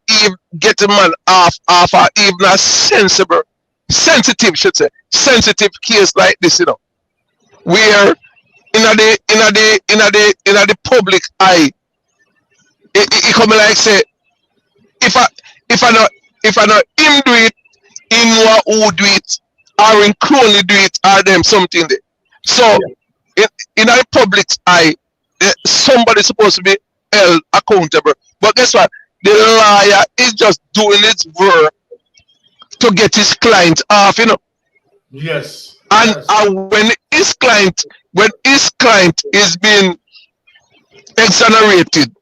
off a even a sensitive case like this, you know, where in the public eye, it come like say, if I not him do it, he know who do it, or in crony do it, or them something there. So in the public's eye, somebody supposed to be held accountable. But guess what? The liar is just doing its work to get his client off, you know. Yes. And Yes. when his client is being exonerated,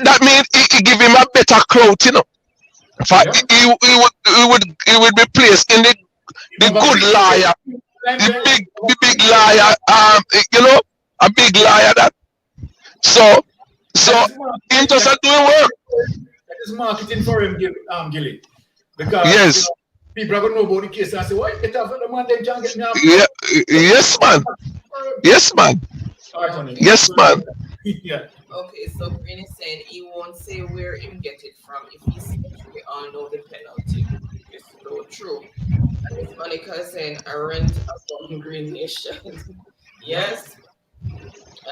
that means he give him a better clout, you know. In fact, Yeah. he would be placed in the good liar, the big liar, you know, a big liar that. So him just a doing work. That is marketing for him, Gilly. Because Yes, people are going to know about the case and say, why better for the man them can't get me off? yeah, yes, man, yes, man, All right, honey. yes, man. Yeah. Okay, so Green is saying he won't say where him get it from. If he says we all know the penalty. It's so true. And Miss Monica is saying I rent from Green Nation. Yes.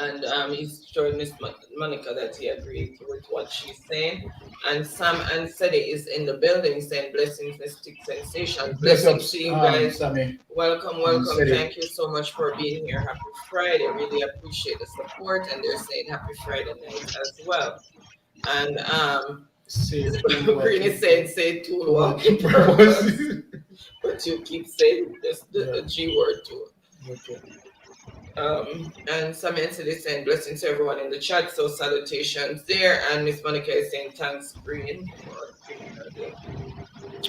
And he's showing Miss Monica that he agreed with what she's saying. And Sam and Sede is in the building saying blessings, mystic sensation. Blessings to you guys. Sammy. Welcome. Sede. Thank you so much for being here. Happy Friday. Really appreciate the support. And they're saying happy Friday night as well. And Green is saying say tool walking purpose. But you keep saying the G word too. Okay. And Samantha said is saying blessings to everyone in the chat. So salutations there. And Miss Monica is saying thanks, Green, for giving her the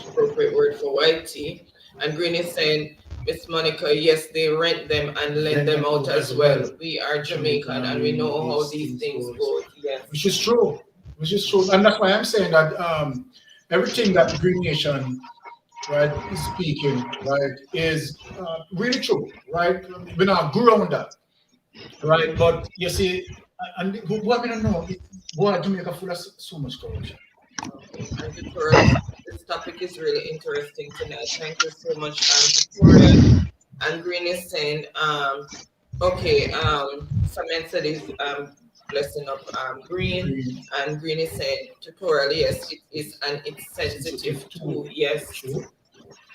appropriate word for white tea. And Green is saying, Miss Monica, yes, they rent them and lend them out as well. We are Jamaican and we know how these things go. Yes. Which is true. And that's why I'm saying that everything that Green Nation, right, is speaking, right, is really true, right? We now grew on that, right? But you see, and what we don't know, boy, Jamaica full of so much corruption. And Victoria, this topic is really interesting tonight. Thank you so much, Victoria. And Green is saying, Samantha is blessing up Green, and Green is saying tutorial, yes, it is, and it's sensitive too. Yes,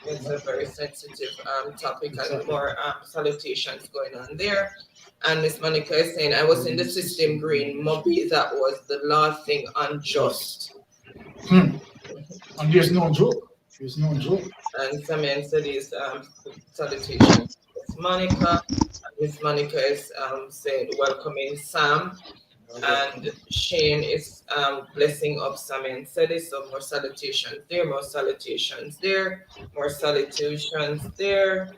it's a very sensitive topic, and more salutations going on there. And Miss Monica is saying, I was in the system, Green, maybe that was the last thing unjust. And there's no joke. And Samantha is salutations. Miss Monica. Miss Monica is saying welcoming Sam. And Shane is blessing up Sam and Sede. So more salutations there, more salutations there.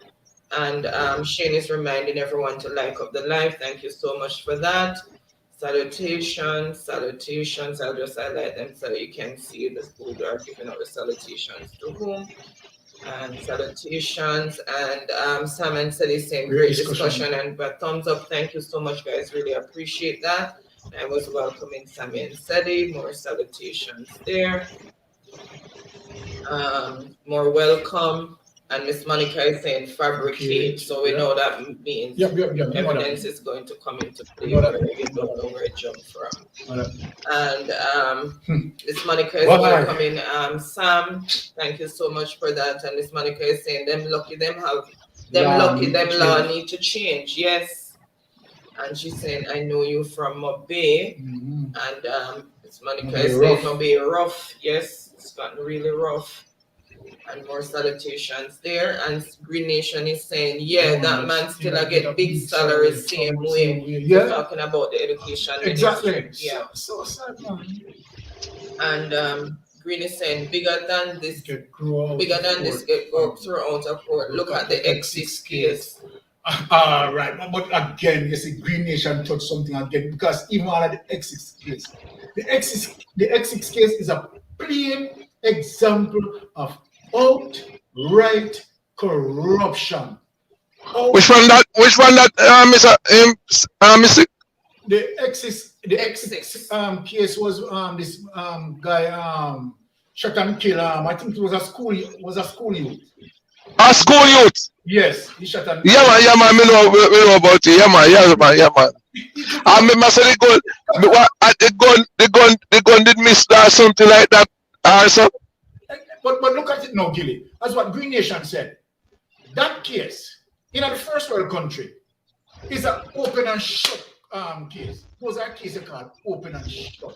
And Shane is reminding everyone to like up the live. Thank you so much for that. Salutations. I'll just highlight them so you can see the who are giving out the salutations to whom. And salutations. And Sam and Sede saying great discussion and thumbs up. Thank you so much, guys. Really appreciate that. I was welcoming Sammy and Sede. More salutations there. More welcome. And Miss Monica is saying fabricate. So we know that means evidence is going to come into play where you don't know where it jumped from. And Miss Monica is welcoming Sam. Thank you so much for that. And Miss Monica is saying them law need to change. Yes. And she's saying, I know you from Mobay. And Miss Monica is saying, Mobay rough. Yes, it's gotten really rough. And more salutations there. And Green Nation is saying, that man still get big salaries same way. Yeah. Talking about the education. Exactly. Ministry. Yeah. So sad, man. And Green is saying, bigger than this get go throughout a court. Look at the X6 case. Right, but again, you see, Green Nation touched something again because even out of the X6 case, the X6 case is a plain example of outright corruption. Which one that Mr. The X6 case was this guy shot and killed. I think it was a school youth. A school youth. Yes, he shot and yeah man, we know about it. Yeah man. I remember say the gun did miss or something like that. Also. But look at it now, Gilly. That's what Green Nation said. That case in the first world country is an open and shut case. Those are cases called open and shut.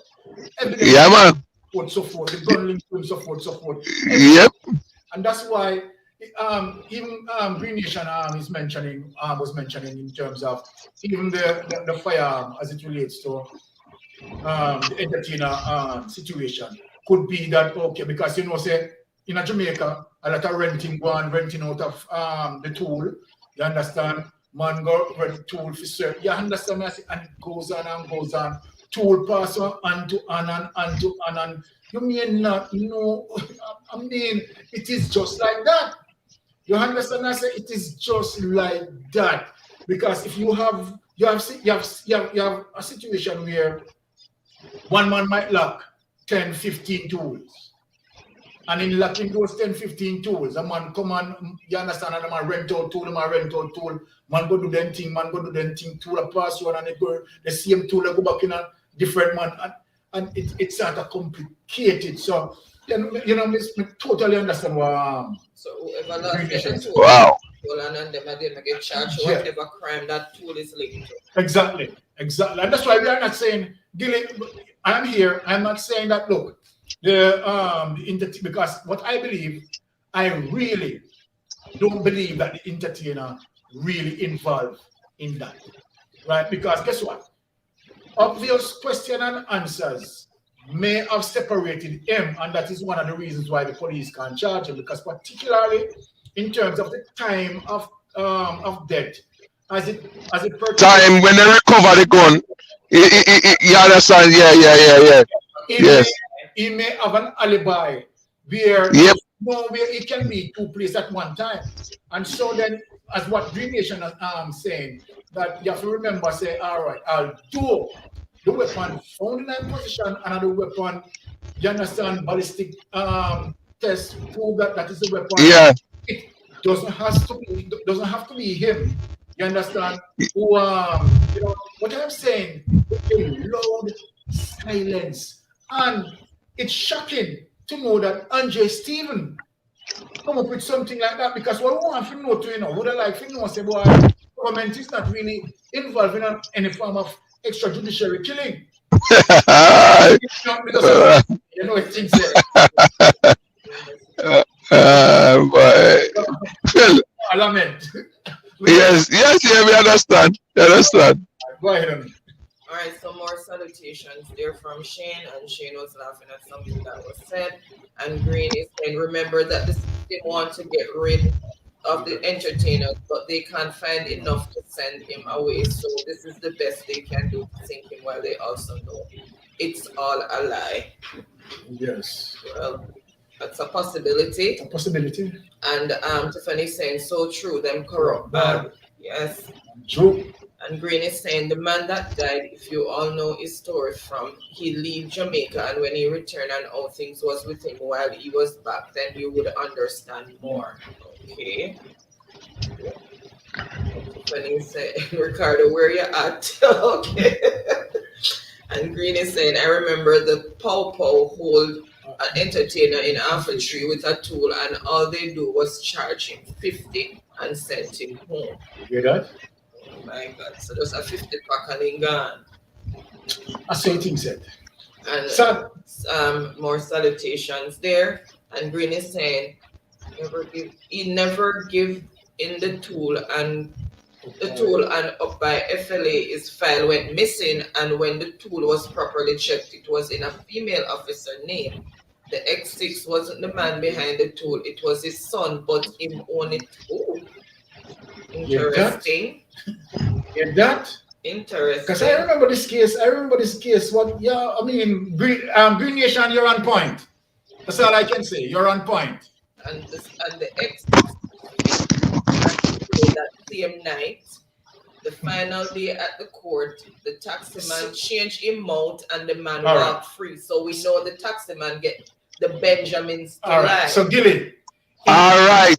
Yeah man. so forth, the gun link to him, so forth. Yep. And that's why even Green Nation was mentioning in terms of even the firearm as it relates to the entertainer situation could be that okay, because say in Jamaica a lot of renting out of the tool, you understand, man go rent tool for sale, you understand me, and it goes on and goes on, tool pass on to and you may not know. I mean, it is just like that. You understand? I say it is just like that, because if you have a situation where one man might lock 10, 15 tools, and in locking those 10, 15 tools, a man come on, you understand, and a man rent out tool, man go do them thing, tool a pass one, and it go the same tool go back in a different man, and it's sort of complicated. So me totally understand what so whoever lost the tool, Wow. and them get charged for whatever crime that tool is linked to. Exactly. And that's why we are not saying, Gilly, I'm here, I'm not saying that, look, because what I believe, I really don't believe that the entertainer really involved in that, right? Because guess what? Obvious question and answers may have separated him, and that is one of the reasons why the police can't charge him, because particularly in terms of the time of death, as it pertains Time when they recover the gun. You understand? Yeah. Yes. He may have an alibi where Yep. where it can be two places at one time. And so then, as what Green Nation is saying, that you have to remember, say, all right, I'll do the weapon found in that position, another weapon, you understand, ballistic test prove that is the weapon. Yeah. It doesn't have to be him. You understand? Who what I'm saying, a loud silence. And it's shocking to know that Andre Stephen come up with something like that, because what we want to know to would I like to know, say, boy, government is not really involved in any form of extrajudiciary killing. Because it thinks Phil. I lament. Yes, we understand. Go ahead. All right, some more salutations there from Shane, and Shane was laughing at something that was said. And Green is saying, remember that the system want to get rid of the entertainers, but they can't find enough to send him away. So this is the best they can do to sink him, while they also know it's all a lie. Yes. Well, that's a possibility. And Tiffany saying, so true, them corrupt bad. Yes. True. And Green is saying, the man that died, if you all know his story from, he leave Jamaica, and when he returned and how things was with him while he was back, then you would understand more. Okay. When he said, Ricardo, where you at? Okay. And Green is saying, I remember the Pow hold an entertainer in infantry with a tool, and all they do was charge him 50 and send him home. You hear that? Oh my God. So there's a 50 pack and he gone. I say things said. And more salutations there. And Green is saying, he never give in the tool, and up by FLA his file went missing, and when the tool was properly checked, it was in a female officer name. The X6 wasn't the man behind the tool, it was his son, but him owned it. Oh, interesting. Get that? Interesting. Because I remember this case. What? Yeah, I mean, Green Nation, you're on point. That's all I can say. You're on point. And the X6 that same night, the final day at the court, the taxi man changed him out and the man walked free. So we know the taxi man get the Benjamins to all right. lie. So Gilly. All right.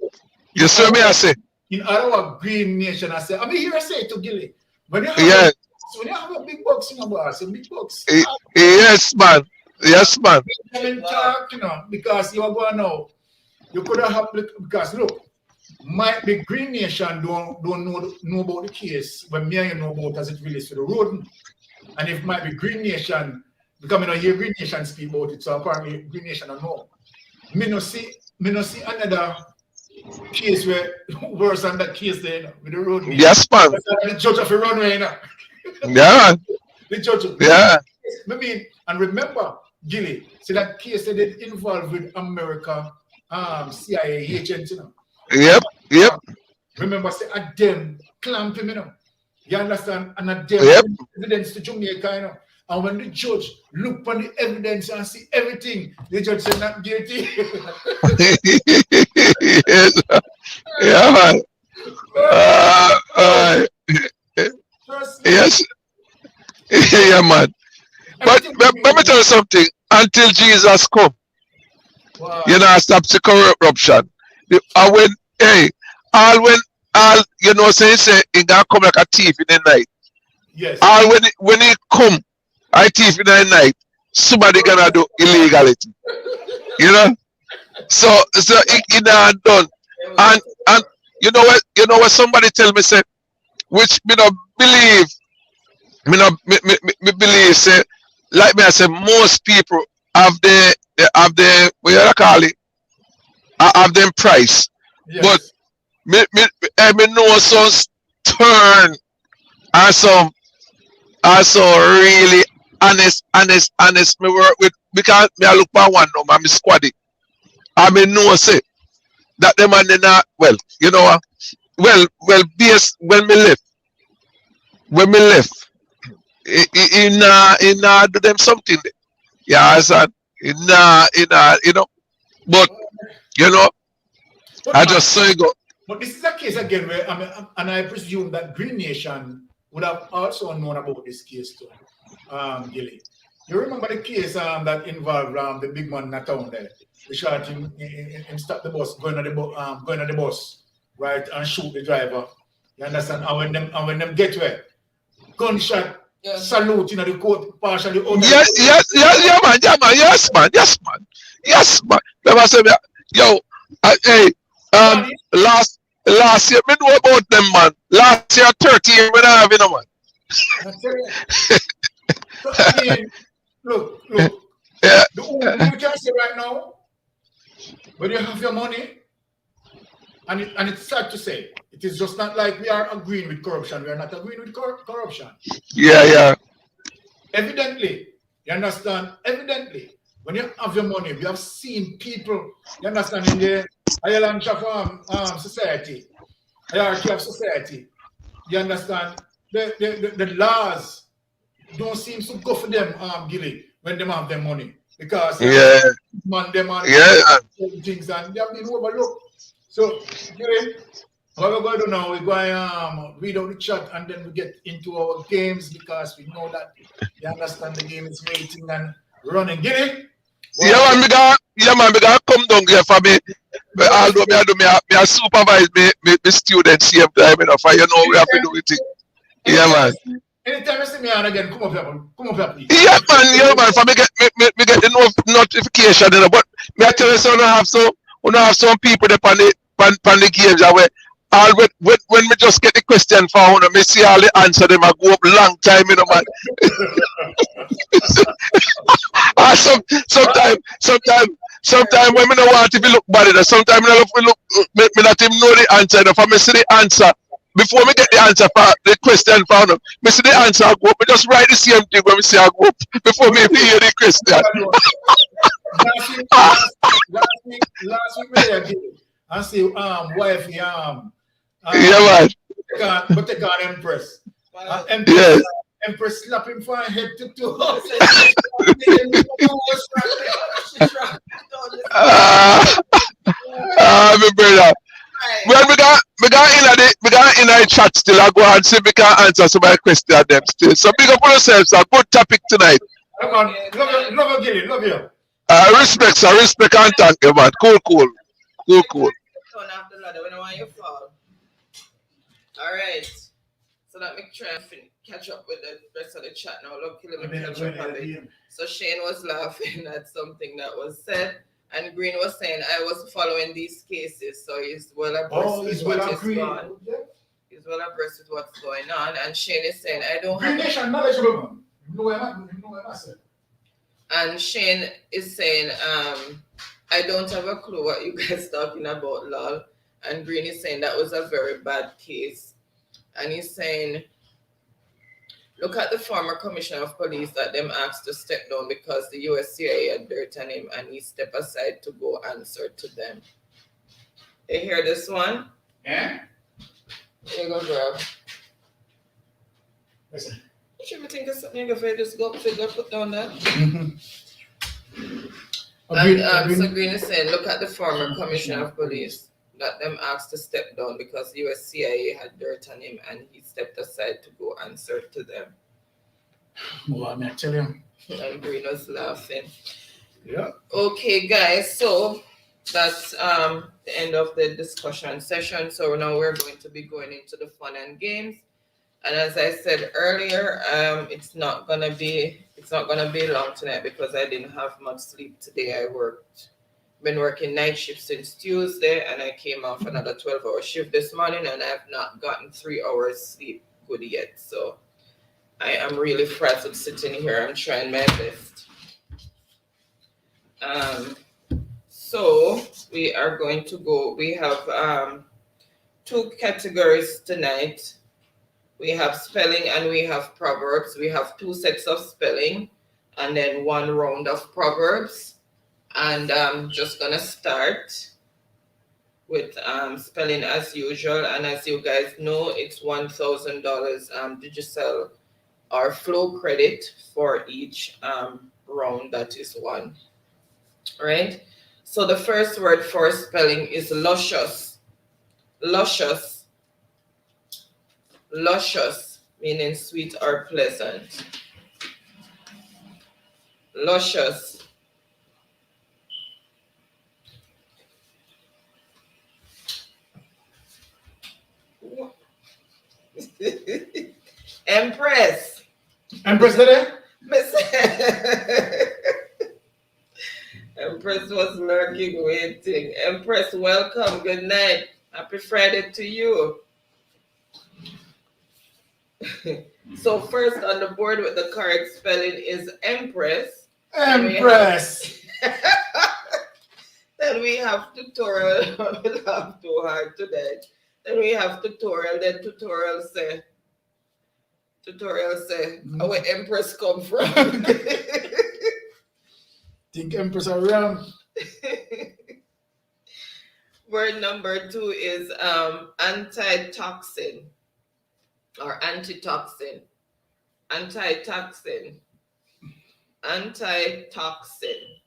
You see me, I say. In Ottawa, Green Nation, I say. I mean, here I say to Gilly. When you have a big box in a bar, so big box. Yes, man. Talk, because you are going now. You could have because look, might be Green Nation don't know about the case, but me and you know about as it relates to the road. And if might be Green Nation, because I don't hear Green Nation speak about it, so apparently Green Nation don't know. Me no see another case where worse than that case there, you know, with the road. Yes, man. The judge of the runway, you know. Yeah. The judge. Yeah. I mean, and remember, Gilly, see that case that it involved with America, CIA agents, you know. Yep. Remember, say at them clamp him, you know. You understand? And at them evidence to Jamaica, you know. And when the judge look on the evidence and see everything, the judge said not guilty. Yes. Yeah, man. Yes. Yeah, man. But let me tell you something. Until Jesus come, you know, stop the corruption. And when, all you know, say he gonna come like a thief in the night. Yes. All when he come, a thief in the night, somebody gonna do illegality. You know. So he not done. And you know what somebody tell me say, which me not believe. Me believe say, like me I say, most people have the what you call it, have them price. Yes. But me know some turn and some also really honest. Me work with because me I look for one now, me squad it. I mean know say that them and they not well, you know well based when me left. In do them something. Yeah, understand? In you know, but you know, I just saw you go. But this is a case again where and I presume that Green Nation would have also known about this case too. Gilly. You remember the case that involved the big man in the town there? They shot him stop the bus, going on the bus, right, and shoot the driver. You understand? And when them get where, gunshot. Yeah. Salute, you know, the court partially. Yeah, man. Yes, man. Never say, yo, hey, last year, me know about them, man. Last year, 30 years, we don't have, you know, man. So, I mean, look. Yeah. You can say right now, when you have your money, and it's sad to say, it is just not like we are agreeing with corruption. We are not agreeing with corruption. Yeah. Evidently, you understand? Evidently, when you have your money, we have seen people, you understand, in the Ireland of society, hierarchy of society, you understand? The laws don't seem to go for them, Gilly, when they have their money. Because man, them things and they have been overlooked. So, Gilly, what we're going to do now, we're going to read out the chat and then we get into our games because we know that you understand the game is waiting and running. Get it? Man, we got come down here for me. Although I supervise me students same time, you know, for you know we have to do it. Yeah, man. Anytime you see me on again, come up here, please. Yeah, man, for me get the notification, you know, but me I tell you, so we have some people that on the games where when me just get the question for one, me see all the answer them I go up long time, you know, man. Sometimes when me don't want if you look bad, sometimes me not even know the answer. If I see the answer before me get the answer for the question for them, me see the answer I go up. Me just write the same thing when me say I go up before me hear the question. Last week we did I see wife yeah, man. But they got Empress. Empress slap him from head to toe. My brother. Well, we got in the chat still. I go and see if we can answer some of the questions them still. So big up for yourselves. A good topic tonight. Come on, love you, love you. Respect, sir. Respect and thank you, man. Cool. Turn off the ladder when I want you fall. All right. So let me try and catch up with the rest of the chat now. Luckily, let me catch up on it. So Shane was laughing at something that was said, and Green was saying, I was following these cases, so he's well abreast with what is going on. He's well abreast with what's going on, and Shane is saying, I don't have... Green Nation knowledgeable, man. You know what I said? And Shane is saying, I don't have a clue what you guys talking about, lol. And Green is saying that was a very bad case. And he's saying, look at the former commissioner of police that them asked to step down because the USCIA had dirt on him and he stepped aside to go answer to them. You hear this one? Yeah. Here you go, bro. Listen. You should think of something if I just go put down that. So Green is saying, look at the former commissioner of police that them asked to step down because USCIA had dirt on him and he stepped aside to go answer to them. Well, I tell you. And Green was laughing. Yeah. Okay, guys, so that's the end of the discussion session. So now we're going to be going into the fun and games. And as I said earlier, it's not gonna be long tonight because I didn't have much sleep today. Been working night shift since Tuesday, and I came off another 12-hour shift this morning, and I've not gotten 3 hours sleep good yet. So I am really frazzled sitting here. I'm trying my best. So we are going to go. We have 2 categories tonight. We have spelling and we have proverbs. We have 2 sets of spelling and then 1 round of proverbs. And I'm just gonna start with spelling as usual. And as you guys know, it's $1,000 Digicel or flow credit for each round that is won. Right? So the first word for spelling is luscious. Luscious. Luscious, meaning sweet or pleasant. Luscious. Empress. Empress there? Miss Empress was lurking, waiting. Empress, welcome. Good night. Happy Friday to you. So first on the board with the correct spelling is Empress. Empress. Then we have tutorial. We'll laugh too hard today. Then we have tutorial. Then tutorial say, where Empress come from? Think Empress around. Word number 2 is antitoxin or antitoxin. Antitoxin. Antitoxin.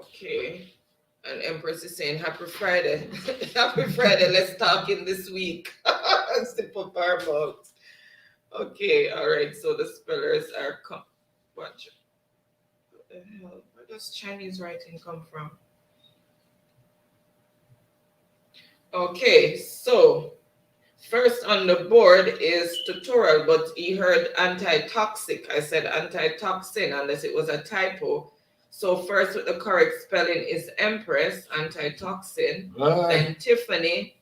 Okay. And Empress is saying, Happy Friday. Happy Friday. Let's talk in this week. Sip up our mouths. Okay. All right. So the spellers are... What the hell? Where does Chinese writing come from? Okay. So first on the board is tutorial, but he heard antitoxic. I said antitoxin unless it was a typo. So first with the correct spelling is Empress, antitoxin. Right. Then Tiffany.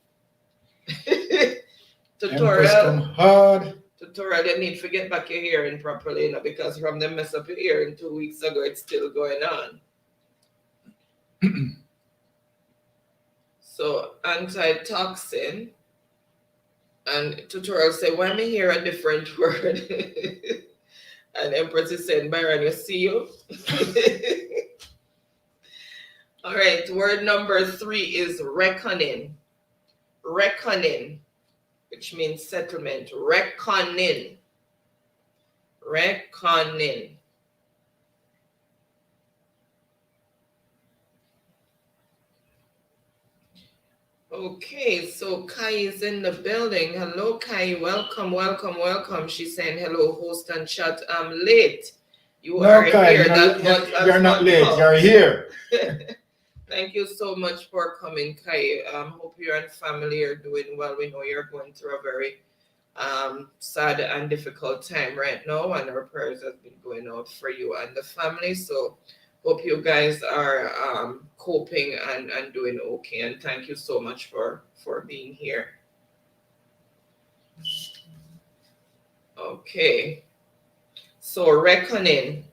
Empress come hard. Tutorial, you need to get back your hearing properly, you know, because from the mess up your hearing 2 weeks ago, it's still going on. So antitoxin. And tutorial say, why me hear a different word? And Empress is saying, Byron, you see you? All right, word number 3 is reckoning. Reckoning, which means settlement. Reckoning. Reckoning. Okay, so Kai is in the building. Hello, Kai. Welcome, welcome, welcome. She's saying hello, host and chat. I'm late. You are Kai, here. You're not late. You're here. Thank you so much for coming, Kai. Hope you and family are doing well. We know you're going through a very sad and difficult time right now, and our prayers have been going out for you and the family. So hope you guys are coping and doing okay. And thank you so much for being here. Okay. So reckoning.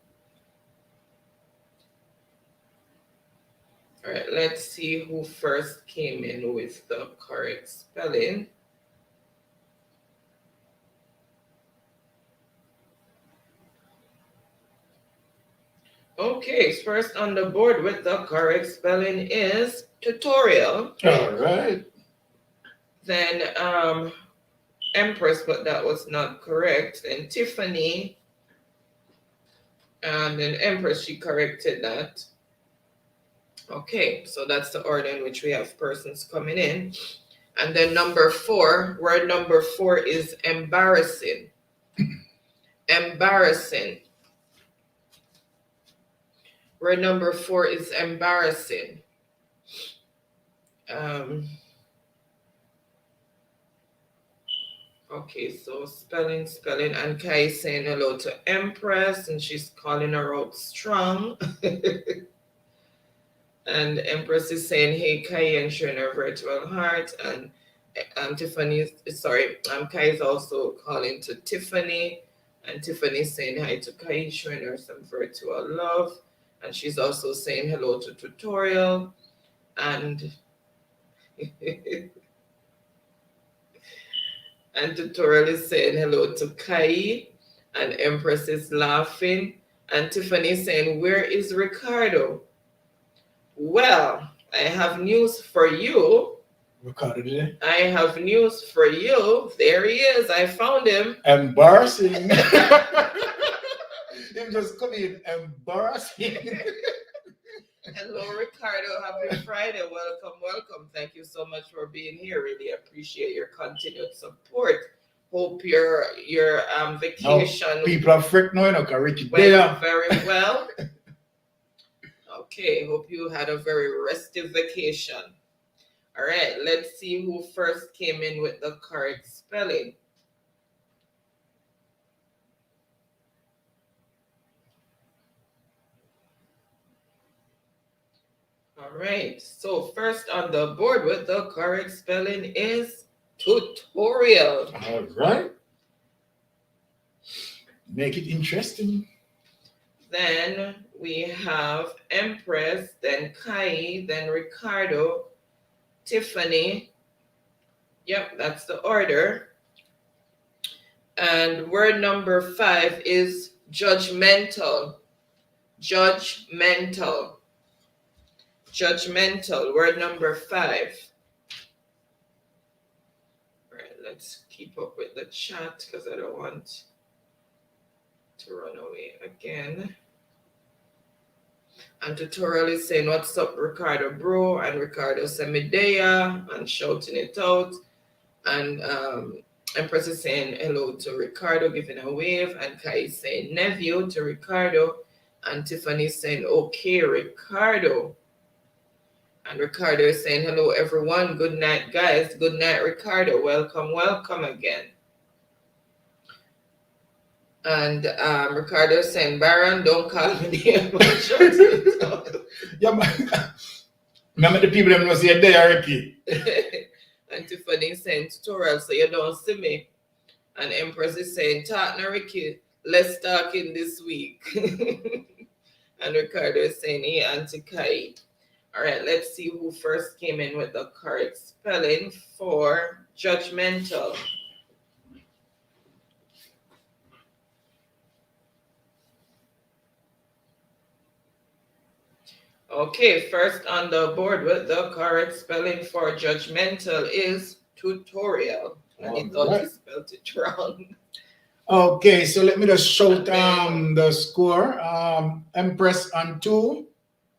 All right, let's see who first came in with the correct spelling. Okay, first on the board with the correct spelling is tutorial. All right. Then Empress, but that was not correct. And Tiffany, and then Empress, she corrected that. Okay, so that's the order in which we have persons coming in. And then number 4, word number 4 is embarrassing. Embarrassing. Word number 4 is embarrassing. Okay, so spelling, and Kai is saying hello to Empress, and she's calling her out strong. And Empress is saying, hey, Kai, and showing her virtual heart. And Tiffany, Kai is also calling to Tiffany. And Tiffany is saying hi to Kai, showing her some virtual love. And she's also saying hello to Tutorial. And and Tutorial is saying hello to Kai. And Empress is laughing. And Tiffany is saying, where is Ricardo? Well, I have news for you. Ricardo today. I have news for you. There he is. I found him. Embarrassing. Him just come in. Embarrassing. Hello, Ricardo. Happy Friday. Welcome, welcome. Thank you so much for being here. Really appreciate your continued support. Hope your vacation People are freaked now, went very well. Okay, hope you had a very restive vacation. All right, let's see who first came in with the correct spelling. All right, so first on the board with the correct spelling is tutorial. All right. Make it interesting. Then we have Empress, then Kai, then Ricardo, Tiffany. Yep, that's the order. And word number 5 is judgmental. Judgmental. Judgmental, word number 5. All right, let's keep up with the chat because I don't want to run away again. And Tutorial is saying, what's up, Ricardo, bro? And Ricardo Semidea, and shouting it out. And Empress is saying hello to Ricardo, giving a wave. And Kai is saying nephew to Ricardo. And Tiffany is saying, okay, Ricardo. And Ricardo is saying, hello, everyone. Good night, guys. Good night, Ricardo. Welcome, welcome again. And Ricardo is saying, Byron, don't call me name. Yeah, man. Remember the people that know say there, Ricky. And Tiffany is saying, Tutorial, so you don't see me. And Empress is saying, talk now, Ricky. Let's talk in this week. And Ricardo is saying, hey, Auntie Kai. All right, let's see who first came in with the correct spelling for judgmental. Okay, first on the board with the correct spelling for judgmental is tutorial. And he thought he spelled it wrong. Okay, so let me just shout the score. Empress on 2,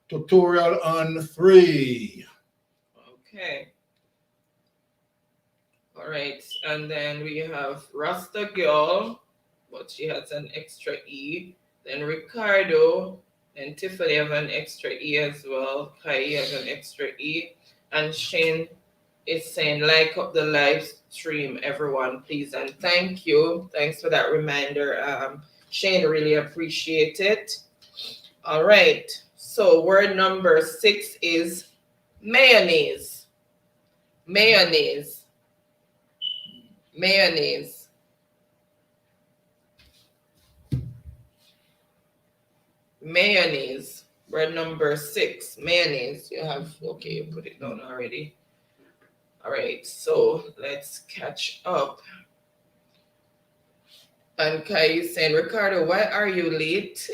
Tutorial on 3. Okay. All right, and then we have Rasta Girl, but she has an extra E. Then Ricardo, and Tiffany have an extra E as well. Kai has an extra E. And Shane is saying, like up the live stream, everyone, please. And thank you. Thanks for that reminder. Shane, really appreciate it. All right. So word number 6 is mayonnaise. Mayonnaise. Mayonnaise. mayonnaise. We're number 6. Mayonnaise. You have, okay, you put it down already. All right, so let's catch up. And Kai is saying, Ricardo, why are you late?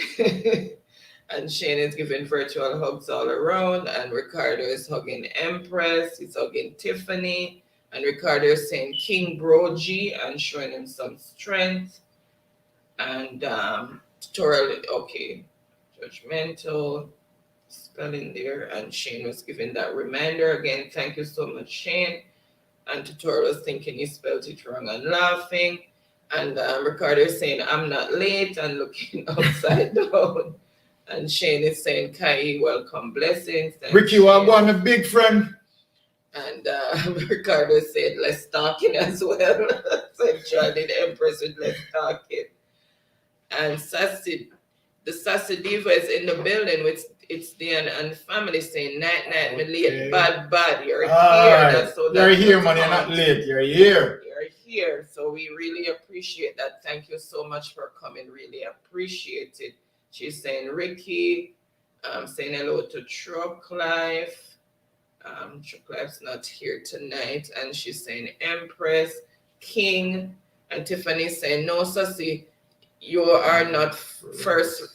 And Shane is giving virtual hugs all around. And Ricardo is hugging Empress. He's hugging Tiffany. And Ricardo is saying King Brogy and showing him some strength. And tutorial, okay, judgmental spelling there. And Shane was giving that reminder again. Thank you so much, Shane. And tutorial was thinking he spelled it wrong and laughing. And Ricardo is saying, I'm not late, and looking upside down. And Shane is saying, Kai, welcome, blessings. Thanks, Ricky, well, go on, my big friend. And Ricardo said, less talking as well. So Johnny the Empress with less talking. And the Sassy Diva is in the building with it's Dan and family saying, night, night, me late, bad, you're here. That's so you're here, man, you're not late, you're here. You're here. So we really appreciate that. Thank you so much for coming. Really appreciate it. She's saying Ricky, saying hello to Truck Life. Truck Life's not here tonight. And she's saying Empress, King, and Tiffany saying, no, Sassy, you are not first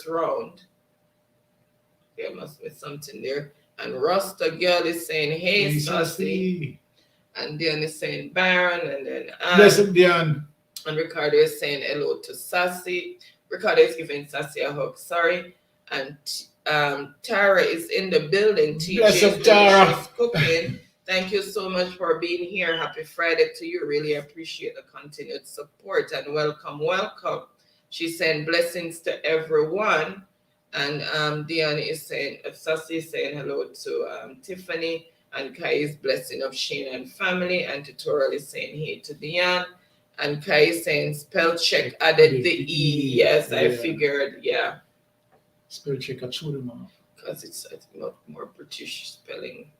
round. There must be something there. And Rasta Girl is saying, hey, Sassy. And Dion is saying Byron. And then Blessed Dion. And Ricardo is saying hello to Sassy. Ricardo is giving Sassy a hug, sorry. And Tara is in the building. TJ Tara cooking. Thank you so much for being here. Happy Friday to you. Really appreciate the continued support and welcome. She's saying blessings to everyone. And Dion is saying, Sassy is saying hello to Tiffany. And Kai is blessing of Shane and family. And Tutorial is saying hey to Dion. And Kai is saying spell check added the E. Yes, I figured, yeah. Spell check, I chewed them off. Because it's not more British spelling.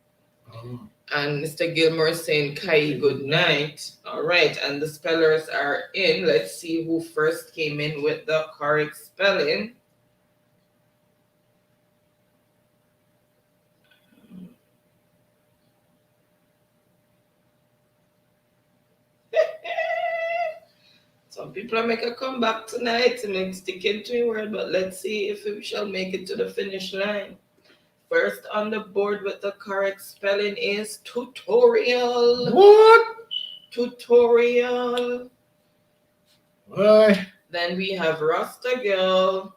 Oh. And Mr. Gilmore is saying Kai, good night. All right, and the spellers are in. Let's see who first came in with the correct spelling. Some people are making a comeback tonight and sticking to a word, but let's see if we shall make it to the finish line. First on the board with the correct spelling is tutorial. What? Tutorial. Why? Then we have Rasta Girl,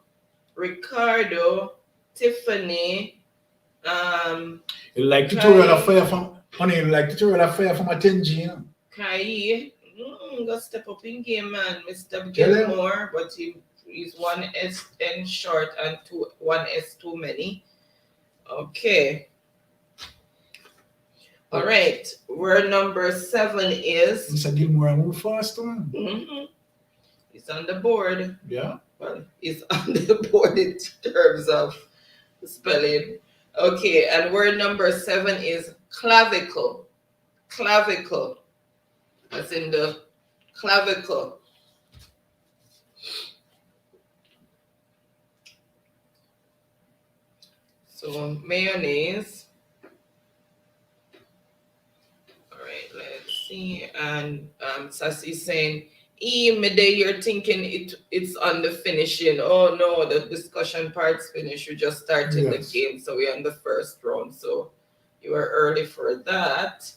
Ricardo, Tiffany. You like tutorial of fire from honey, you like tutorial of fire from a 10G, you know? Kai. Go step up in game, man. Mr. Gilmore, but he's 1S in short and 1S too many. Okay. All right. Word number 7 is. Mr. Gilmore, I move fast, man. Mm-hmm. It's on the board. Yeah. Well, it's on the board in terms of spelling. Okay, and word number 7 is clavicle. Clavicle. That's in the clavicle. So mayonnaise. All right, let's see. And Sassy's saying, midday you're thinking it's on the finishing. Oh no, the discussion part's finished. You just started the game, so we're on the first round. So you are early for that.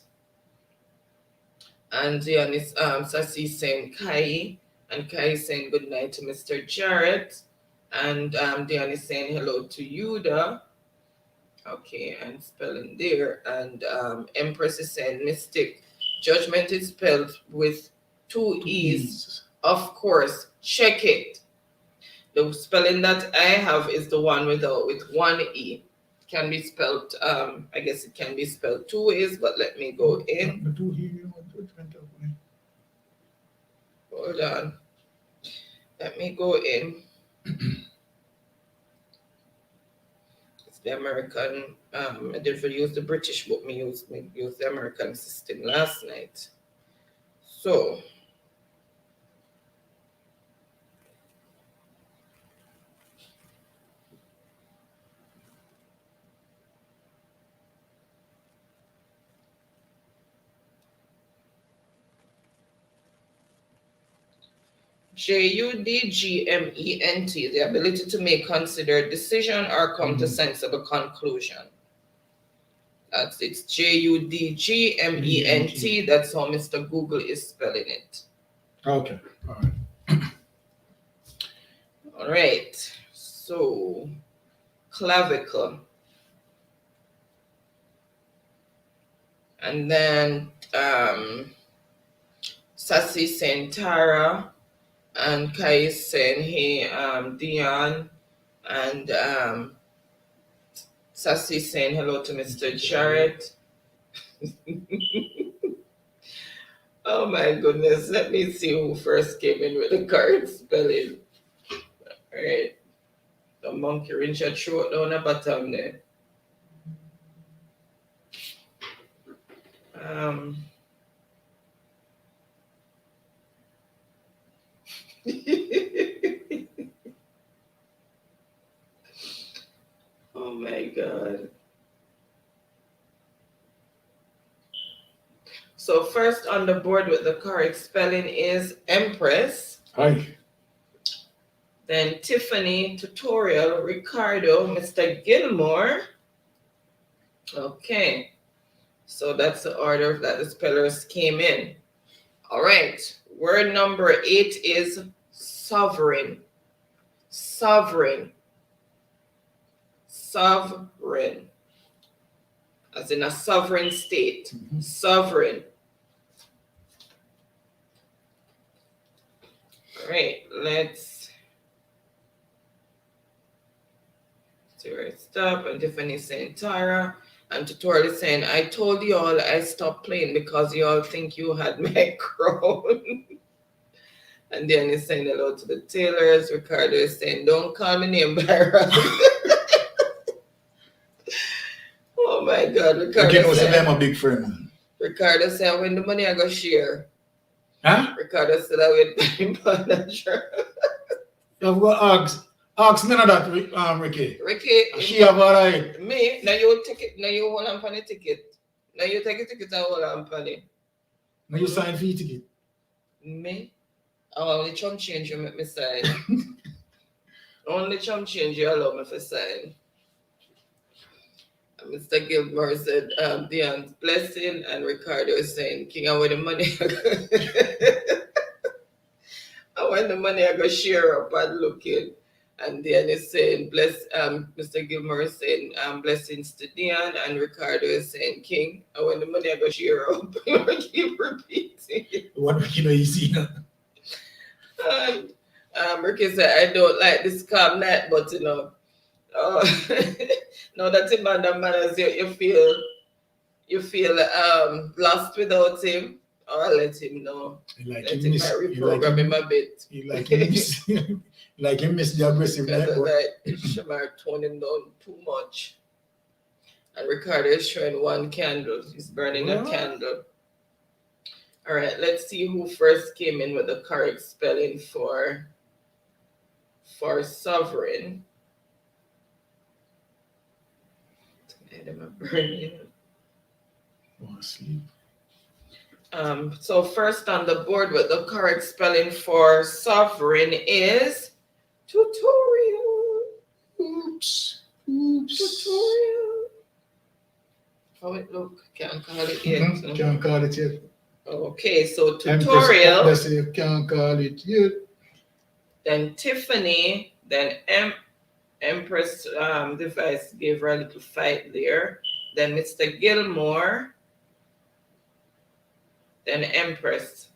And Sassy's saying Kai, and Kai is saying good night to Mr. Jarrett, and Dion is saying hello to Yuda. Okay, and spelling there, and Empress is saying mystic. Judgment is spelled with 2 E's. Of course, check it. The spelling that I have is the one with 1 E. Can be spelled, I guess it can be spelled 2 ways, but let me go in. Hold on. Let me go in. It's the American, I didn't use the British book, me use the American system last night. So, Judgment, the ability to make considered decision or come to sensible conclusion. That's it's Judgment. That's how Mr. Google is spelling it. Okay. All right. All right. So clavicle. And then Sassy saying Tara, and Kai is saying hey Dion, and Sassy saying hello to Mr. Jarrett. Oh my goodness, let me see who first came in with the card spelling. All right, the monkey wrench I threw it down the bottom there. Oh my God. So first on the board with the correct spelling is Empress. Hi. Then Tiffany, Tutorial, Ricardo, Mr. Gilmore. Okay. So that's the order that the spellers came in. All right. Word number 8 is sovereign. Sovereign. Sovereign. As in a sovereign state. Mhm. Sovereign. All right. Let's see where it stop. And Tiffany saying Tara. And Tutorial is saying, I told you all I stopped playing because you all think you had my crown. And then he's saying hello to the Taylors. Ricardo is saying, don't call me name Byron. Oh my God. Ricardo said I'm a big friend. Ricardo said, when the money I go share. Huh? Ricardo said, I will buy manager. You've got ask none of that, Ricky. Ricky, She have all right. me, now you take it, now you hold on for the ticket. Now you take a ticket and hold on for it. Now you sign for your ticket. Me? Oh, only chum change you make me sign. Only chum change you allow me to sign. And Mr. Gilmore said, Dion's blessing, and Ricardo is saying, King, I want the money. I want the money I go share up and looking. And then he's saying, Mr. Gilmore is saying, blessings to Dion, and Ricardo is saying, King, I want the money I go share up. I keep repeating. What you know you see now? And Ricky said, I don't like this calm night, but you know, now that him and the manners, you feel lost without him. I'll let him know. Let him reprogram him a bit. You like him miss like him miss the aggressive network. Like Shamar tone him down too much. And Ricardo is showing one candle. He's burning a candle. All right, let's see who first came in with the correct spelling for sovereign. So first on the board with the correct spelling for sovereign is Tutorial. Oops. Tutorial. How it look? Can't call it yet. Can't call it yet. Okay, so Tutorial. Let's say you can't call it yet. Then Tiffany. Then Empress device gave her a little fight there. Then Mr. Gilmore. Then Empress.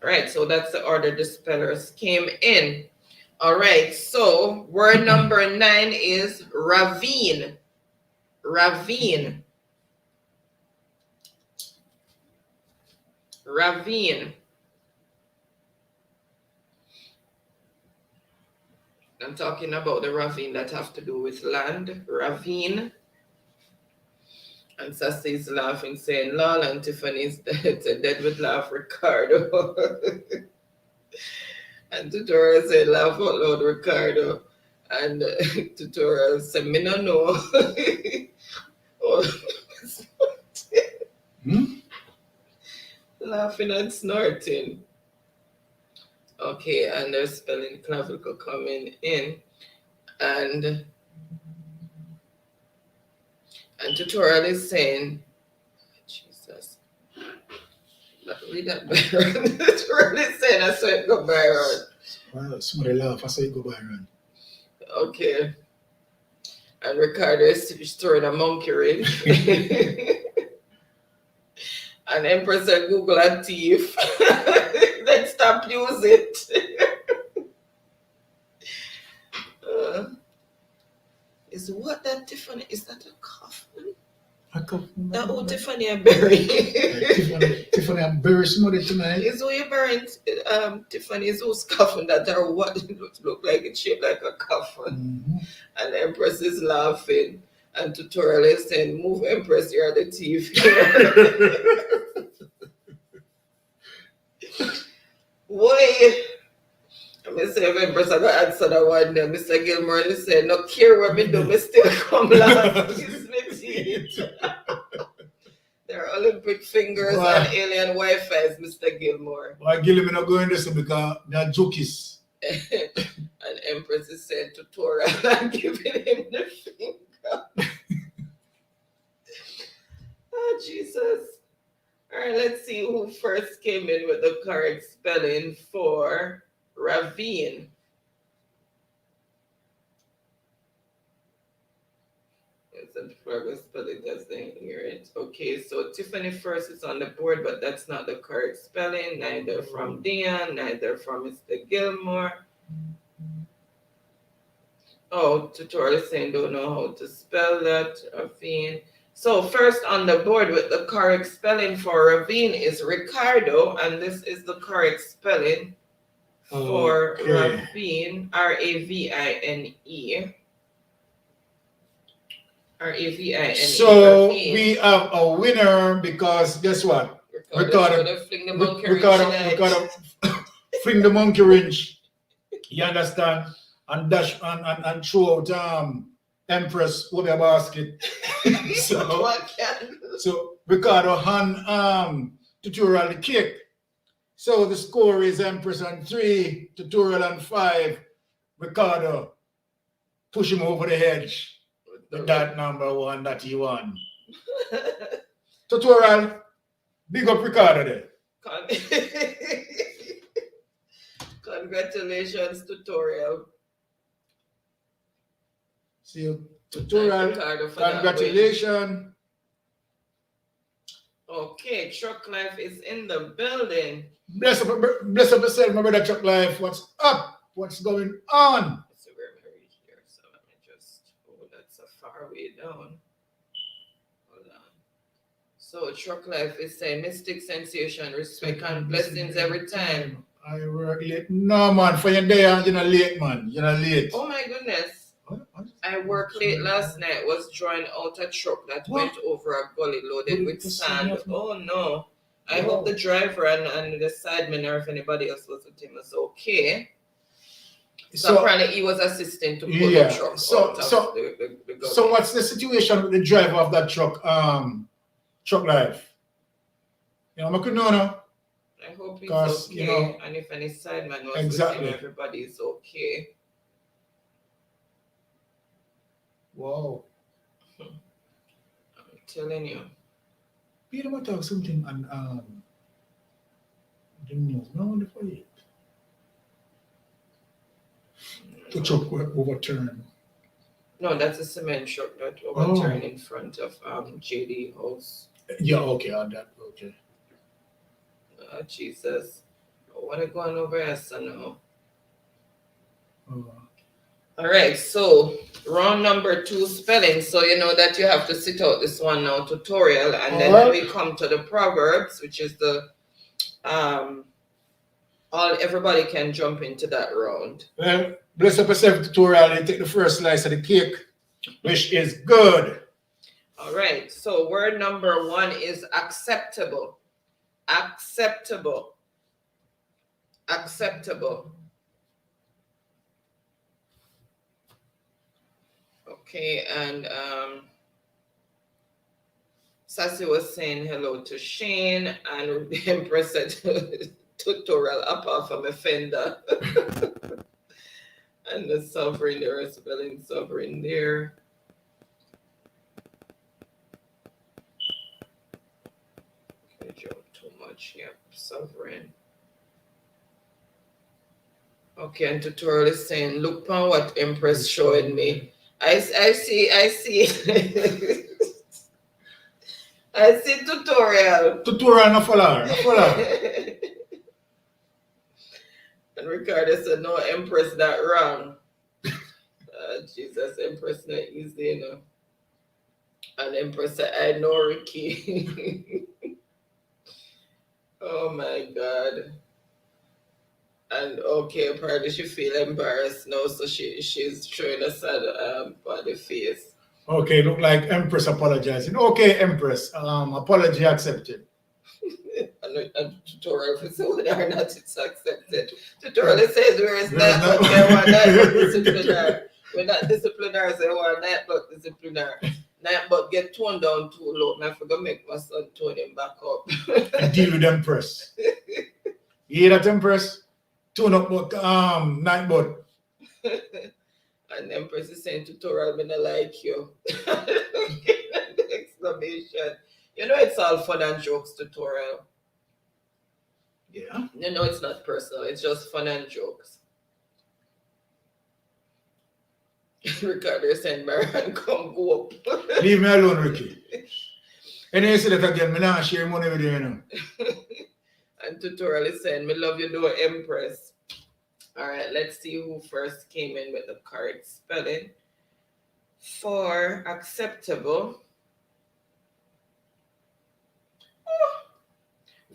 All right, so that's the order the spellers came in. All right, so word number 9 is ravine. Ravine. Ravine. I'm talking about the ravine that have to do with land. Ravine. And Sassy's laughing, saying, lol, and Tiffany's dead with laugh, Ricardo. And Tutorial said, laugh out loud, Ricardo. And Tutorial said, me no know. Laughing and snorting. Okay, and they're spelling clavicle coming in. And tutorial is saying, Jesus. Read that Byron. Tutorial is saying I saw it go Byron. Well, somebody laugh. I saw you go Byron. Okay. And Ricardo is throwing a monkey wrench. And Empress said Google a thief. Then stop use it. Is what that Tiffany? Is that a coffin? A coffin? That who Tiffany and Barry. Tiffany and Barry somebody tonight. Is who you're burying Tiffany is who's coffin that are what it look like it's shaped like a coffin. Mm-hmm. And Empress is laughing. And tutorial is saying, move Empress, you're the thief. Boy. I say if Empress I got answer that one there. Mr. Gilmore he said, no care what me do, me still come last. Kiss me teeth. They're Olympic fingers and alien Wi-Fi's, Mr. Gilmore. Why Gilmore not going this because they're jokes. And Empress is saying tutorial and giving him the finger. Oh, Jesus. All right, let's see who first came in with the correct spelling for ravine. It's a progress spelling, doesn't hear it. Okay, so Tiffany first is on the board, but that's not the correct spelling. Neither from Dion, neither from Mr. Gilmore. Oh, tutorial is saying don't know how to spell that. Ravine. So first on the board with the correct spelling for ravine is Ricardo, and this is the correct spelling for ravine, R-A-V-I-N-E. R-A-V-I-N-E. So ravine. we have a winner because guess what? Ricardo fling the monkey wrench. You understand? And dash and throw out Empress over a basket. so Ricardo hand tutorial the cake. So the score is Empress on 3, tutorial on 5. Ricardo push him over the hedge with that number 1 that he won. Tutorial, big up Ricardo there. Congratulations, tutorial. See you, tutorial. Congratulations. Okay, Truck Life is in the building. Bless up yourself, my brother Truck Life. What's up? What's going on? So we're married here, so let me just, that's a far way down. Hold on. So Truck Life is saying mystic sensation, respect and blessings every time. I work late. No man, for your day, you're not late, man. You're not late. Oh my goodness. I worked late last night, was drawing out a truck that went over a gully loaded with sand. Oh no. I hope the driver and the sideman or if anybody else was with him was okay. So apparently he was assisting to pull the truck out of the gully. So what's the situation with the driver of that truck, Truck Life? You know, I could know now. I hope he's okay. You know, and if any sideman was with him, everybody is okay. Wow. I'm telling you. Peter might talk something on the news. No, for it. The truck overturned. No, that's a cement truck that overturned in front of JD House. Yeah, okay, on that, okay. Oh, Jesus. What are going over here, son? All right, so round number 2 spelling. So you know that you have to sit out this one now, tutorial, and then when we come to the proverbs, which is the everybody can jump into that round. Well, bless up yourself, tutorial, and take the first slice of the cake, which is good. All right, so word number 1 is acceptable. Acceptable. Acceptable. Okay, and Sassy was saying hello to Shane, and the Empress said to tutorial apart from a fender. And the sovereign, there is spelling sovereign there. Okay, too much. Yep, sovereign. Okay, and tutorial is saying, look on what Empress showed me. I see. I see tutorial. Tutorial no follow. And Ricardo said, no, Empress, that wrong. Jesus, Empress not easy, you know. And Empress said, I know Ricky. Oh my God. And okay, apparently she feel embarrassed now, so she's showing a sad body face. Okay, look like Empress apologizing. Okay, Empress, apology accepted. And tutorial for so whether or not it's accepted. Tutorial says where is that, but they want that disciplinary. We're not disciplinary, so they want that but disciplinary. That but get toned down too low. I forgot make my son tone him back up. And deal with Empress. You hear that, Empress? Tune up night boat. And Empress is saying tutorial, me not like you. Exclamation. You know it's all fun and jokes tutorial. Yeah. You know it's not personal, it's just fun and jokes. Ricardo is saying Byron, come go up. Leave me alone, Ricky. And you say that again, me not share money with you, you know. And tutorial is saying, me love you, do Empress. All right, let's see who first came in with the correct spelling. For acceptable.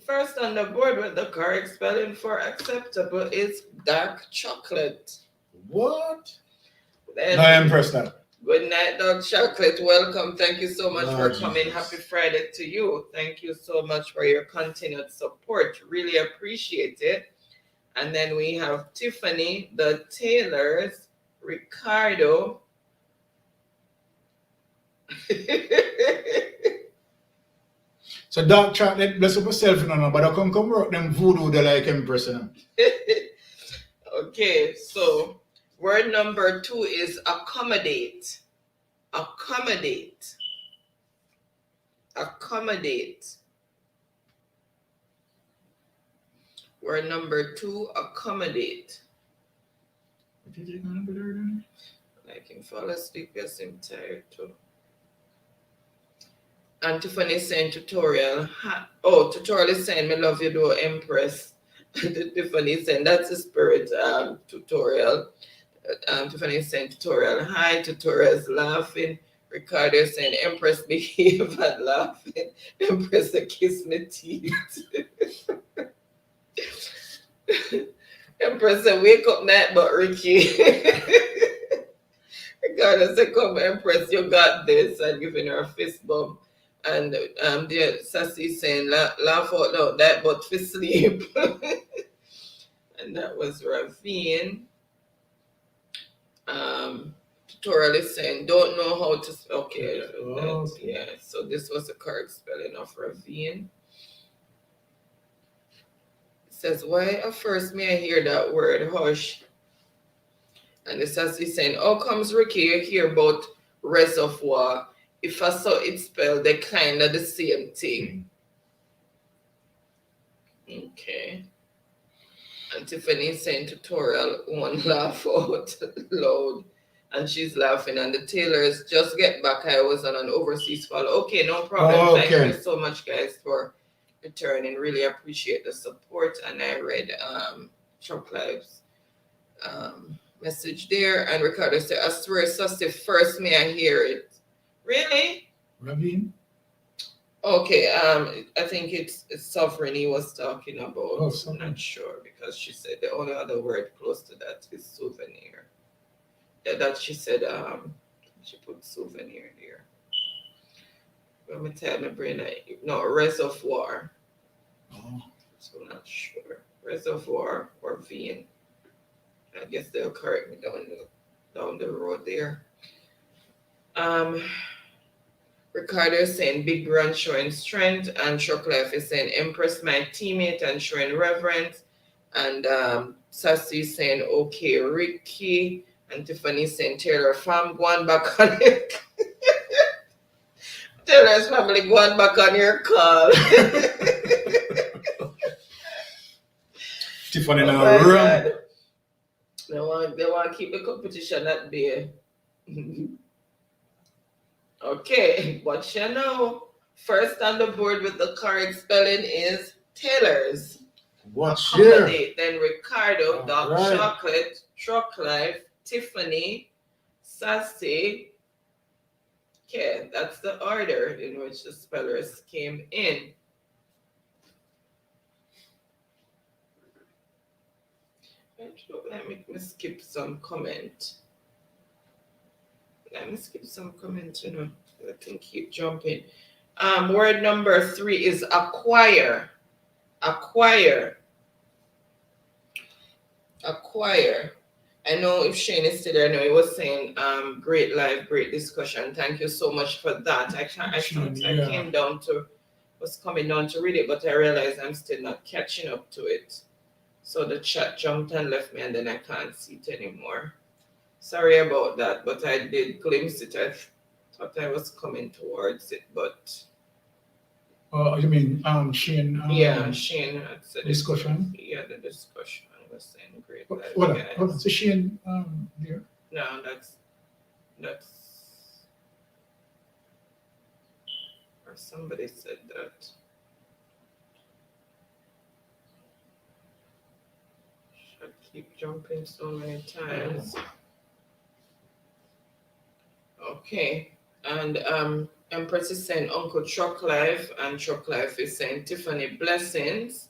First on the board with the correct spelling for acceptable is dark chocolate. What? Then, No, Empress that. good night, dark chocolate. Welcome. Thank you so much for Jesus. coming. Happy Friday to you. Thank you so much for your continued support. Really appreciate it. And then we have Tiffany, the Taylors, Ricardo. So dark chocolate, bless up yourself, you know, but I come work them voodoo they like Empress, you know. Okay, so word number 2 is accommodate. Accommodate. Accommodate. Word number 2, accommodate. What did you gonna be doing? I can fall asleep, yes, I'm tired too. And Tiffany is saying tutorial. Tutorial is saying, me love you, do Empress. Tiffany is saying, that's the spirit tutorial. Tiffany is saying tutorial. Hi, tutorial is laughing. Ricardo is saying, Empress behave and laughing. Empress kiss me teeth. Empress said, wake up night, but Ricky. Ricardo said, come Empress, you got this, and giving her a fist bump. And the Sassy saying, laugh out loud, that but for sleep. And that was Ravine. Tutorial is saying, don't know how to spell. Okay, yeah, so this was the correct spelling of Ravine. It says, why at first may I hear that word, hush? And the Sassy saying, how comes Ricky you hear about reservoir? If I saw it spelled, they're kind of the same thing. Okay. And Tiffany is saying tutorial, one laugh out loud. And she's laughing. And the Taylors, just get back. I was on an overseas follow. Okay, no problem. Okay. Thank you so much, guys, for returning. Really appreciate the support. And I read Chuck Live's message there. And Ricardo said, I swear, Sassy, first may I hear it. Really? Ravine? Okay, I think it's sovereign he was talking about. Oh, I'm not sure because she said the only other word close to that is souvenir. Yeah, that she said she put souvenir there. Let me tell my brain no reservoir. Oh. So I'm not sure. Reservoir or vein. I guess they'll correct me down the road there. Ricardo is saying big run showing strength, and Shoklife is saying impress my teammate and showing reverence. And Sassy is saying okay, Ricky. And Tiffany is saying Taylor fam, go on back on it. Taylor's family, go on back on your call. Tiffany Oh now my run. God. They want to keep the competition at bay. Okay, what you know? First on the board with the correct spelling is Taylor's. What's here? Accommodate, then Ricardo, Dark Alright. Chocolate, Truck Life, Tiffany, Sassy. Okay, that's the order in which the spellers came in. Let me skip some comment. Let me skip some comment, you know. I can keep jumping. Word number 3 is acquire. Acquire. Acquire. I know if Shane is still there, I know he was saying great live, great discussion. Thank you so much for that. I came down to, was coming down to read it, but I realized I'm still not catching up to it. So the chat jumped and left me, and then I can't see it anymore. Sorry about that, but I did glimpse it. I thought I was coming towards it, but You mean Shane? yeah, Shane had said discussion. Yeah, the discussion was saying great. Hold on. So Shane there. No, that's or somebody said that. Should keep jumping so many times. Okay, and Empress is saying Uncle Truck Life, and Truck Life is saying Tiffany blessings.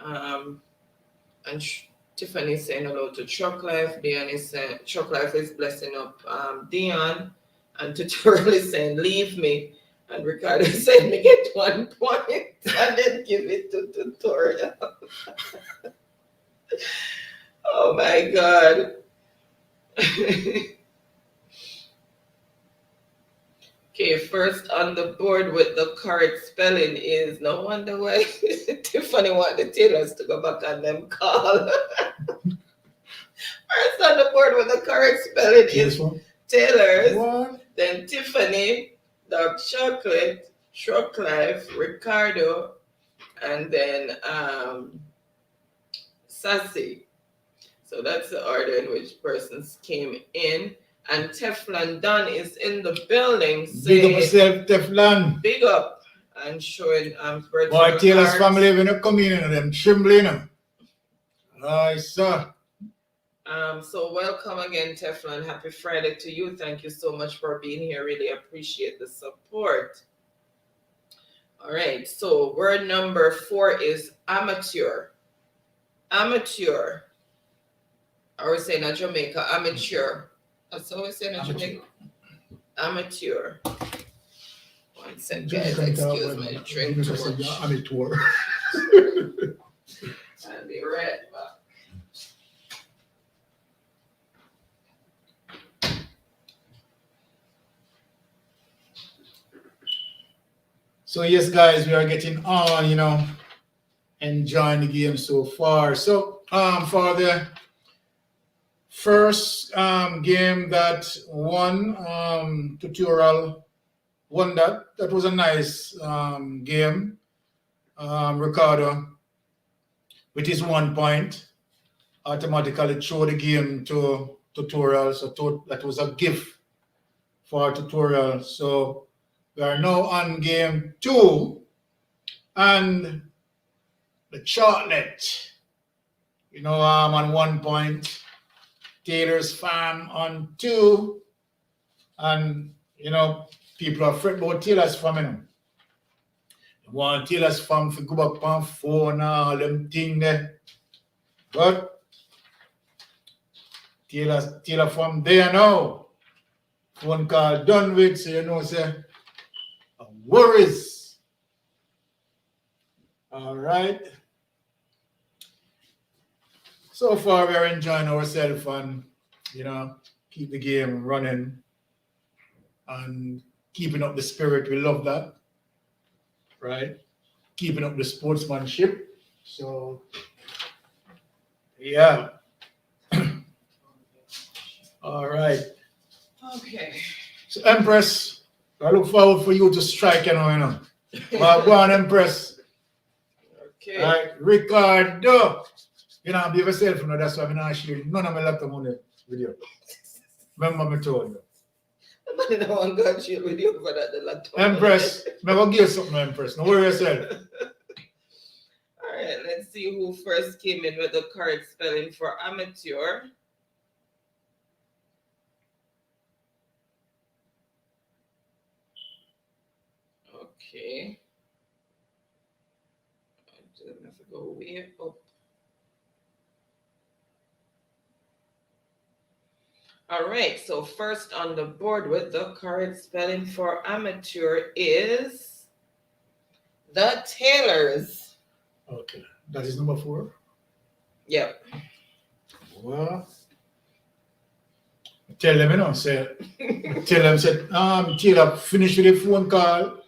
And Tiffany is saying hello to Truck Life. Dion is saying Truck Life is blessing up Dion, and Tutorial is saying leave me, and Ricardo is saying me get 1 point and then give it to Tutorial. Oh my God. Okay, first on the board with the correct spelling is, no wonder why Tiffany want the Taylors to go back on them call. First on the board with the correct spelling is Taylor's, then Tiffany, Dark Chocolate, Truck Life, Ricardo, and then Sassy. So that's the order in which persons came in. And Teflon Don is in the building. Big up yourself, Teflon. Big up. And showing Boy, Taylor's family, when you come in, them trembling. Aye, sir. So welcome again, Teflon. Happy Friday to you. Thank you so much for being here. Really appreciate the support. All right. So word number 4 is amateur. Amateur. I was saying in Jamaica, amateur. That's how we say in Jamaica. Amateur. 1 second, guys. Excuse me. Drink too much. Amateur. I'll be right back. So yes, guys, we are getting on, enjoying the game so far. So for the first game that won, Tutorial won that. That was a nice game. Ricardo, with his 1 point, automatically threw the game to Tutorial. So that was a gift for Tutorial. So we are now on game 2, and the chocolate, on 1 point. Taylor's farm on 2, and people are afraid about Taylor's farm. They want Taylor's farm to go back on 4 now, all them things there. But Taylor farm there now. Phone call done with, so say worries. All right. So far, we are enjoying ourselves and, keep the game running. And keeping up the spirit. We love that, right? Keeping up the sportsmanship. So, yeah. All right. Okay. So, Empress, I look forward for you to strike, you know. Well, go on, Empress. Okay. All right, Ricardo. You know, be yourself, you know, that's why I'm not sharing none of my laptop on the video. Remember me told you. I don't want to share with you for that the laptop. Empress, I'm going to give you something, Empress. Don't worry yourself. All right, let's see who first came in with the correct spelling for amateur. Okay. I just have to go way up. All right, so first on the board with the correct spelling for amateur is the Taylors. Okay, that is number 4. Yep. Well, tell them, you know, tell them, Taylor, finish with the phone call.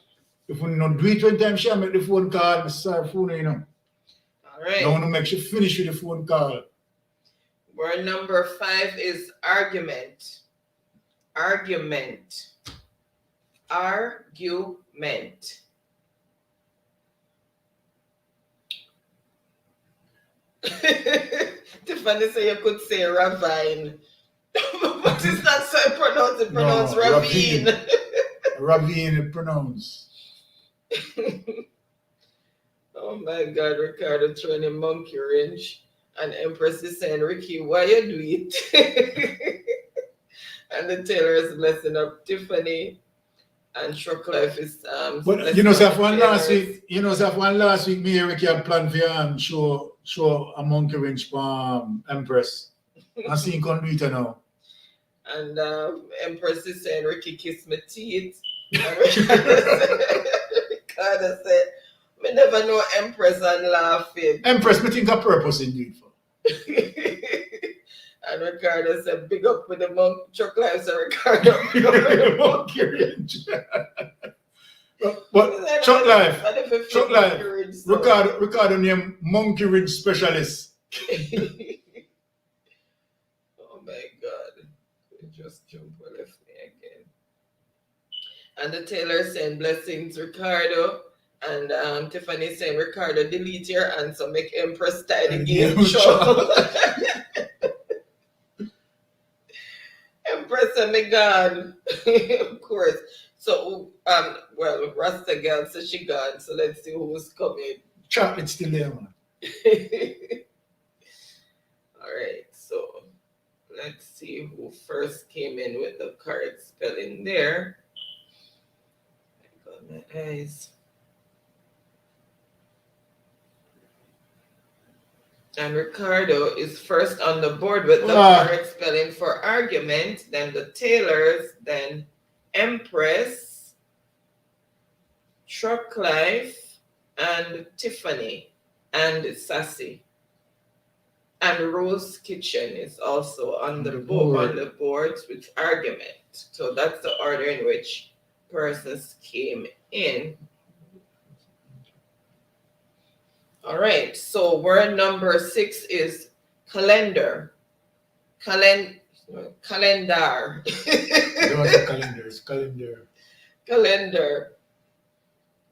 If we not do it 1 time, she make the phone call, I start phone, you know. All right. I want to make sure finish with the phone call. Word number 5 is argument. Argument. Argument. Tiffany said you could say ravine. But it's not so pronounced, it's pronounced ravine. Ravine pronounced. Oh my God, Ricardo throwing a monkey wrench. And Empress is saying, Ricky, why you do it? And the Taylor is blessing up Tiffany. And Truck Life is but you know, so one last week, me and Ricky had planned for show a monkey wrench for Empress. I see him can do it now. And Empress is saying, Ricky kiss my teeth. And Ricardo said, me never know Empress and laughing. Empress, me think a purpose indeed for. And Ricardo said, big up with the Truck Life, so Ricardo. Monkey wrench. But Truck Life, Ricardo named Monkey Wrench Specialist. Oh my God. It just jumped and left me again. And the Taylor saying, blessings, Ricardo. And Tiffany saying, Ricardo, delete your answer, make Empress tie the game show. Empress and me gone. Of course. So, well, Rasta girl says she gone, so let's see who's coming. Chocolate's still there, man. All right, so let's see who first came in with the correct spelling there. I got my eyes. And Ricardo is first on the board with the correct spelling for argument, then the Taylors, then Empress, Truck Life, and Tiffany, and Sassy. And Rose Kitchen is also on the boards with argument. So that's the order in which persons came in. All right, so word number 6 is calendar. Calendar. Calendar. Calendar.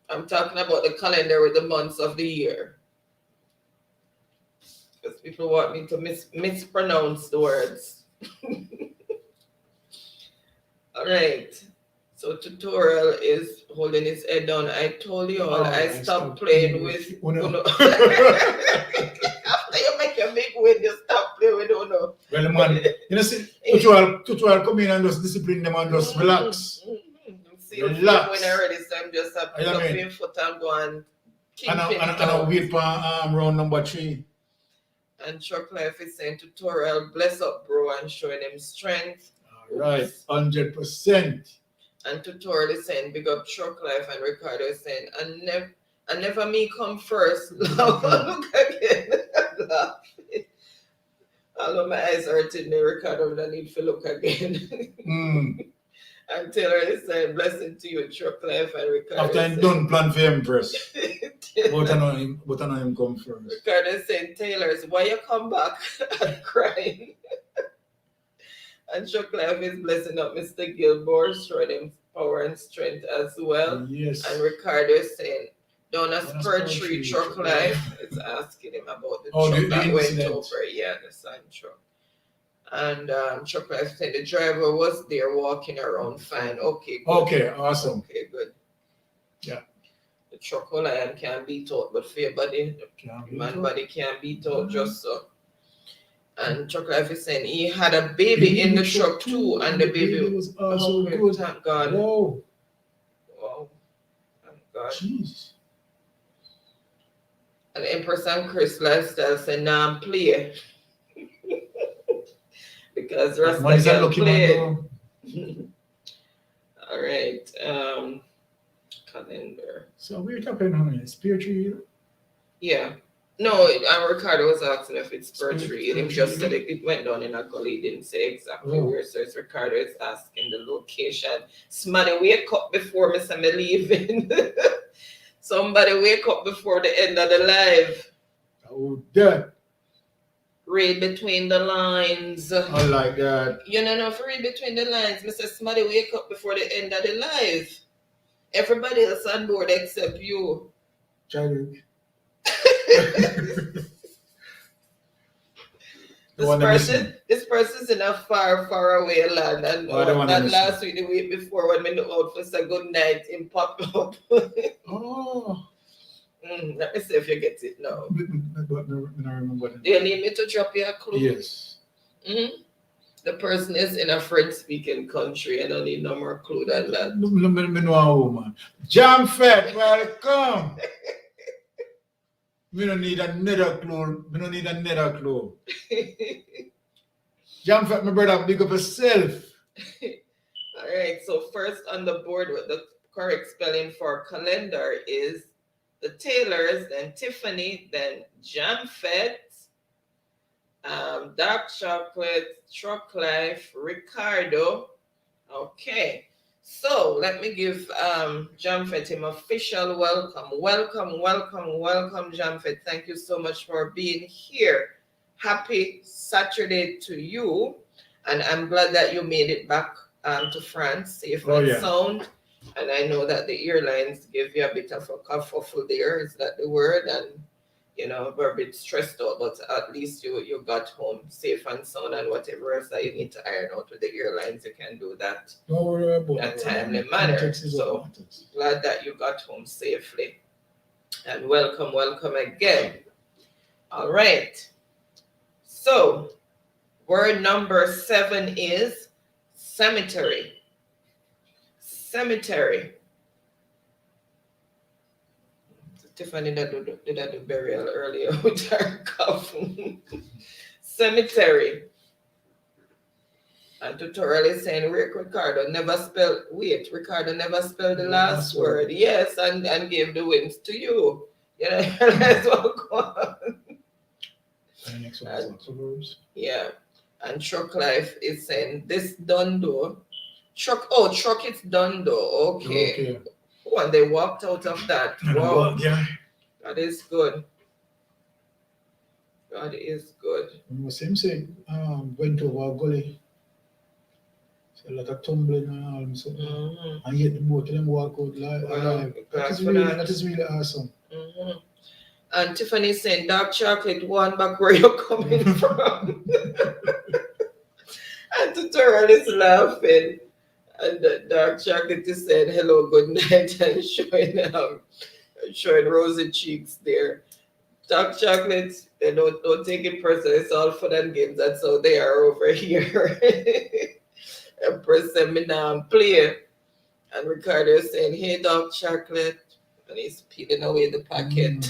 I'm talking about the calendar with the months of the year. Because people want me to mispronounce the words. All right. So tutorial is holding his head down. I told you all I stopped playing with Uno. After you make a big win, you stop playing with Uno. Well, man, you know, see, tutorial come in and just discipline them and just relax. See, relax. When I already, so I'm just up my foot and go and kick and I wait for round number 3. And Truck Life is saying tutorial, bless up, bro, and showing him strength. All right, 100%. And tutorial is saying big up Truck Life, and Ricardo is saying I never me come first. Look again. All of my eyes are hurting me, Ricardo, I need to look again. And Taylor is saying, blessing to you, truck life, and Ricardo. After I'm done plan for Empress. But I know him come first. Ricardo is saying, Taylor's, why you come back and crying? And truck life is blessing up Mr. Gilmore, showing him power and strength as well. Yes. And Ricardo is saying, down a spur tree, truck life. It's asking him about the truck that went over. Yeah, the sun truck. And truck life said the driver was there walking around fine. Okay, good. Okay, awesome. Okay, good. Yeah. The truck lion can beat out, but for your body, body can't beat out just so. And truck life is saying he had a baby in the truck too, and the baby was also good. Thank God. Whoa. Wow. Thank God. Jeez. And Empress and Chris lifestyle say nah, play. Because Rasta can play. All right. Calendar. So we're talking how many? Spiritual? Yeah. No, Ricardo was asking if it's spiritual. He just said it went down in a gully. He didn't say exactly where. So it's Ricardo is asking the location. Somebody wake up before me leaving. Somebody wake up before the end of the live. Oh, that. Read between the lines. I like that. You know, if you read between the lines, Mr. Somebody wake up before the end of the live. Everybody else on board except you. Chadwick. This person's in a far, far away land, and not last week, the week before, when we know out for say good night, him pop up. Oh. Let me see if you get it now. But I remember. Do you need me to drop you a clue? Yes. The person is in a French-speaking country. I don't need no more clue than that. Me know a woman. Jam Fed, welcome. We don't need another clue. We don't need another clue. Jam Fed, my brother, big up yourself. All right. So first on the board with the correct spelling for calendar is the Taylors, then Tiffany, then Jam Fed, Dark Chocolate, Truck Life, Ricardo. Okay. So let me give Jamfet him official welcome. Welcome, Jamfet. Thank you so much for being here. Happy Saturday to you. And I'm glad that you made it back to France safe and sound. And I know that the airlines give you a bit of a kerfuffle there. Is that the word? And you know, we're a bit stressed out, but at least you got home safe and sound, and whatever else that you need to iron out with the airlines, you can do that in a timely manner. So glad that you got home safely. And welcome again. All right. So word number 7 is cemetery. Cemetery. Tiffany did I do burial earlier with her cough. Cemetery. And tutorial is saying Ricardo never spelled the last word. Yes, and gave the wins to you. You know, let's all go on. And the next one is also verbs. Yeah. And Truck Life is saying this done though. Truck it's done though. Okay. Oh, and they walked out of that. Wow. Yeah. That is good. God is good. Same say, went over a gully. So a lot of tumbling and all and so. And yet the both of them walk out alive. That is really awesome. And Tiffany saying, dark chocolate, one back where you're coming from. And tutorial is laughing. And the dark chocolate is saying hello, good night, and showing rosy cheeks there. Dark chocolate, they don't take it personally. It's all fun and games. That's how they are over here. Empress said me now play. And Ricardo is saying, hey, dark chocolate. And he's peeling away the packet.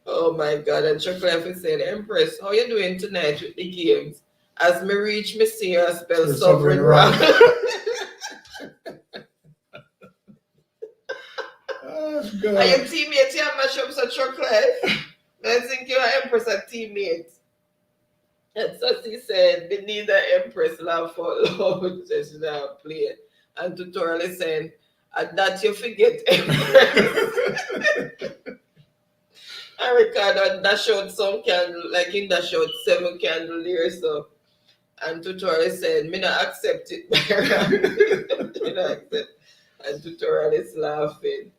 Oh my God. And Chocolate is saying, Empress, how you doing tonight with the games? As me reach, me see her spell sovereign wrong. Oh, God. Are your teammates here mash up such chocolate? I think you're Empress a teammate. And Sassy said, they need the Empress laugh out loud. So she now play it. And Tutorial is saying, and that you forget Empress. I record and dash out some candle, like in dash out 7 candle here, so. And Tutorial said, me not accept it, Byron. Me not accept. And Tutorial is laughing.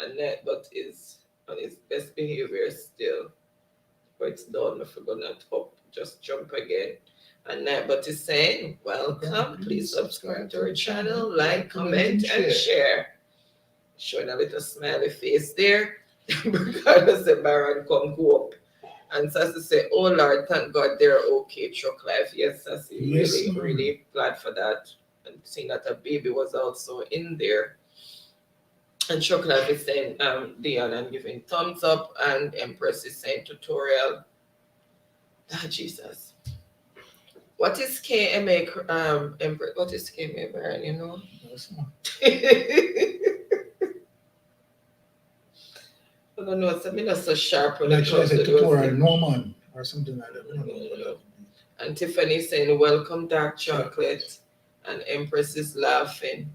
And that, but is on his best behavior still. But it's done, if we're gonna up, just jump again. And that, but is saying, welcome, please subscribe to our channel, like, comment, and share. Showing a little smiley face there. Because the Byron come go up. And Sassy say, oh Lord, thank God they're okay, truck life. Yes, Sassy, Yes, really glad for that. And seeing that a baby was also in there. And truck life is saying, Dion, and giving thumbs up, and Empress is saying tutorial. Ah, Jesus. What is KMA, Empress, what is KMA, Byron, you know? I don't know, it's not so sharp when it comes to those tutorial, things. no man, or something like that. We don't know what that means. And Tiffany saying, welcome, dark chocolate. And Empress is laughing.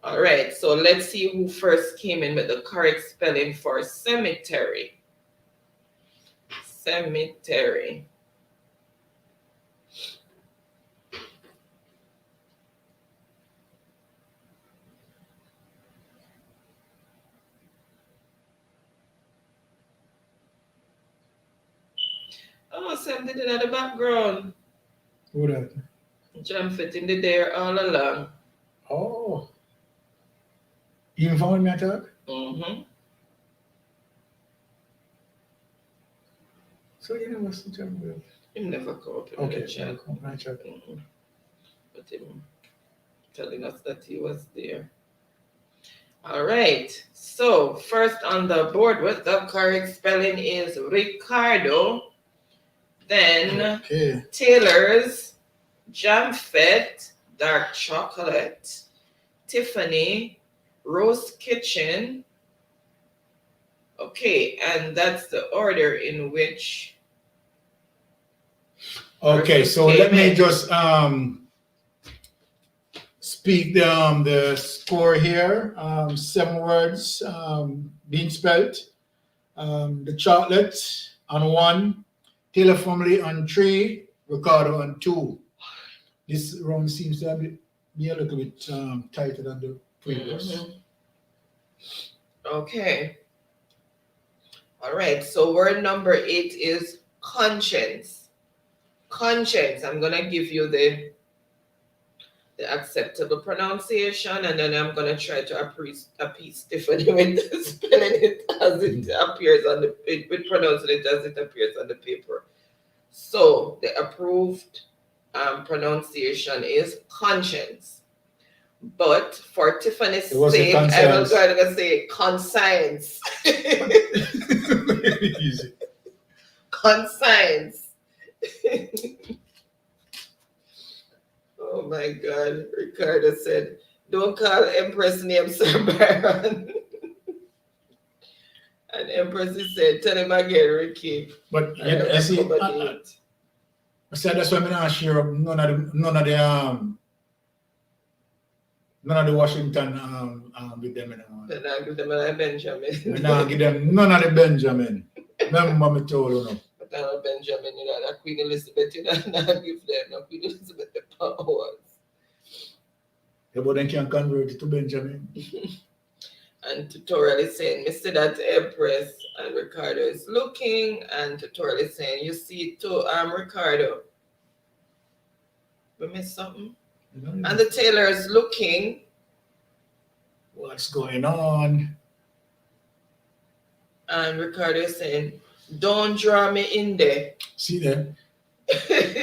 All right, so let's see who first came in with the correct spelling for cemetery. Cemetery. Oh, Sam did it at the background. Who that? Jam fit in the there all along. Oh. You found me attack? Mm-hmm. So you never see Jam with. Him never come up in Okay, the chat. my chat. Mm-hmm. But him telling us that he was there. All right. So first on the board with the correct spelling is Ricardo. Then Okay. Taylor's, Jam Fett, Dark Chocolate, Tiffany, Rose Kitchen. Okay, and that's the order in which. Okay, so let me just speak the score here. 7 words being spelled. The chocolate on 1, Taylor family on 3, Ricardo on 2. This round seems to be a little bit tighter than the previous. Mm-hmm. Okay. All right, so word number 8 is conscience. Conscience. I'm gonna give you the acceptable pronunciation, and then I'm gonna try to appease Tiffany with spelling it as it appears on the with pronouncing it as it appears on the paper. So the approved pronunciation is conscience. But for Tiffany's sake, I'm going to say conscience. Easy. Conscience. Oh my God. Ricardo said, don't call Empress name Sir Byron. And Empress said, tell him again, Ricky. But you see, I said that's why I'm not sure of none of the Washington with them. Then I give them a Benjamin. We not give them none of the Benjamin. Remember me told you no. But I know Benjamin, you know, that Queen Elizabeth, you know, not give them no Queen Elizabeth the powers. Yeah, but then can convert it to Benjamin. And Tutorial is saying, Mr. That Empress, and Ricardo is looking, and Tutorial is saying, you see too, Ricardo. We missed something? And the Taylor is looking. What's going on? And Ricardo is saying, don't draw me in there. See there?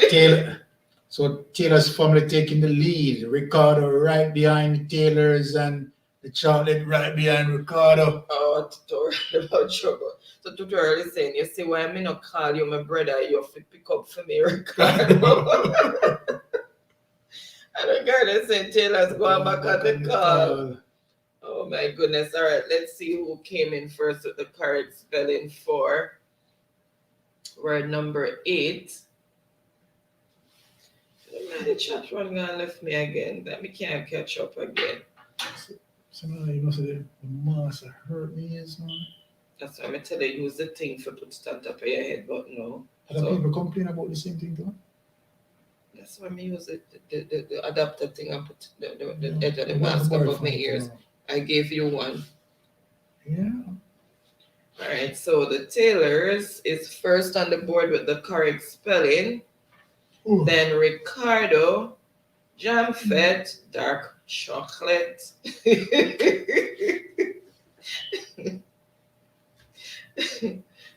Taylor. So Taylor's family taking the lead. Ricardo right behind Taylor's and the chocolate right behind Ricardo. Oh, Tutorial about trouble. So Tutorial is saying, you see why I not call you my brother, you have to pick up for me, Ricardo. And Ricardo is saying Taylor's going back at the call. Oh my goodness. All right, let's see who came in first with the correct spelling for word number 8. The chat one gonna left me again. That me can't catch up again. So now you know so the master hurt me is man. That's why I'm telling you use the thing for put it on top of your head, but no. Other So people complain about the same thing too. that's why I use the adapter thing and put the Yeah. edge of the I'm not mask worried above for my it, ears. no. I gave you one. Yeah. All right, so the Taylors is first on the board with the correct spelling. Ooh. Then Ricardo, jam fed, dark chocolate.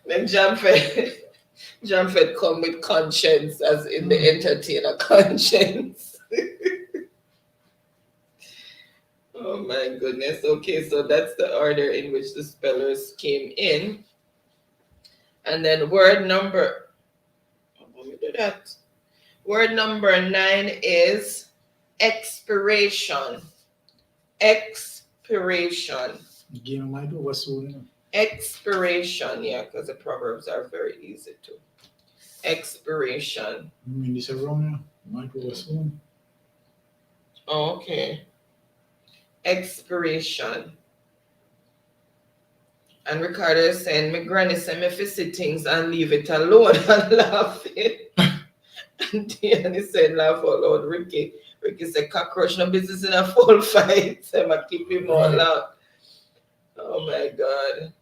Then jam fed come with conscience, as in the entertainer conscience. Oh my goodness. Okay, so that's the order in which the spellers came in. And then word number, let me do that. Word number 9 is expiration. Expiration. Game might over soon, you know. Expiration, yeah, because the proverbs are very easy too. Expiration. I mean, this around here might over soon. Oh, okay. Expiration. And Ricardo is saying, my granny said me visit things and leave it alone and laughing. And Diane said, laugh out loud. Ricky said, cockroach no business in a full fight. So I keep him all out. Oh my God.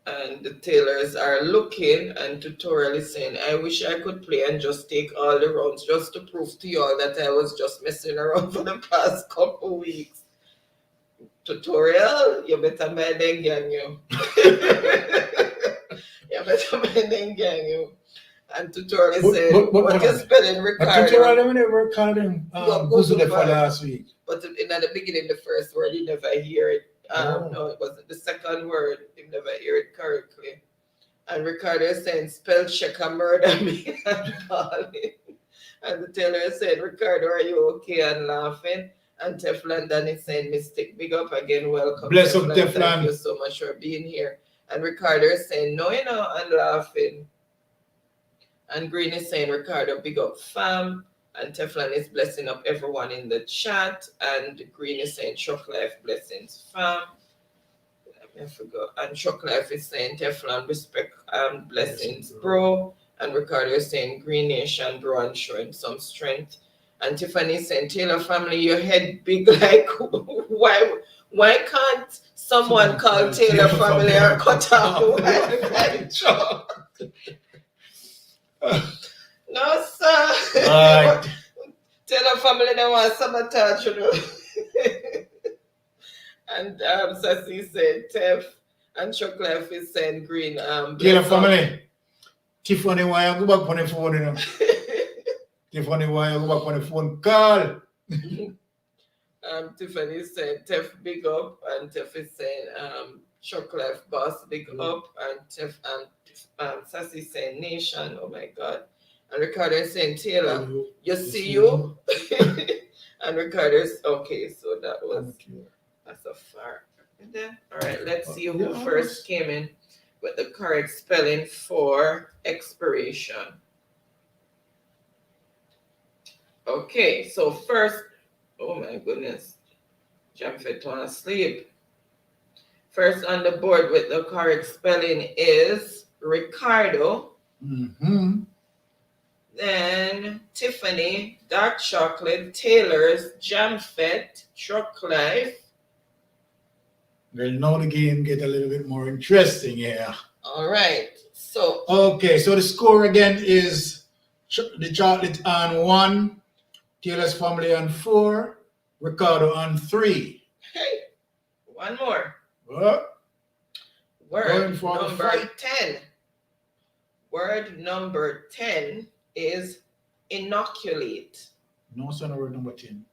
And the Taylors are looking, and tutorial is saying, I wish I could play and just take all the rounds just to prove to y'all that I was just messing around for the past couple weeks. Tutorial, you better mind and gang you. You better mind and gang you. And tutorial is saying, what you spelling, Ricardo? Tutorial, I never called him. Go to the for last week. But in the beginning, the first word, you never hear it. No, it wasn't the second word. You never hear it correctly. And Ricardo is saying, spell check a murder me and Pauline. And the Taylor is saying, Ricardo, are you okay? And laughing. And Teflon Dan is saying, mistake. Big up again. Welcome. Bless up, Teflon. Thank you so much for being here. And Ricardo is saying, no, you know, and laughing. And Green is saying, Ricardo, big up fam. And Teflon is blessing up everyone in the chat. And Green is saying, Chuck Life blessings, fam. I forgot. And Chuck Life is saying, Teflon respect and blessings, bro. And Ricardo is saying, Green Nation, bro, and showing some strength. And Tiffany is saying, Taylor family, your head big like, why can't someone call Taylor family or cut off right? No, sir. Taylor family don't want sabotage, you know. And Sassy said Tef, and Chuck Life is saying Green. Taylor family. Tiffany, why you go back on the phone, you know? Tiffany, why you go back on the phone? Call. Tiffany said Tef big up, and Tef is saying Chuck Life boss big up, and Tef and Sassy saying Nation. Oh my God. And Ricardo is saying, Taylor, you see you? And Ricardo is, okay, so that was, that's a far. And then, all right, let's see who first came in with the correct spelling for expiration. Okay, so first, oh my goodness, Jamfet wanna sleep. First on the board with the correct spelling is Ricardo. Mm-hmm. Then Tiffany, dark chocolate, Taylor's, Jamfet, Truck Life. Well, now the game get a little bit more interesting here. All right, so. Okay, so the score again is the chocolate on 1, Taylor's family on 4, Ricardo on 3. Hey, one more. What? Word number 10. Word number 10 is inoculate. No, it's not word number 10.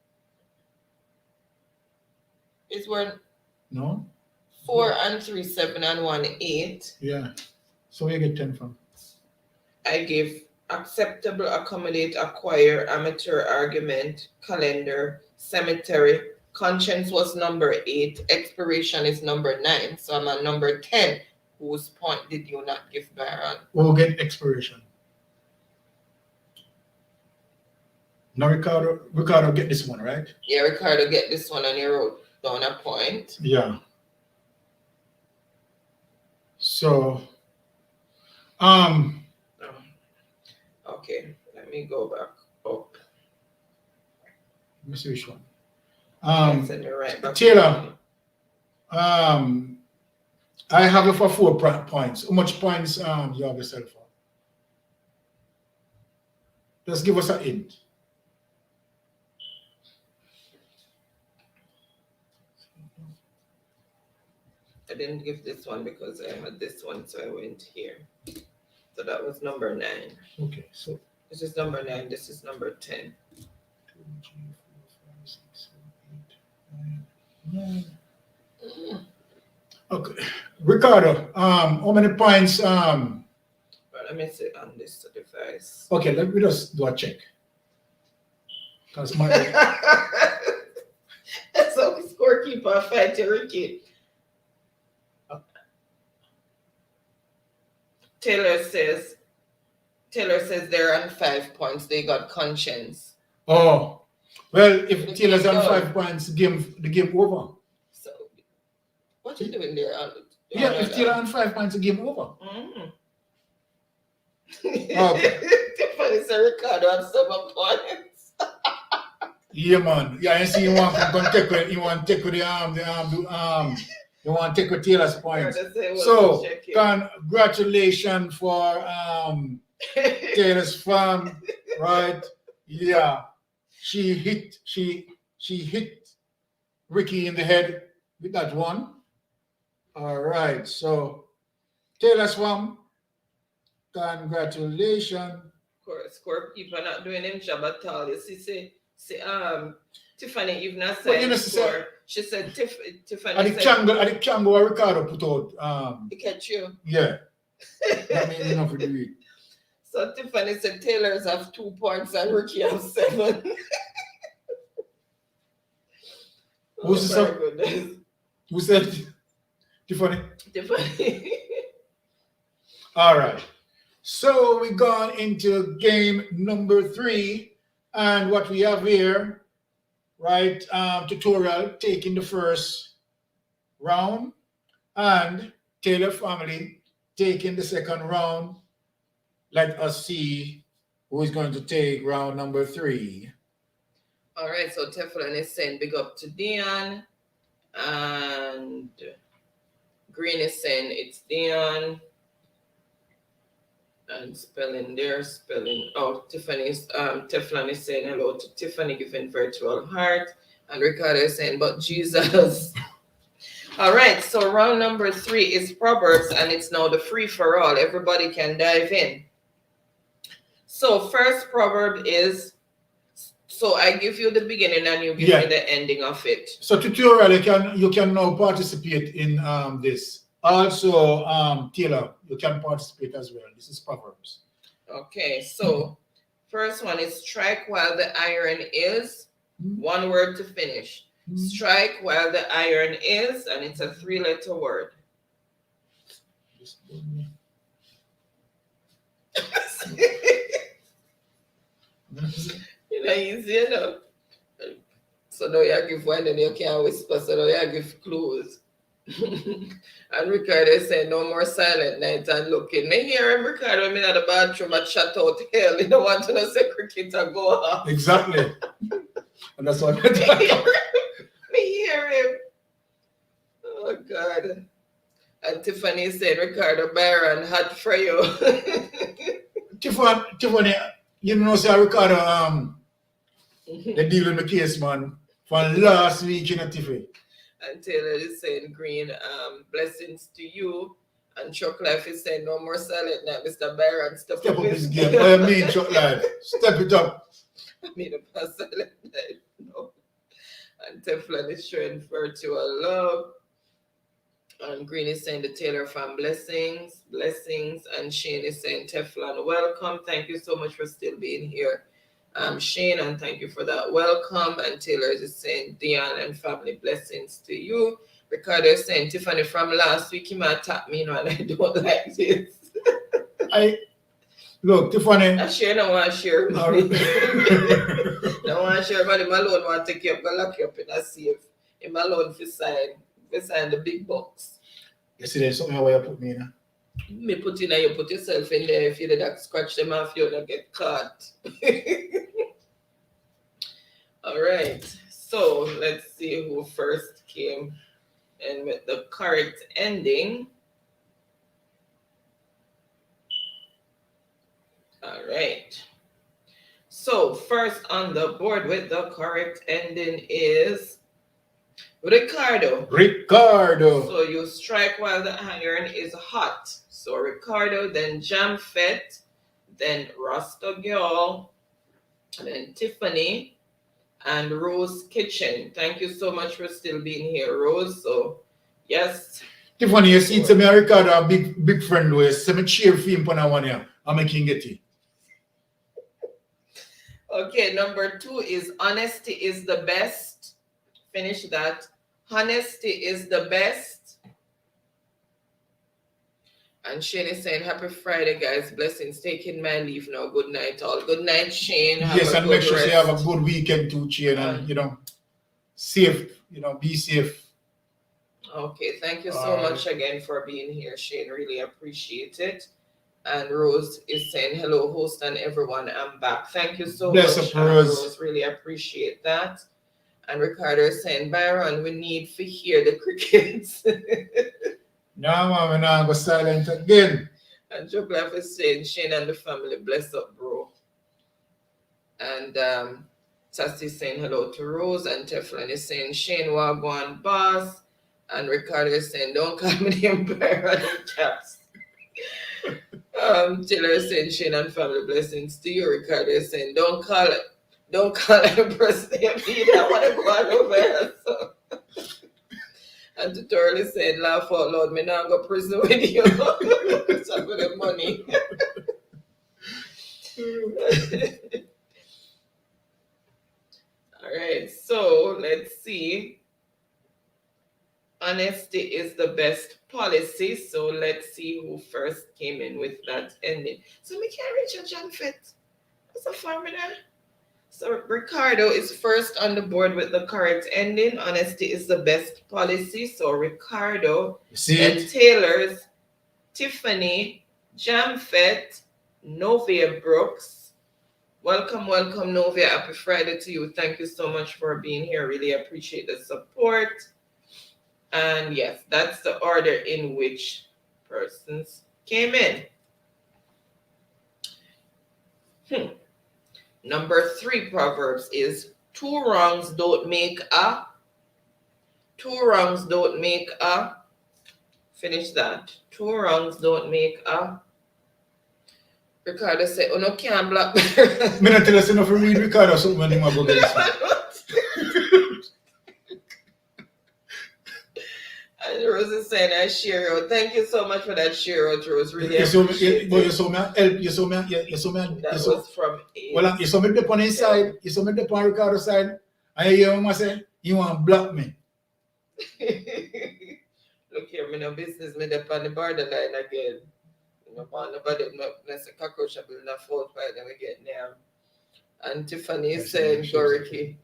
Is word No? 4 and 3, 7 and 1, 8. Yeah. So where you get 10 from? I give acceptable, accommodate, acquire, amateur, argument, calendar, cemetery. Conscience was number 8. Expiration is number 9. So I'm at number 10. Whose point did you not give, Byron? We'll get expiration. Now Ricardo get this one, right? Yeah, Ricardo, get this one on your road down a point. Yeah. So, Okay, let me go back up. let me see which one. Send me right back. Taylor, I have it for 4 points. How much points you have yourself for? Just give us a hint. I didn't give this one because I had this one, so I went here. So that was number 9. Okay, so This is number 9. This is number 10. 2, 3, 4, 5, 6, 7, 8, 9. Okay, Ricardo, how many points? But let me see on this device. Okay, let me just do a check. Because my So the scorekeeper fight Ricky. Taylor says they're on 5 points. They got conscience. well, if The Taylor's game on done. 5 points, the game over. So what you doing there? Yeah, if Taylor on 5 points, the game over. Mm. Okay. Tiffany said Ricardo on 7 points. Yeah, man. Yeah, I see you want to take with you want to take with you want to take with Taylor's points. So congratulations for Taylor's fam, right? Yeah. She hit Ricky in the head with that one. All right. So Taylor's fam, congratulations. Of course, scorekeeper not doing him job at all. You see, Tiffany even But said you know, score. She said Tiffany At the Kango Ricardo put out to catch you. yeah. That means enough for the week. So Tiffany said Taylor's have 2 points and Ricky have 7. Who's the my sub? goodness. Who said Tiffany? Tiffany. All right. So we gone into game number 3, and what we have here, right? Tutorial taking the first round, and Taylor family taking the second round. Let us see who is going to take round number 3. All right, so Teflon is saying big up to Dion, and Green is saying it's Dion, and spelling. Oh, Teflon is saying hello to Tiffany, giving virtual heart, and Ricardo is saying, but Jesus. All right, so round number 3 is Proverbs, and it's now the free for all. Everybody can dive in. So first proverb is, so I give you the beginning and you give me the ending of it. So tutorial, you can now participate in this. Also, Taylor, you can participate as well. This is Proverbs. Okay, so first one is strike while the iron is. One word to finish. Strike while the iron is, and it's a 3-letter word. You know, easy enough. So now you give one and you can't whisper, so now you give clues. And Ricardo said, no more silent night and looking. Me hear him, Ricardo, I'm in the bathroom and shut out hell. You don't want to know say cricket and go off. Exactly. And that's what Me hear him. Oh, God. And Tiffany said, Ricardo, Byron, hot for you. Tiffany, you know, say Ricardo, they deal with the case, man, for last week, you know, Tiffany. And Taylor is saying, Green, blessings to you. And Chuck Life is saying, no more silent night, Mr. Byron. Step up his game. What do you mean, Chuck Life? Step it up. I mean, a silent night. No. And Teflon is showing virtual love. And Green is saying the Taylor fan blessings. And Shane is saying Teflon, welcome. Thank you so much for still being here. Shane, and thank you for that welcome. And Taylor is saying Dion and family blessings to you. Ricardo is saying Tiffany from last week, he might tap me, and I don't like this. Look, Tiffany. I share, no want to share money. No want to share money. My loan want to take you up, go lock you up in a safe. In my loan for sign the big box. You see, there's something where you put me in. Me put in there, you put yourself in there. If you did that, scratch them off, you don't get caught. All right. So let's see who first came in with the correct ending. All right. So first on the board with the correct ending is Ricardo. So you strike while the iron is hot. So Ricardo, then Jamfet, then Rasta Girl, then Tiffany, and Rose Kitchen. Thank you so much for still being here, Rose. So yes. Tiffany, you see, it's a Ricardo, a big friend who is some cheer for him for one year. I'm making it. Okay, number 2 is honesty is the best. Finish that. Honesty is the best. And Shane is saying, happy Friday, guys. Blessings. Taking my leave now. Good night, all. Good night, Shane. Yes, and make sure you have a good weekend too, Shane. And, safe, be safe. Okay, thank you so much again for being here, Shane. Really appreciate it. And Rose is saying, hello, host and everyone. I'm back. Thank you so much, Rose. Really appreciate that. And Ricardo is saying, Byron, we need to hear the crickets. No, man, we're not go silent again. And Joe Claff is saying, Shane and the family, bless up, bro. And Sassy is saying hello to Rose. And Teflon is saying, Shane, Wagwan, boss. And Ricardo is saying, don't call me name Byron chaps. Taylor is saying, Shane and family, blessings to you. Ricardo is saying, don't call Empress name either. I want to go on over here. So. And Tutorial is saying, laugh out loud, me now go prison with you. So for the money. All right, so let's see. Honesty is the best policy. So let's see who first came in with that ending. So we can't reach a John Fett. What's a formula? So Ricardo is first on the board with the correct ending. Honesty is the best policy. So Ricardo, and Taylor's, Tiffany, Jamfet, Novia Brooks. Welcome, Novia. Happy Friday to you. Thank you so much for being here. Really appreciate the support. And yes, that's the order in which persons came in. Number 3 Proverbs is 2 wrongs don't make a. 2 wrongs don't make a. Finish that. 2 wrongs don't make a. Ricardo said, oh no, can't block. Me not tell us enough to read Ricardo something when him about this. And Rose is saying, I share out. Thank you so much for that share out, Rose. Really appreciate it. You saw me help. You saw me. That was from A. Well, you saw me the on his side. You saw me the on Ricardo's side. And you hear him say, you want to block me. Look here, me no business. Me up on the borderline again. No want nobody. Unless a cockroach will not fall by them again now. And Tiffany is saying, go Ricky.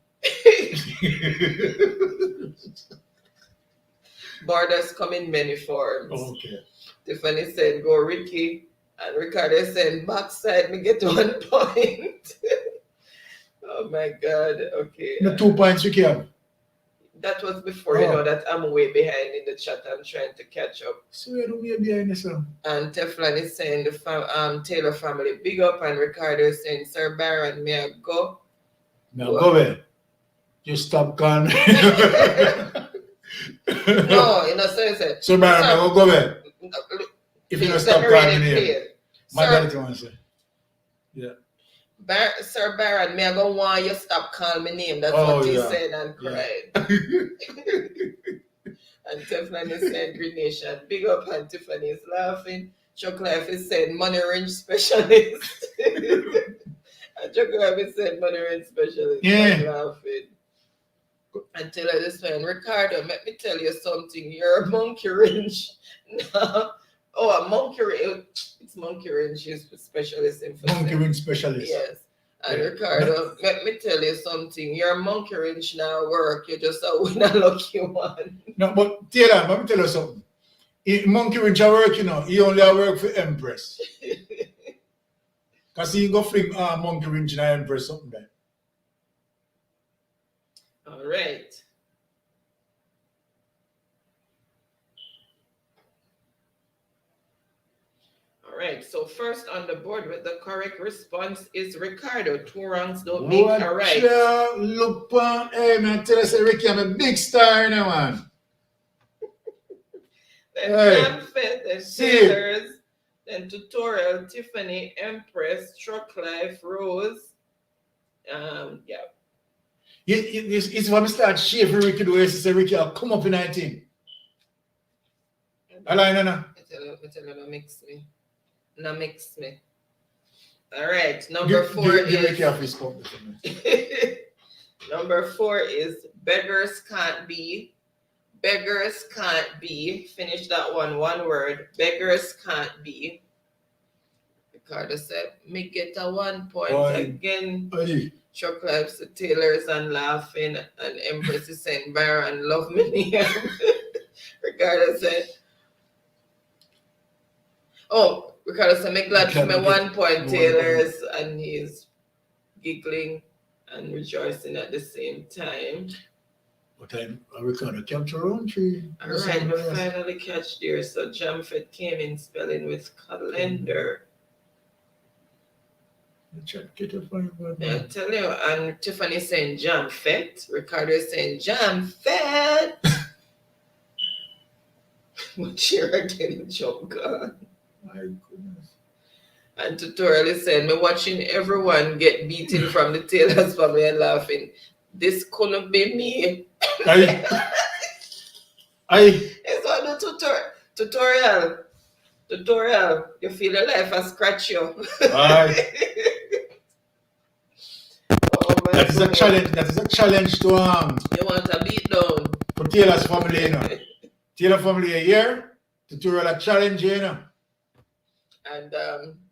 Borders come in many forms. Okay. Tiffany said, go Ricky. And Ricardo said, backside, me get 1 point. Oh my God. Okay. The 2 points you can. That was before, you know, that I'm way behind in the chat. I'm trying to catch up. So you're way behind yourself. And Teflon is saying the Taylor family big up. And Ricardo is saying, Sir Byron, may I go? Now go away. You stop calling. No, you know, so he said. So Byron, now go away. If you don't stop calling me. My daddy wants to say. Yeah. Sir Byron, me I go want you stop calling me name. That's what he said and cried. And Tiffany said, Green Nation, big up, and Tiffany is laughing. Chuck Life is saying, money range specialist. And Chuck Life is saying, money range specialist. Yeah. I'm laughing. And tell her this one, Ricardo, let me tell you something. You're a monkey range. No. Oh, a monkey ring. It's monkey ring. She's a specialist in Monkey ring specialist. Yes. And Yeah. Ricardo, let me tell you something. Your monkey wrench now work. You're just a winner lucky one. No, but Taylor, let me tell you something. Monkey wrench a work, you know, he only a work for Empress. Because he go fling monkey wrench in Empress something there. All right. All right. So first on the board with the correct response is Ricardo. 2 wrongs don't make a right. Look on, hey man, tell us, Ricky, I'm a big star now, man. Then Hey. Manfred, then See. Taylor's, then Tutorial, Tiffany, Empress, Truck Life, Rose. Yeah. It's when we start shaving Ricky the way he say, Ricky, I'll come up in 19. Hello, no. I tell you, no mix me. No mix me. All right. Number 4 give Ricky is off his cup. number 4 is beggars can't be. Beggars can't be. Finish that one word. Beggars can't be. Ricardo said, me get a 1 point again. Hey. Chuck Lives the Taylors and laughing, and Empress is saying Byron love me. Ricardo said, oh, Ricardo said, me glad for me 1 point, Taylors, and he's giggling and rejoicing at the same time. But Ricardo capture on tree. All right, we finally catch there. So Jamfet came in spelling with calendar. I tell you, and Tiffany saying Jamfet. Ricardo is saying Jamfet. But here again, jump gone. My goodness. And Tutorial is saying, me watching everyone get beaten from the Taylor's family and laughing. This couldn't be me. It's on the tutorial. You feel your life has scratched you. That is a challenge. That is a challenge to You want a beat down. For Taylor's family, you know. Taylor family a year. Tutorial a challenge, you know. And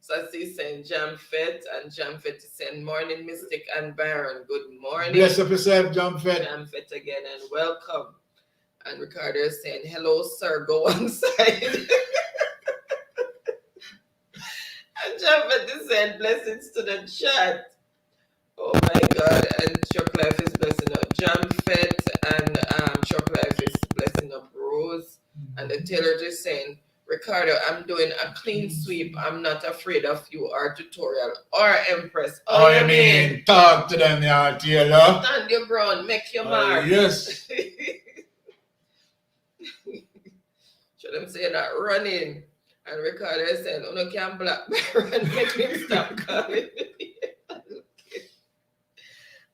Sassy saying Jamfet, and Jamfet is saying morning Mystic and Byron. Good morning. Bless up yourself, Jamfet. Jamfet again and welcome. And Ricardo is saying, hello, sir, go on side. And Jamfet is saying, blessings to the chat. Oh my God. And Chuck Life is blessing up Jamfet, and Chuck Life is blessing up Rose. And the Taylor is saying, Ricardo, I'm doing a clean sweep. I'm not afraid of you or Tutorial or Empress. Oh, you mean talk to them, yeah, Taylor. Stand your ground, make your mark. Yes. Should them say that running. And Ricardo is saying, oh no, can't block Byron, make him stop calling.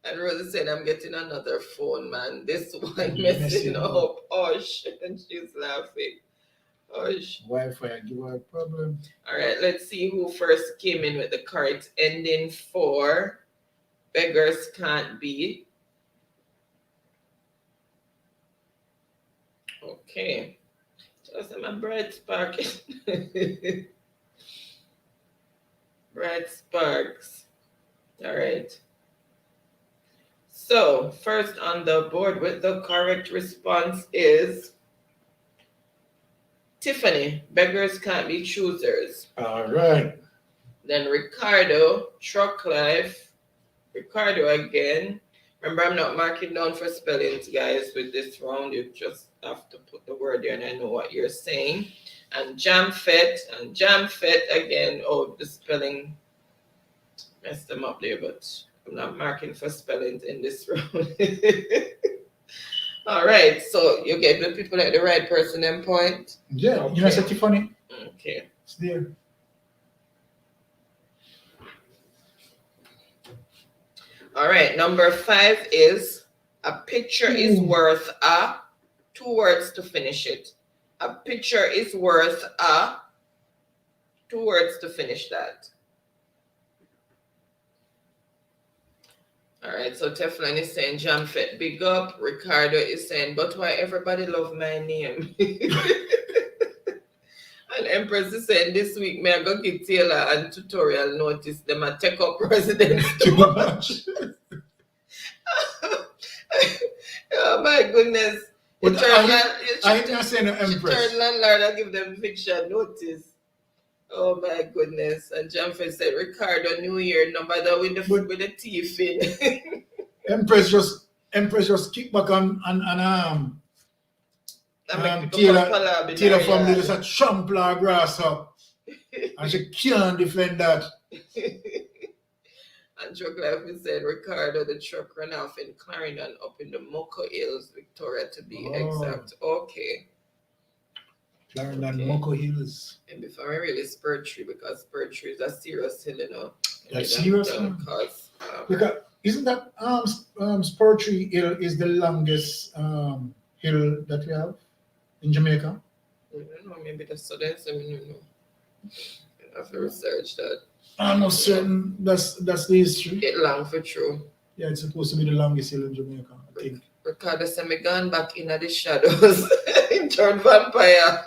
And Rose is saying, I'm getting another phone, man. This one messing up. Osh. And she's laughing. Osh. Wi-Fi, give her a problem. All right, let's see who first came in with the cards ending 4. Beggars can't be. Okay. Just my bright spark. Bright sparks. All right. So, first on the board with the correct response is Tiffany. Beggars can't be choosers. All right. Then Ricardo, Truck Life. Ricardo again. Remember, I'm not marking down for spellings, guys, with this round. You just have to put the word there and I know what you're saying. And Jamfet again. Oh, the spelling messed them up there, but I'm not marking for spellings in this round. All right, so you get the people at the right person and point? Yeah, okay. You know something funny? Okay. It's there. All right, number 5 is a picture is worth a, 2 words to finish it. A picture is worth a, 2 words to finish that. All right, so Teflon is saying Jamfet, big up. Ricardo is saying, but why everybody love my name? And Empress is saying this week, may I go give Taylor and tutorial notice them a take up residence too much. Oh my goodness. You I say no Empress. turn landlord and give them eviction notice. Oh my goodness. And Jamford said, Ricardo, New Year, no matter with the teeth in. Empress just kick back on Taylor family just a trample grass up. And she can't defend that. And Truck Life said, Ricardo, the truck ran off in Clarendon up in the Moco Hills, Victoria to be exact. Okay. Clarendon, okay. Moco Hills. And before I really Spur Tree, because Spur Tree is a serious hill, you know. That's serious? Because isn't that Spur Tree Hill is the longest hill that we have in Jamaica? I don't know, maybe that's so that's I mean, I have to research that. I'm not certain that's the history. It long for true. Yeah, it's supposed to be the longest hill in Jamaica, I think. Ricardo said me gone back in the shadows in turned vampire.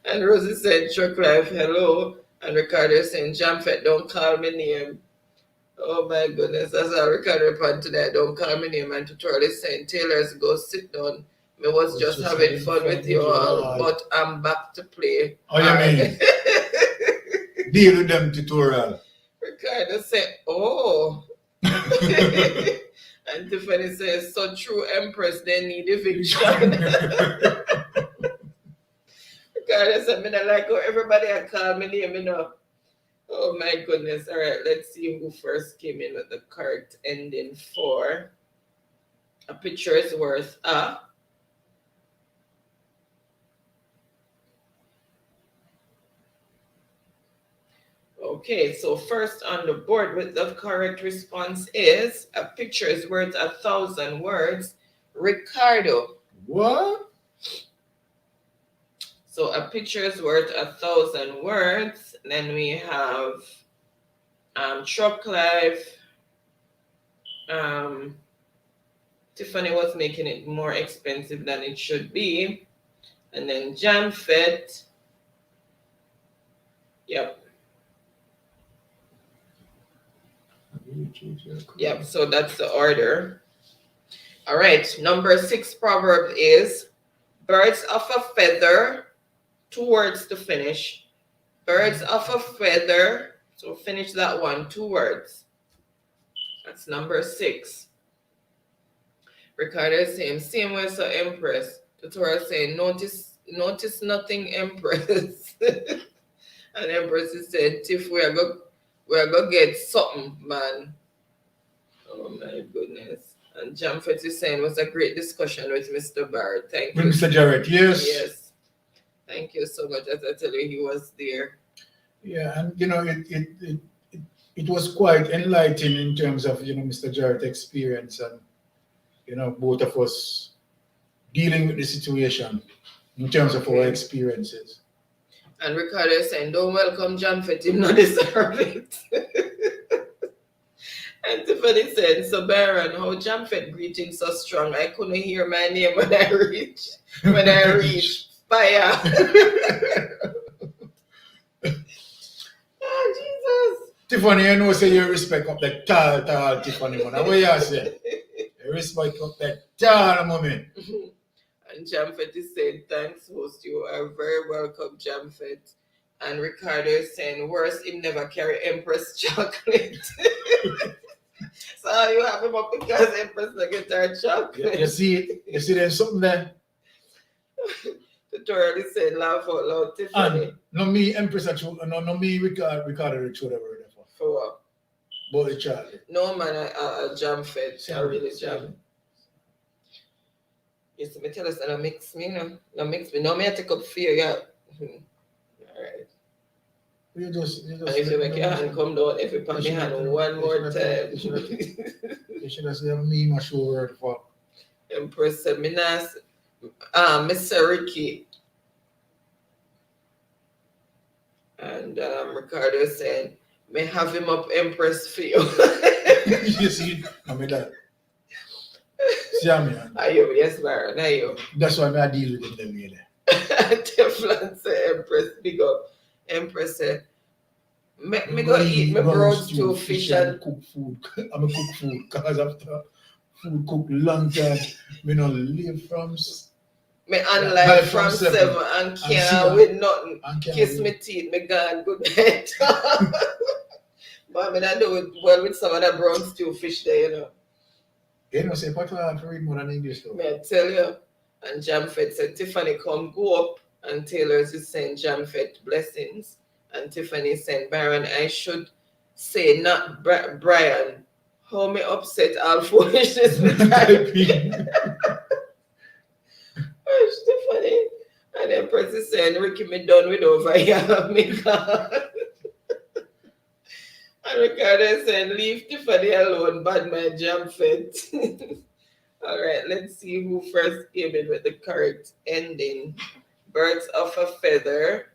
And Rosie said, Truck Life, hello. And Ricardo saying, Jamfet, don't call me name. Oh my goodness, that's how Ricardo replied today. Don't call me name. And tutorial is saying, Taylor's go sit down. I was just having fun with you all, but I'm back to play. Oh, you mean? Deal with them, tutorial. Ricardo said, oh. And Tiffany says, so true, Empress, they need eviction. Ricardo said, I like how everybody had called me name, you know. Oh my goodness. All right, let's see who first came in with the correct ending for. A picture is worth a. Okay, so first on the board with the correct response is a picture is worth 1,000 words. Ricardo. What? So a picture is worth 1,000 words. Then we have Truck Life. Tiffany was making it more expensive than it should be. And then Jamfet. Yep. Yep, so that's the order. All right, number 6 proverb is birds of a feather, 2 words to finish. Birds of a feather, so finish that one, 2 words. That's number 6. Ricardo is saying, same way, so Empress. Tutorial saying, notice nothing, Empress. And Empress is saying, Tiff, we're gonna get something, man. Oh my goodness. And Jamfet is saying, it was a great discussion with Mr. Barrett. Thank you. Mr. Jarrett, yes. Yes. Thank you so much. As I tell you, he was there. Yeah, and you know, it was quite enlightening in terms of, you know, Mr. Jarrett's experience and, you know, both of us dealing with the situation in terms of our experiences. And Ricardo is saying, don't welcome Jamfet, him not deserve it. And Tiffany said, so Byron, how Jamfet greeting so strong? I couldn't hear my name when I reached fire. Oh, Jesus. Tiffany, you know, say you respect up that tall Tiffany, man. What you say? You respect up that tall moment. And Jamfet is saying, thanks, host. You are very welcome, Jamfet. And Ricardo is saying, worse, him never carry Empress chocolate. So you have him up because Empress not get her chocolate. You see there's something there. Tutorial is saying, laugh out loud, Tiffany. And no me, Empress, no me, Ricardo, the show that word for. For what? About the chocolate. No, man, I Jamfet. I really jam. You see, me tell us that I mix me, no? No mix me. No, me I take up fear, yeah. All right. You just and if you make your hand come down, if you put my hand one more time. You should have said me, my show word for. Empress said, me nice. Mr. Ricky. And Ricardo said, may have him up Empress for you. You see, I mean that. See, I mean. Are you? Yes, Byron. Are you? That's why I deal with them really. Teflon say Empress, big up. Empress say, me go eat my brown stew fish and cook food. I'm a cook food because after food cook long time, me not live from me online from 7 and can't with nothing. Kiss me teeth, me gone, good night. But I do it well with some of that brown stew fish there, you know. You know, say, what I have to read more than English though? May I tell you? And Jamfet said, Tiffany, come go up. And Taylor's is saying, Jamfet, blessings. And Tiffany is saying, Byron, I should say not Brian. How me upset all foolishness with typing. Tiffany. And then Empress is saying, Ricky, me done with over here. Me gone. And Ricardo said, leave Tiffany alone, bad man Jamfet. All right, let's see who first came in with the correct ending. Birds of a feather.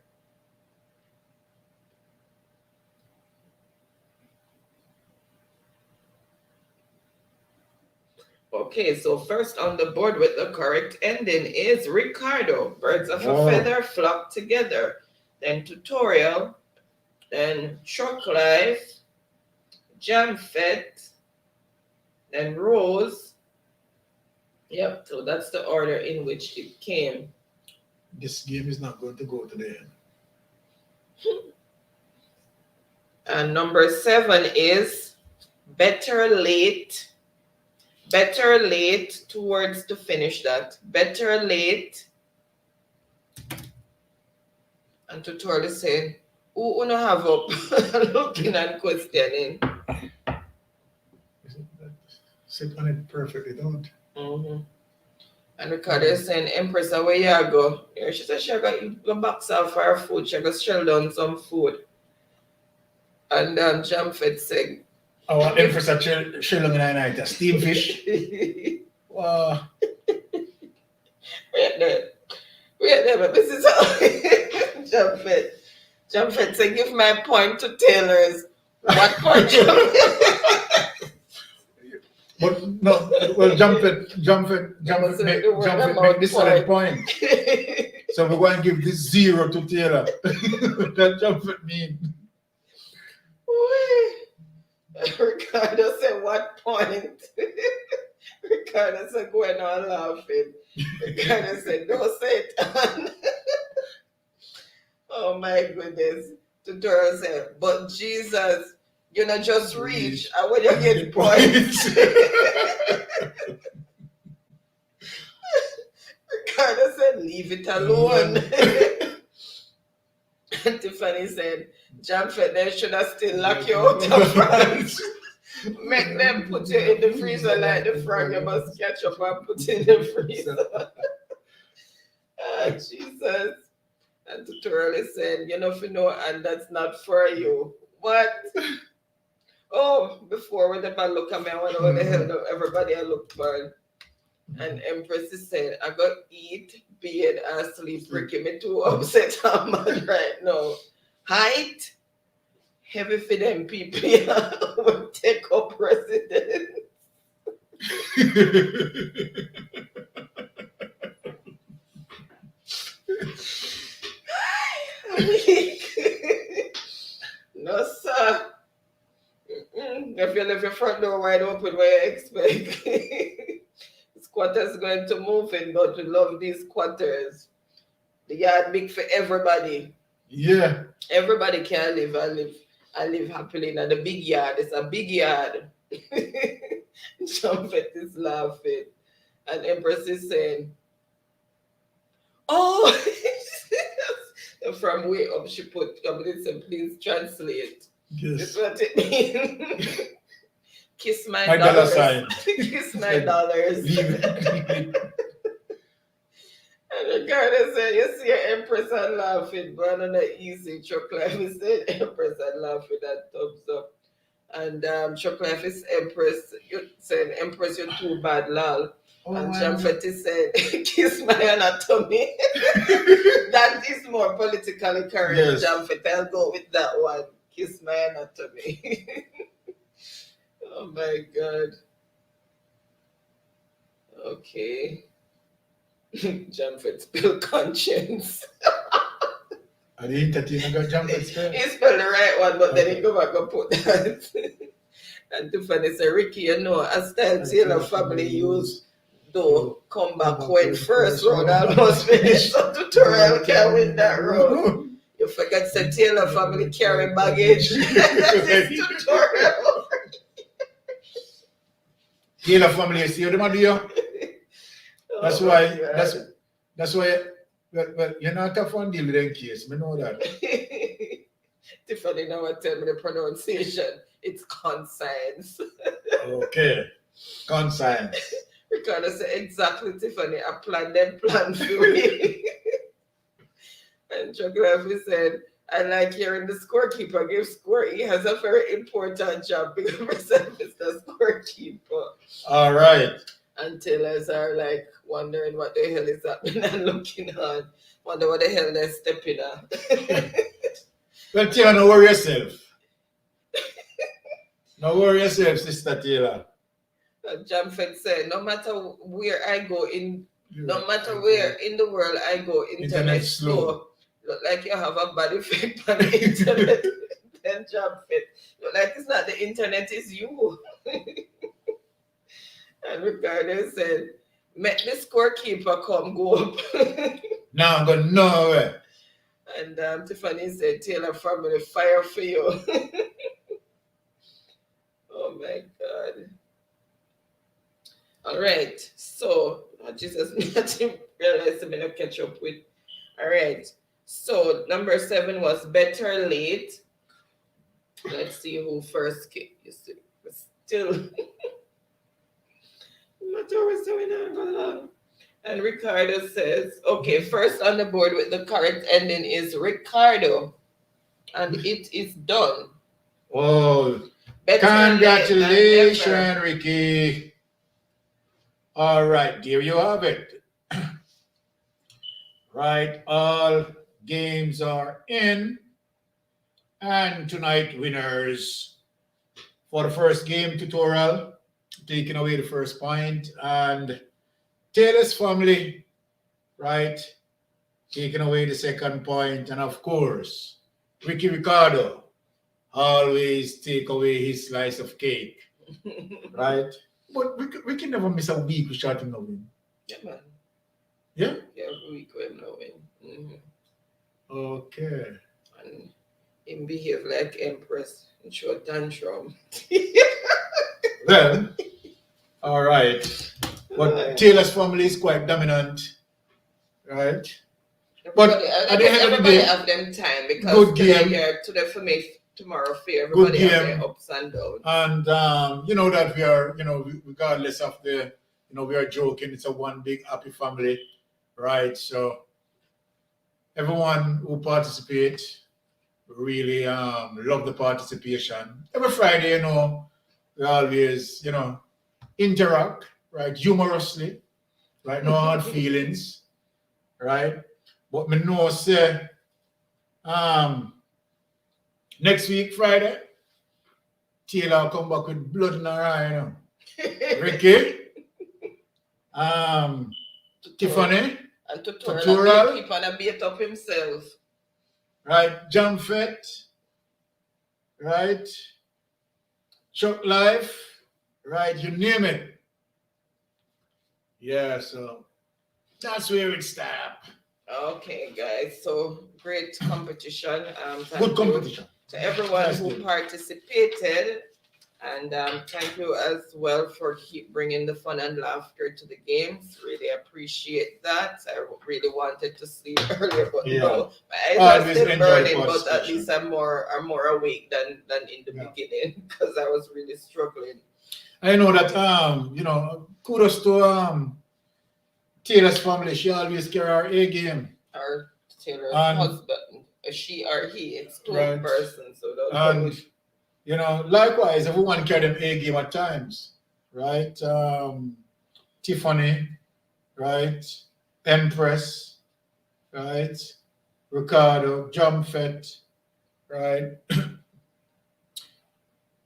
Okay, so first on the board with the correct ending is Ricardo. Birds of a feather flock together. Then tutorial. Then Truck Life. Jamfet. Then Rose. Yep, so that's the order in which it came. This game is not going to go to the end. And number 7 is better late. Better late, 2 words to finish that. Better late. And tutorial is saying, who no have up? Looking and questioning. Sit on it perfectly, don't. Mm-hmm. And Ricardo is saying, Empress, where you go? She said she got the box off for her food. She got shell down some food. And Jamfet said, our Empress at shell down in the night, a steam fish. Wow. Wait there, but this is how Jamfet said, give my point to Taylor's. What point? But no, well, Jamfet make this solid point. So we're going to give this 0 to Taylor. That Jamfet mean. Ricardo said, what point? Ricardo said, going on laughing. Ricardo said, don't say it. Oh my goodness. Tutorial said, but Jesus, you know, just reach. And when you get points. Ricardo said, leave it alone. And Tiffany said, Jamfet, they should have still locked you out of France. Make them put you in the freezer like the frog. You must catch up and put it in the freezer. Ah, Jesus. And tutorial is saying, you know, if you know, and that's not for you. What? Oh, before we never look at me, I wonder what the hell everybody I look for. And Empress is saying, I got eat, bed, and sleep. Ricky, me too upset I'm mad right now. Height, heavy for them people will take up residence. No, sir. If you leave your front door wide open, what you expect? Squatters going to move in, but we love these squatters. The yard big for everybody. Yeah. Everybody can live. I live happily in the big yard. It's a big yard. Jamfet is laughing. And Empress is saying, oh, from way up she put, listen, please translate. Yes. That's what it means. Kiss my dollar dollars. sign. Kiss my dollars. Leave. And Ricardo said, you see your Empress and laughing, but on the easy. Truck Life is saying Empress and laughing and thumbs up. And Truck Life is Empress. You said Empress, you're too bad, lol. Oh, and Jamfet is said, kiss my anatomy. That is more politically correct, yes. Jamfet. I'll go with that one. Kiss my anatomy. Oh my God. Okay. John Fitzbill conscience. I didn't entertain got jump at spell. He spelled the right one, but then he go back and put that. And Tiffany said, Ricky, you know, as time Taylor family used though come back when first round almost finished, so tutorial can win that round. You forget to Taylor family carry baggage. That is tutorial. Taylor family, you see what they do? That's Oh why. my God. That's why. Well, you're not tough on deal with them case. I know that. Tiffany now tell me the pronunciation. It's conscience. Okay. Conscience. Ricardo said, exactly, Tiffany. I plan for me. And Geography said, I like hearing the scorekeeper give score. He has a very important job because himself is the scorekeeper. All right. And tailors are like wondering what the hell is happening and looking on. Wonder what the hell they're stepping on. Well, Taylor, no worry yourself. No worry yourself, Sister Taylor. Jamfed said, no matter where I go no matter where in the world I go, internet slow. Look like you have a bad effect on the internet. Then Jamfed, look like it's not the internet, it's you. And Ricardo said, make the scorekeeper come go up. Now I'm going nowhere. And Tiffany said, Taylor family, fire for you. Oh my God. All right. So, Jesus, nothing realized I'm going to catch up with. All right. So, number 7 was better late. Let's see who first came. Still. And Ricardo says, okay, first on the board with the correct ending is Ricardo. And it is done. Oh, Better congratulations, Ricky. All right, there you have it. Right, all games are in. And tonight, winners for the first game tutorial, taking away the first point, and Taylor's family, right, taking away the second point, and of course, Ricky Ricardo always take away his slice of cake, right? But we can never miss a week without him knowing. Yeah, man. Yeah? Yeah, we can knowing. Mm-hmm. Okay. And him behave like Empress and show tantrum. Well, all right. But Taylor's family is quite dominant, right? But at the end of the everybody day, have them time because good today game. Here, today for me, tomorrow for you. Everybody Good have game. their ups and downs. And you know that we are, regardless of the, we are joking. It's a one big happy family, right? So everyone who participates really love the participation. Every Friday, we always, interact, right? Humorously, right? No hard feelings, right? But me know say, next week, Friday, Taylor come back with blood in her eye, Ricky, Tiffany, and tutorial. keep on a beat up himself. Right, Jam Fett, right, Chuck Life, right, you name it. Yeah, so that's where it stopped. Okay, guys, so great competition. Good competition. To everyone who participated. And thank you as well for keep bringing the fun and laughter to the games. Really appreciate that. I really wanted to sleep earlier, but no, my eyes are still burning. But at least I'm more awake than in the beginning because I was really struggling. I know that kudos to Taylor's family. She always carry her A game. Our Taylor's husband, she or he, it's two persons, so don't. Likewise, everyone carry them A game at times, right? Tiffany, right? Empress, right? Ricardo, Jumfet, right?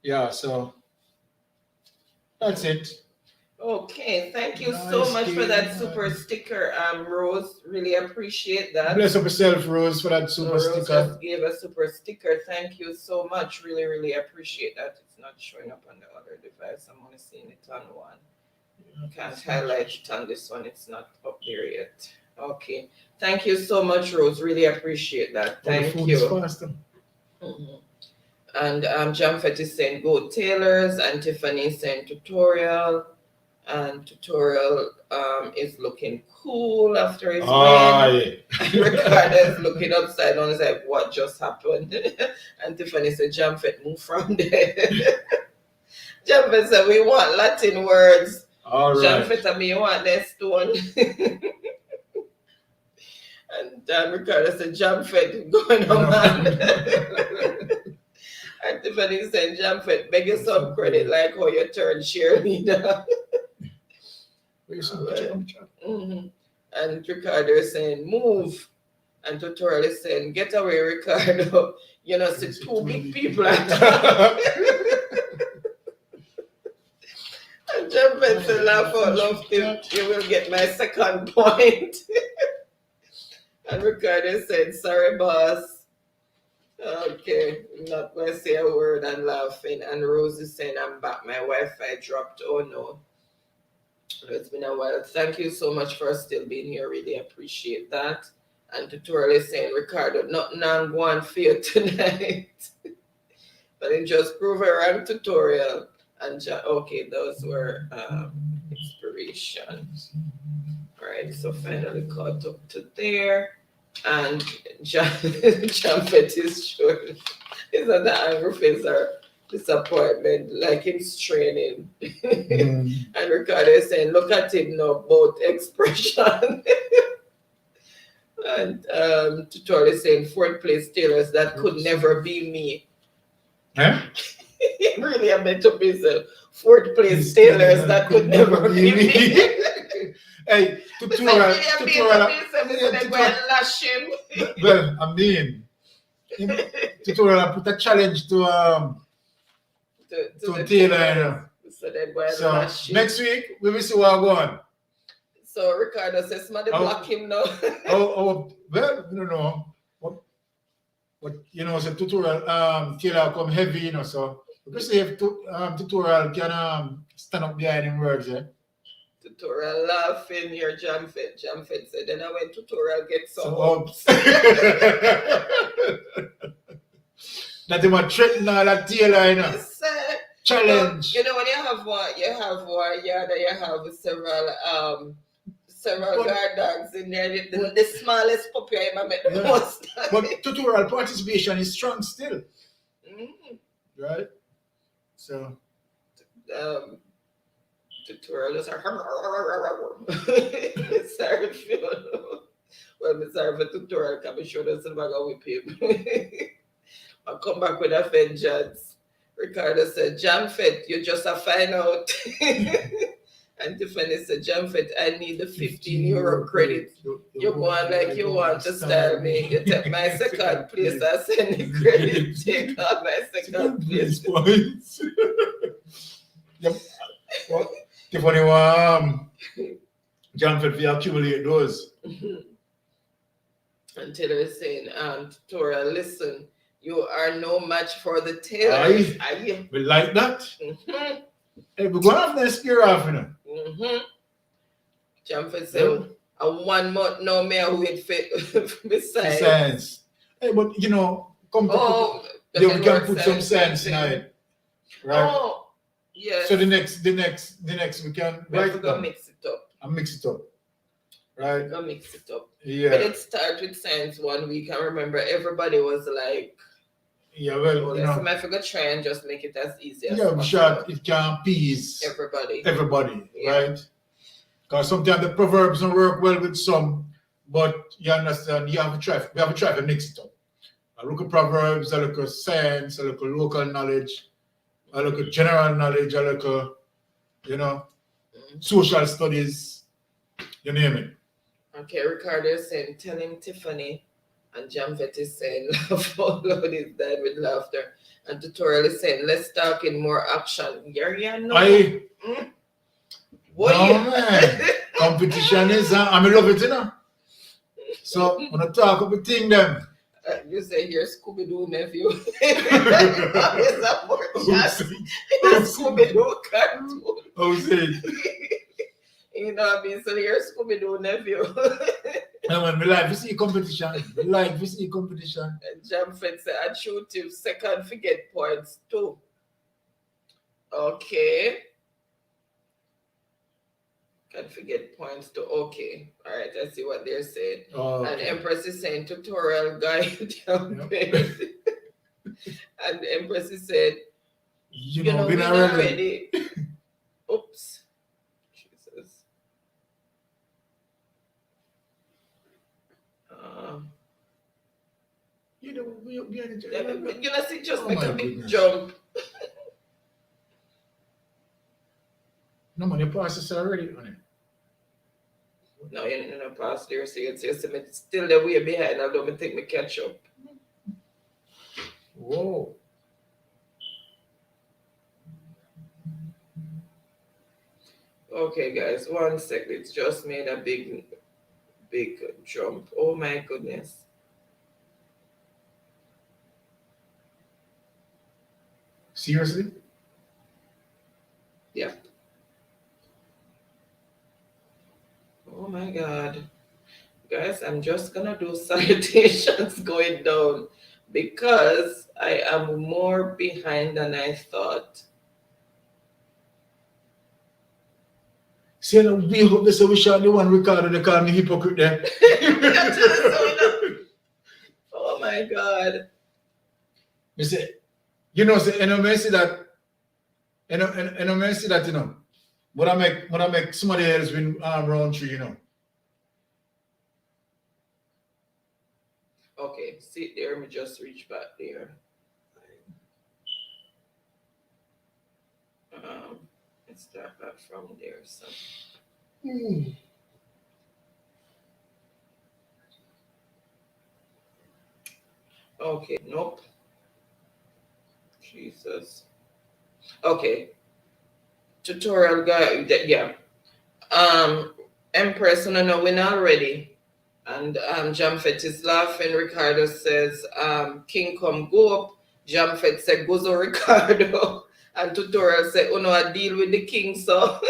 Yeah, so that's it. Okay, thank you so Nice much for that game, super man. sticker, Rose. Really appreciate that. Bless up yourself, Rose, for that So super Rose sticker. just gave a super sticker. Thank you so much. Really, really appreciate that. It's not showing up on the other device. I'm only seeing it on one. Can't highlight it on this one. It's not up there yet. Okay. Thank you so much, Rose. Really appreciate that. Oh, the Thank phone is you. faster. Mhm. And Jamfet is saying go tailors, and Tiffany is saying tutorial. And tutorial is looking cool after his win. Aye. And Ricardo is looking upside down. He's like, what just happened? And Tiffany said, Jamfet, move from there. Jamfet said, we want Latin words. All right. Jamfet, I mean, you want that stone. And Ricardo said, Jamfet, going on, man. And Tiffany said, Jamfet, beg you some credit like how you turned cheerleader. Mm-hmm. And Ricardo is saying, move. And Tutorial is saying, get away, Ricardo. You know, see two big people at And Jamfet said, laugh out loud, you will get my second point. And Ricardo said, sorry, boss. Okay, I'm not going to say a word and laughing. And Rose is saying, I'm back. My Wi-Fi dropped. Oh, no. It's been a while. Thank you so much for still being here. Really appreciate that. And Tutorial is saying, Ricardo, nothing I'm going for you tonight. But it just prove her wrong, Tutorial. And okay, those were inspirations. All right, so finally caught up to there. And Jamfet is showing is that the angry face or disappointment, like it's training. And Ricardo is saying, look at it now, both expression. And Tutorial is saying, fourth place tailors, that could never be me. Huh? Really, I meant to be said, fourth place tailors, that could never be me. Hey, Tutorial. Well, I mean, Tutorial, I put a challenge to Taylor. So next week we will see what we're going. So Ricardo says, somebody block him now. Well, you know, what you know, so Tutorial Taylor come heavy, you know, so we see if Tutorial can stand up behind him words, yeah. Tutorial laughing your Jamfet. Jamfet said, then I went Tutorial get some ups. That they want threaten all that Taylor, you know. Challenge. You know, when you have one yard, you have several guard dogs in there. The smallest puppy I ever met the most. But Tutorial participation is strong still. Right? So Tutorial is sorry, well, I'm sorry for Tutorial, can be sure that's not going to whip him. I'll come back with a vengeance. Ricardo said, Jamfet, you just a find out. And Tiffany said, Jamfet, I need the 15 euro credit. You go on like you want to style me. You take my second place, I send the credit. Take out my second place. Points. Yep. Well, Tiffany, Jamfet, we accumulate those. And Taylor is saying, Tutorial, listen, you are no match for the tailors. Aye. We like that. Hey, we're going to have this year off, you know. Jamfet said, a 1 month no more wait for besides. Hey, but you know, we can put some sense in it. Right? Oh, yes. So the next we can write it mix it up. And mix it up. Right? Go mix it up. Yeah. But it started with science 1 week. I remember everybody was like, yeah, well, you know, I forgot try and just make it as easy as possible. Sure, it can appease everybody, yeah. Right? Because sometimes the proverbs don't work well with some, but you understand, we have to try to mix it up. I look at proverbs, I look at science, I look at local knowledge, I look at general knowledge, I look at, you know, social studies, you name it. Okay, Ricardo is saying, telling Tiffany, and Jamfet is saying, laugh out loud is dead with laughter. And Tutorial is saying, let's talk in more action. Yeah, no. Boy, No, man. Competition is, I love it, you know. So, when I talk about thing them. you say here Scooby-Doo nephew. It's a more chance. Scooby-Doo cartoon. Oh, say. You know what I mean? So here Scooby-Doo nephew. No, man, my life is competition. My life is competition. Jamfet said, I shoot you second forget points too. Okay. Can forget points too. Okay. All right. I see what they're saying. Oh, And okay. Empress is saying tutorial guide. Jamfet. And Empress is saying, You you know, know, we're we're not not ready. ready. Oops. Jesus. You know, we are You know, see, just Oh make my a big goodness. jump. No, man, you passed this already, honey. No, you didn't pass there, so it's still the way behind. I don't think me catch up. Whoa. Okay, guys, 1 sec. It's just made a big jump. Oh my goodness. Seriously? Yep. Oh my God. Guys, I'm just gonna do salutations going down because I am more behind than I thought. See, we hope this we shot the one Ricardo, they call me hypocrite there. Oh my God. You say, you know, say, and I see that, and I see that, you know, when I make somebody else win round 3, you know. Okay, see there, me just reach back there. Let's start back from there. So. Okay, nope. Jesus. Okay. Tutorial guide, yeah. Empress, no, win already. And Jamfet is laughing. Ricardo says, King come go up. Jamfet said, Gozo Ricardo. And Tutorial said, oh no, I deal with the king, so.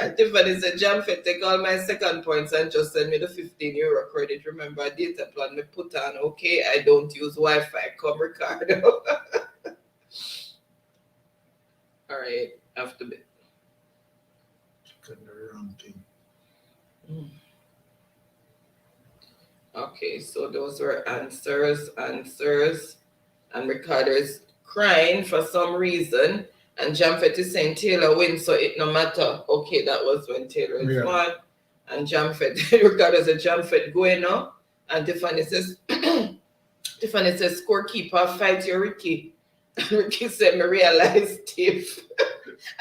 And Tiffany said, Jamfet, take all my second points and just send me the €15 credit. Remember, a data plan me put on, okay? I don't use Wi-Fi. Come, Ricardo. All right, after bit. Got the wrong thing. Okay, so those were answers. And Ricardo is crying for some reason. And Jamfet is saying Taylor wins, so it no matter. Okay, that was when Taylor is won. And Jamfet, Ricardo said Jamfet going up. And Tiffany says, scorekeeper, fight your Ricky. And Ricky said, me realize Tiff.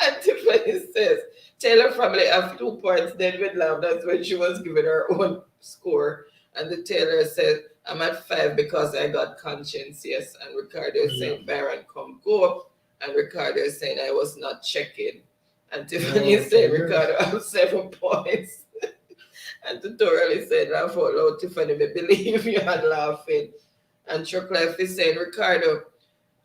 And Tiffany says, Taylor family have 2 points, then with love. That's when she was given her own score. And the Taylor said, I'm at 5 because I got conscience, yes. And Ricardo is saying, Byron, come go up. And Ricardo is saying, I was not checking. And Tiffany is saying, Ricardo, I have 7 points. And Tutorial is saying, laugh out loud, Tiffany, me believe you and laughing. And Chucklife is saying, Ricardo,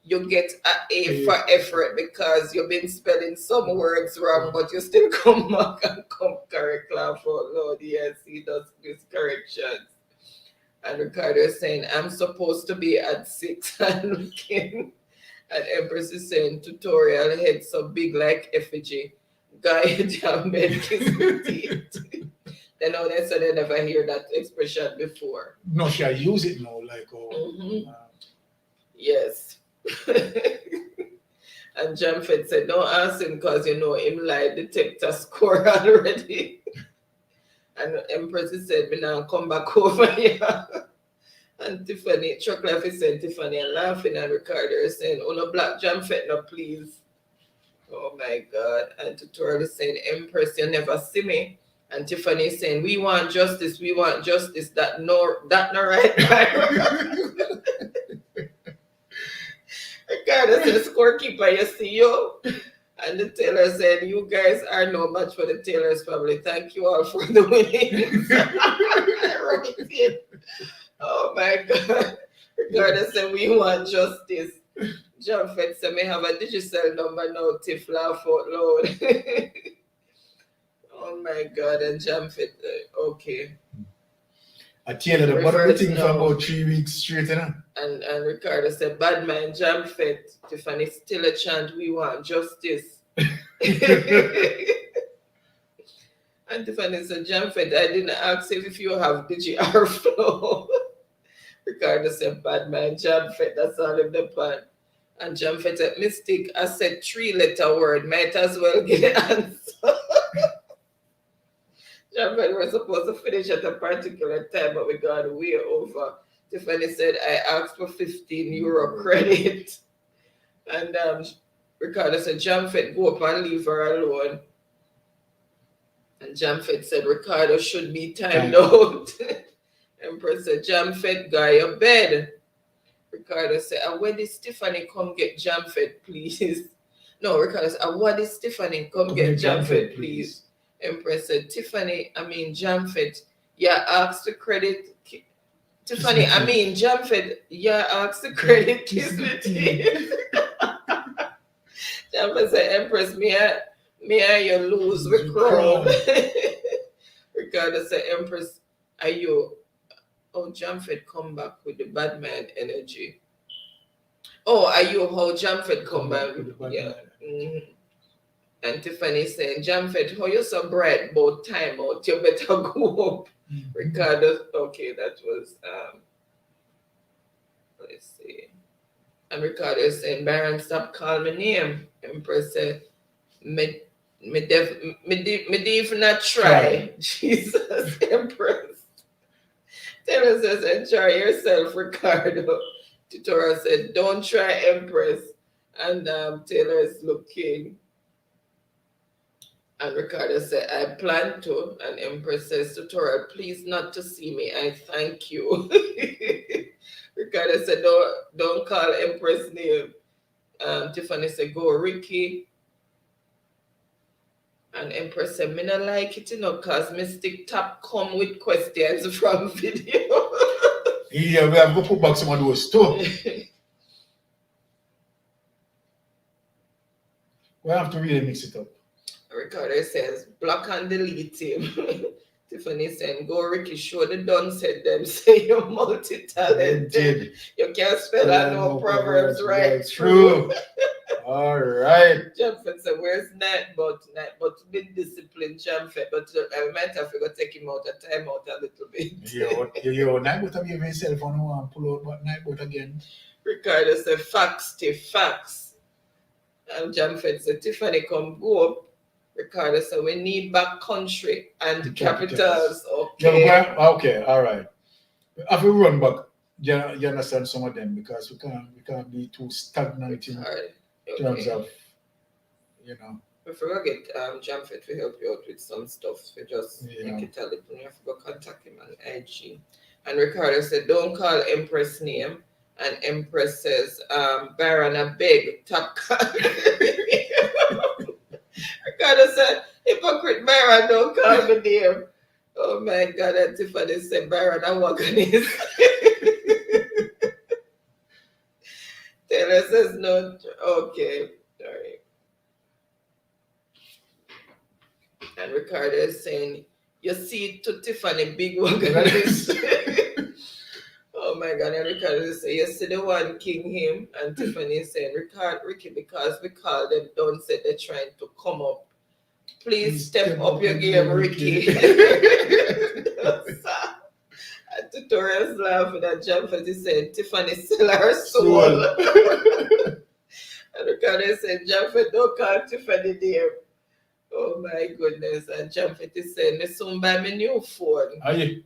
you get an A for effort because you've been spelling some words wrong, but you still come back and come correct. Laugh out loud. Yes, he does these corrections. And Ricardo is saying, I'm supposed to be at 6 and looking. And Empress is saying, Tutorial head so big like effigy. Guy down bed kiss with teeth. They know they said they never hear that expression before. No, she use it now, like, oh. Yes. And Jamfet said, don't ask him because you know him lie detector score already. And Empress said, me now come back over here. And Tiffany, Chucklife is saying, Tiffany and laughing, and Ricardo is saying, oh no, black Jamfet, no, please. Oh my God. And Tutorial is saying, Empress, you never see me. And Tiffany is saying, we want justice, that no right. Ricardo says, scorekeeper, you see you? And the Taylor said, you guys are no match for the Taylor's family. Thank you all for the winnings. I wrote it in. Oh my God. Regardless, said, we want justice. John Fett said, may have a digital number now, Tiff laugh out loud. Oh my God. And John Fett, okay. I tell you, the bottom thing for about 3 weeks straight, you know. And Ricardo said, bad man, Jam Fett. Tiffany still a chant, we want justice. And Tiffany said, Jam Fett, I didn't ask if you have DGR flow. Ricardo said, bad man, Jam Fett, that's all in the pan. And Jam Fett said, Mystic, I said 3-letter word, might as well get the answer. Jam Fett was supposed to finish at a particular time, but we got way over. Tiffany said, I asked for €15 credit. And Ricardo said, Jam Fett, go up and leave her alone. And Jam Fett said, Ricardo should be timed out. Empress said, Jam Fett, guy your bed. Ricardo said, when did Stephanie come get Jam Fett, please? No, Ricardo said, when did Stephanie come get Jam Fett, please? Empress said, Jam Fett, yeah, ask the credit. Tiffany, Jam Fett, yeah, ask the credit, kiss the teeth. Jam Fett said, Empress, me and you lose with crown. Ricardo said, Empress, are you? Oh, Jam Fett come back with the bad man energy. Oh, are you how Jam Fett come back with the bad man? Mm-hmm. And Tiffany saying, Jam Fett, how you so bright about time out? You better go up. Mm-hmm. Ricardo, okay, that was let's see. And Ricardo is saying, Byron, stop calling my name. Empress said, me even not try. Jesus, Empress. Taylor says, enjoy yourself, Ricardo. Tutora said, don't try, Empress. And Taylor is looking. And Ricardo said, I plan to. And Empress says, Tutorial, please not to see me. I thank you. Ricardo said, don't call Empress name. Tiffany said, go Ricky. And Empress said, me not like it, because Mystic Top come with questions from video. Yeah, we have to put back some of those too. We have to really mix it up. Ricardo says, block and delete him. Tiffany saying, go Ricky, show the done said them, say you're multi-talented. You can't spell out no proverbs right through. All right. Jamfet said, where's Nightbot? Nightbot be disciplined, Jamfet, but I might have to go take him out a time out a little bit. Yo, Nightbot have given himself on one pull out but Nightbot again. Ricardo said, facts, Tiff, facts. And Jamfet said, Tiffany, come go up. Ricardo said, we need back country and capitals. Okay. Yeah, okay, all right. If we run back, you understand some of them because we can't be too stagnant in terms of, We forgot to get Jamfet to help you out with some stuff. We just make it a little. You have to go contact him on IG. And Ricardo said, don't call Empress name. And Empress says, Byron, a beg, top card. Ricardo said, hypocrite Byron, don't call me name. Oh my God, and Tiffany said, Byron, I'm working this. Taylor says, no, okay, all right. And Ricardo is saying, you see to Tiffany, big organist. Oh my God, and Ricardo is saying, you see the one king him, and Tiffany is saying, Ricky, because we called them, don't say they're trying to come up. Please step up your game, Ricky. And Tutorials laughing at Jamfet is saying, Tiffany sell her soul. And Ricardo said, Jamfet, don't call Tiffany name. Oh my goodness. And Jamfet is saying, they soon buy me new phone. Aye.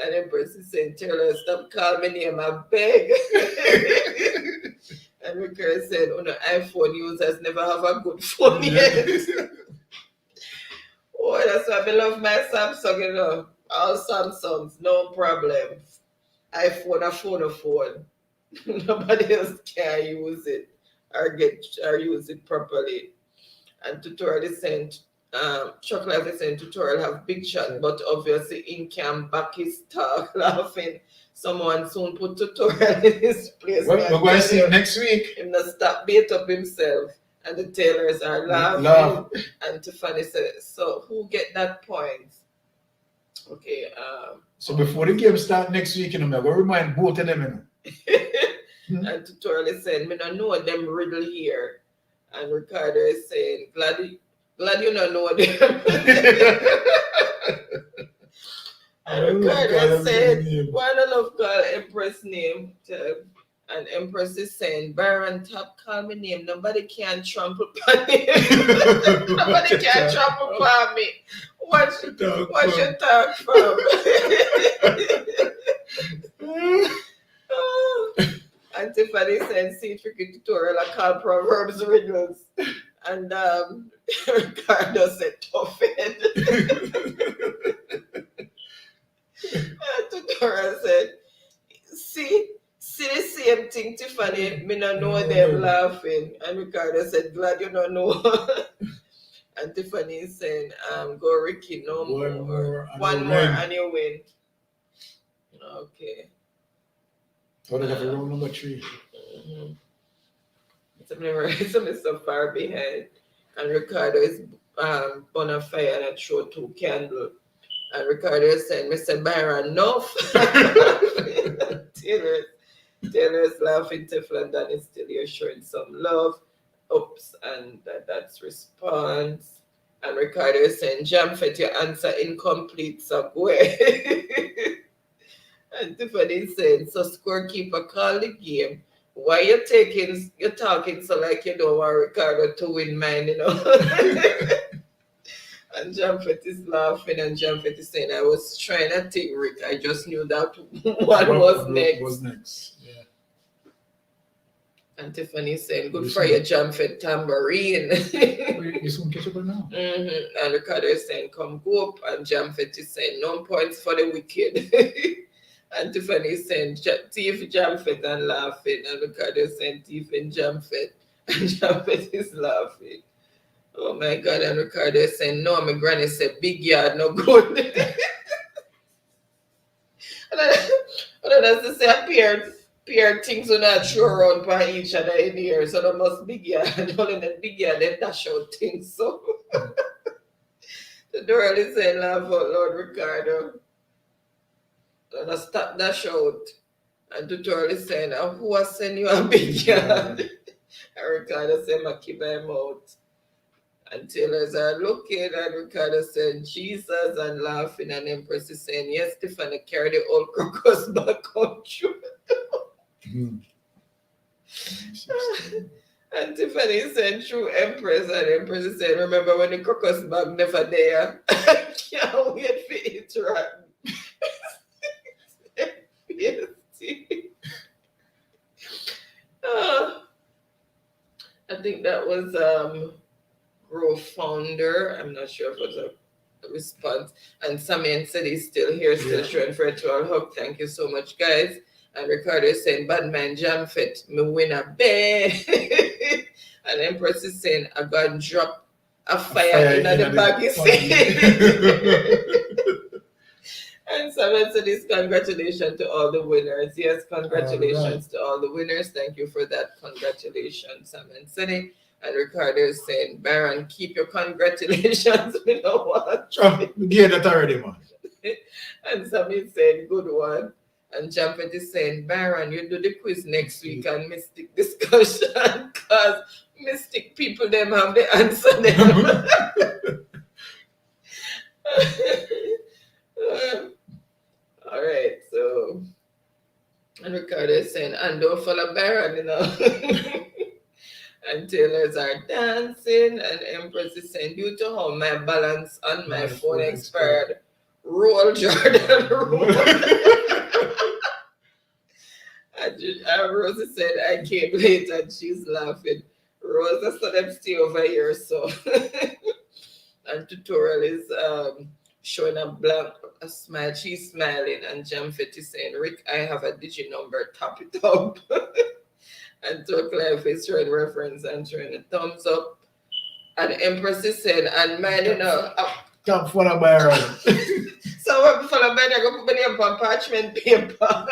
And Empress is saying, Taylor, stop calling me name, I beg. And Ricardo said, iPhone users never have a good phone yet. Oh, that's why I love my Samsung, All Samsungs, no problem. iPhone, a phone. Nobody else can use it. or use it properly. And tutorial is saying, Chuck Life is saying tutorial have big shot, but obviously in camp back his talk laughing. Someone soon put tutorial in his place. We're going to see him next week. Him not stop beat up himself. And the tailors are laughing. And Tiffany said, so who get that point? Okay. So before the game start next week, I'm going to remind both of them. And tutorial is saying, me don't know them riddle here. And Ricardo is saying, glad you don't know them. And Ricardo said, why don't love call Empress name? And Empress is saying, Byron, top call me name. Nobody can trample upon me. Nobody can trample upon me. What you talk from? And Tiffany said, see tricky tutorial, I call Proverbs riddles. And Ricardo said, tough head. And tutorial said, see the same thing, Tiffany, me not know them laughing. And Ricardo said, glad you don't know. And Tiffany is saying, go Ricky, no more. One more and you win. Okay. So they have a round number 3. It's so far behind. And Ricardo is on a fire and I throw 2 candles. And Ricardo is saying, Mr. Byron, enough. Taylor's laughing. Teflon Dan is still here showing some love. Oops, and that's response. And Ricardo is saying, Jamfet, your answer incomplete, so go ahead. And Tiffany is saying, so scorekeeper, call the game. Why you're talking so like you don't want Ricardo to win mine, you know? And Jamfet is laughing, and Jamfet is saying, I was trying to think, Rick. I just knew that one was next. Yeah. And Tiffany is saying, good for your Jamfet tambourine. You soon catch up now. And Ricardo is saying, come go up. And Jamfet is saying, no points for the wicked. And Tiffany is saying, thief Jamfet and laughing. And Ricardo is saying, thief and Jamfet. And Jamfet is laughing. Oh my God, and Ricardo is saying, no, my granny said, big yard, no good. And then as to say, pair things will not throw around by each other in here, so they must big yard. And only the big yard, they dash out things. So the girl is saying, laugh out loud, Ricardo. And I stop dash out. And the girl is saying, who was sending you a big yard? And Ricardo said, I keep my mouth. And tailors are looking, and Ricardo said, Jesus, and laughing, and Empress is saying, yes, Tiffany, carry the old crocus back home. And Tiffany said, true Empress, and Empress is saying, remember when the crocus bag never there? I can't wait for it to run. I think that was Grow founder. I'm not sure if it was a response. And Samian said he's still here, still showing virtual hug. Thank you so much, guys. And Ricardo is saying, bad man Jamfet, me win a bear. And Empress is saying, I got drop a fire in the bag. And Samian said, this congratulations to all the winners. Yes, congratulations to all the winners. Thank you for that. Congratulations, Samian said it. And Ricardo is saying, Byron, keep your congratulations. We don't want to get that already, man. And Sammy is saying, good one. And Jamfet is saying, Byron, you do the quiz next week and Mystic discussion because Mystic people, them have the answer them. All right, so, and Ricardo is saying, and don't follow Byron, you know. And tailors are dancing, and Empress is saying, due to how my balance on my phone expired, roll Jordan, roll. And Rosa said, I came late, and she's laughing. Rosa said, I'm still over here, so. And tutorial is showing a smile. She's smiling, and Jamfet is saying, Rick, I have a digit number, top it up. And to Clive is showing reference and showing a thumbs up. And Empress is saying, and man, you know. Top for the Byron. So what follow by I go put my name on parchment paper.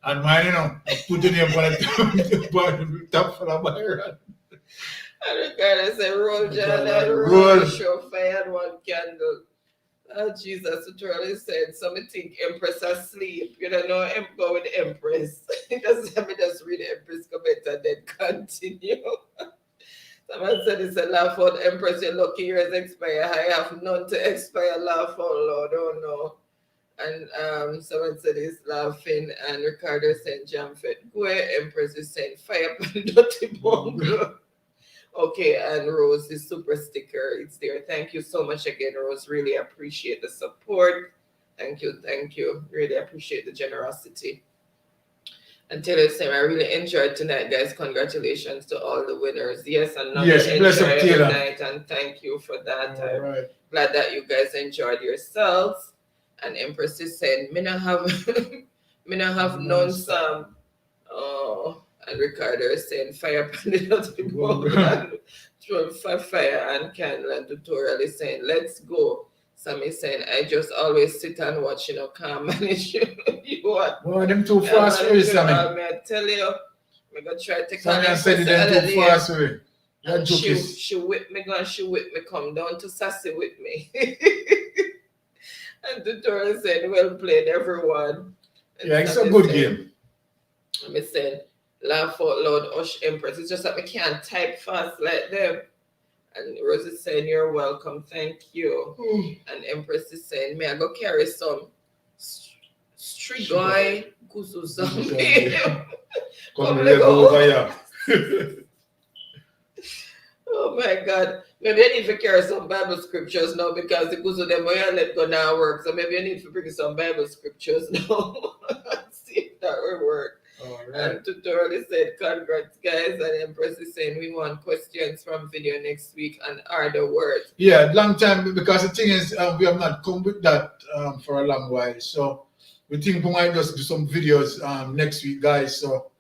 And mine, you know, put your name on the top for the Byron. And Ricardo said, roll John and Roll. roll show fire and one candle. Oh Jesus, literally said, so me think Empress asleep. You don't know him go with Empress. It doesn't have me just read Empress comment and then continue. Someone said it's a laugh out Empress, your lucky years expire. I have none to expire, laugh out Lord, oh no. And someone said he's laughing, and Ricardo said Jamfet Gwe, Empress is saying fire dirty bungle. Okay, and Rose, the super sticker, it's there. Thank you so much again, Rose. Really appreciate the support. Thank you. Really appreciate the generosity. And Taylor said, I really enjoyed tonight, guys. Congratulations to all the winners. Yes, another enjoyable night, and thank you for that. I'm glad that you guys enjoyed yourselves. And Empress is saying, me not have none some. Oh, and Ricardo is saying, fire pandit out the ball and throw fire and candle, and tutorial is saying, let's go. Sammy is saying, I just always sit and watch, you know, can't manage you. What? Boy, them too fast for you, Sammy. I tell you, I'm going to try to take Sammy and said them too fast for you. And she whip me, come down to Sassy with me. And tutorial said, well played, everyone. And yeah, it's a good game. And I said, laugh out loud, Ush Empress. It's just that we can't type fast like them. And Rose is saying, you're welcome, thank you. And Empress is saying, may I go carry some strigoi kusu zombie? Come over here. Oh my God. Maybe I need to carry some Bible scriptures now because the kusu them will let go now work. So maybe I need to bring some Bible scriptures now. See if that will work. Right. And tutorial said, congrats guys, and Empress is saying we want questions from video next week and are the words. Yeah, long time, because the thing is we have not come with that for a long while. So we think we might just do some videos next week, guys. So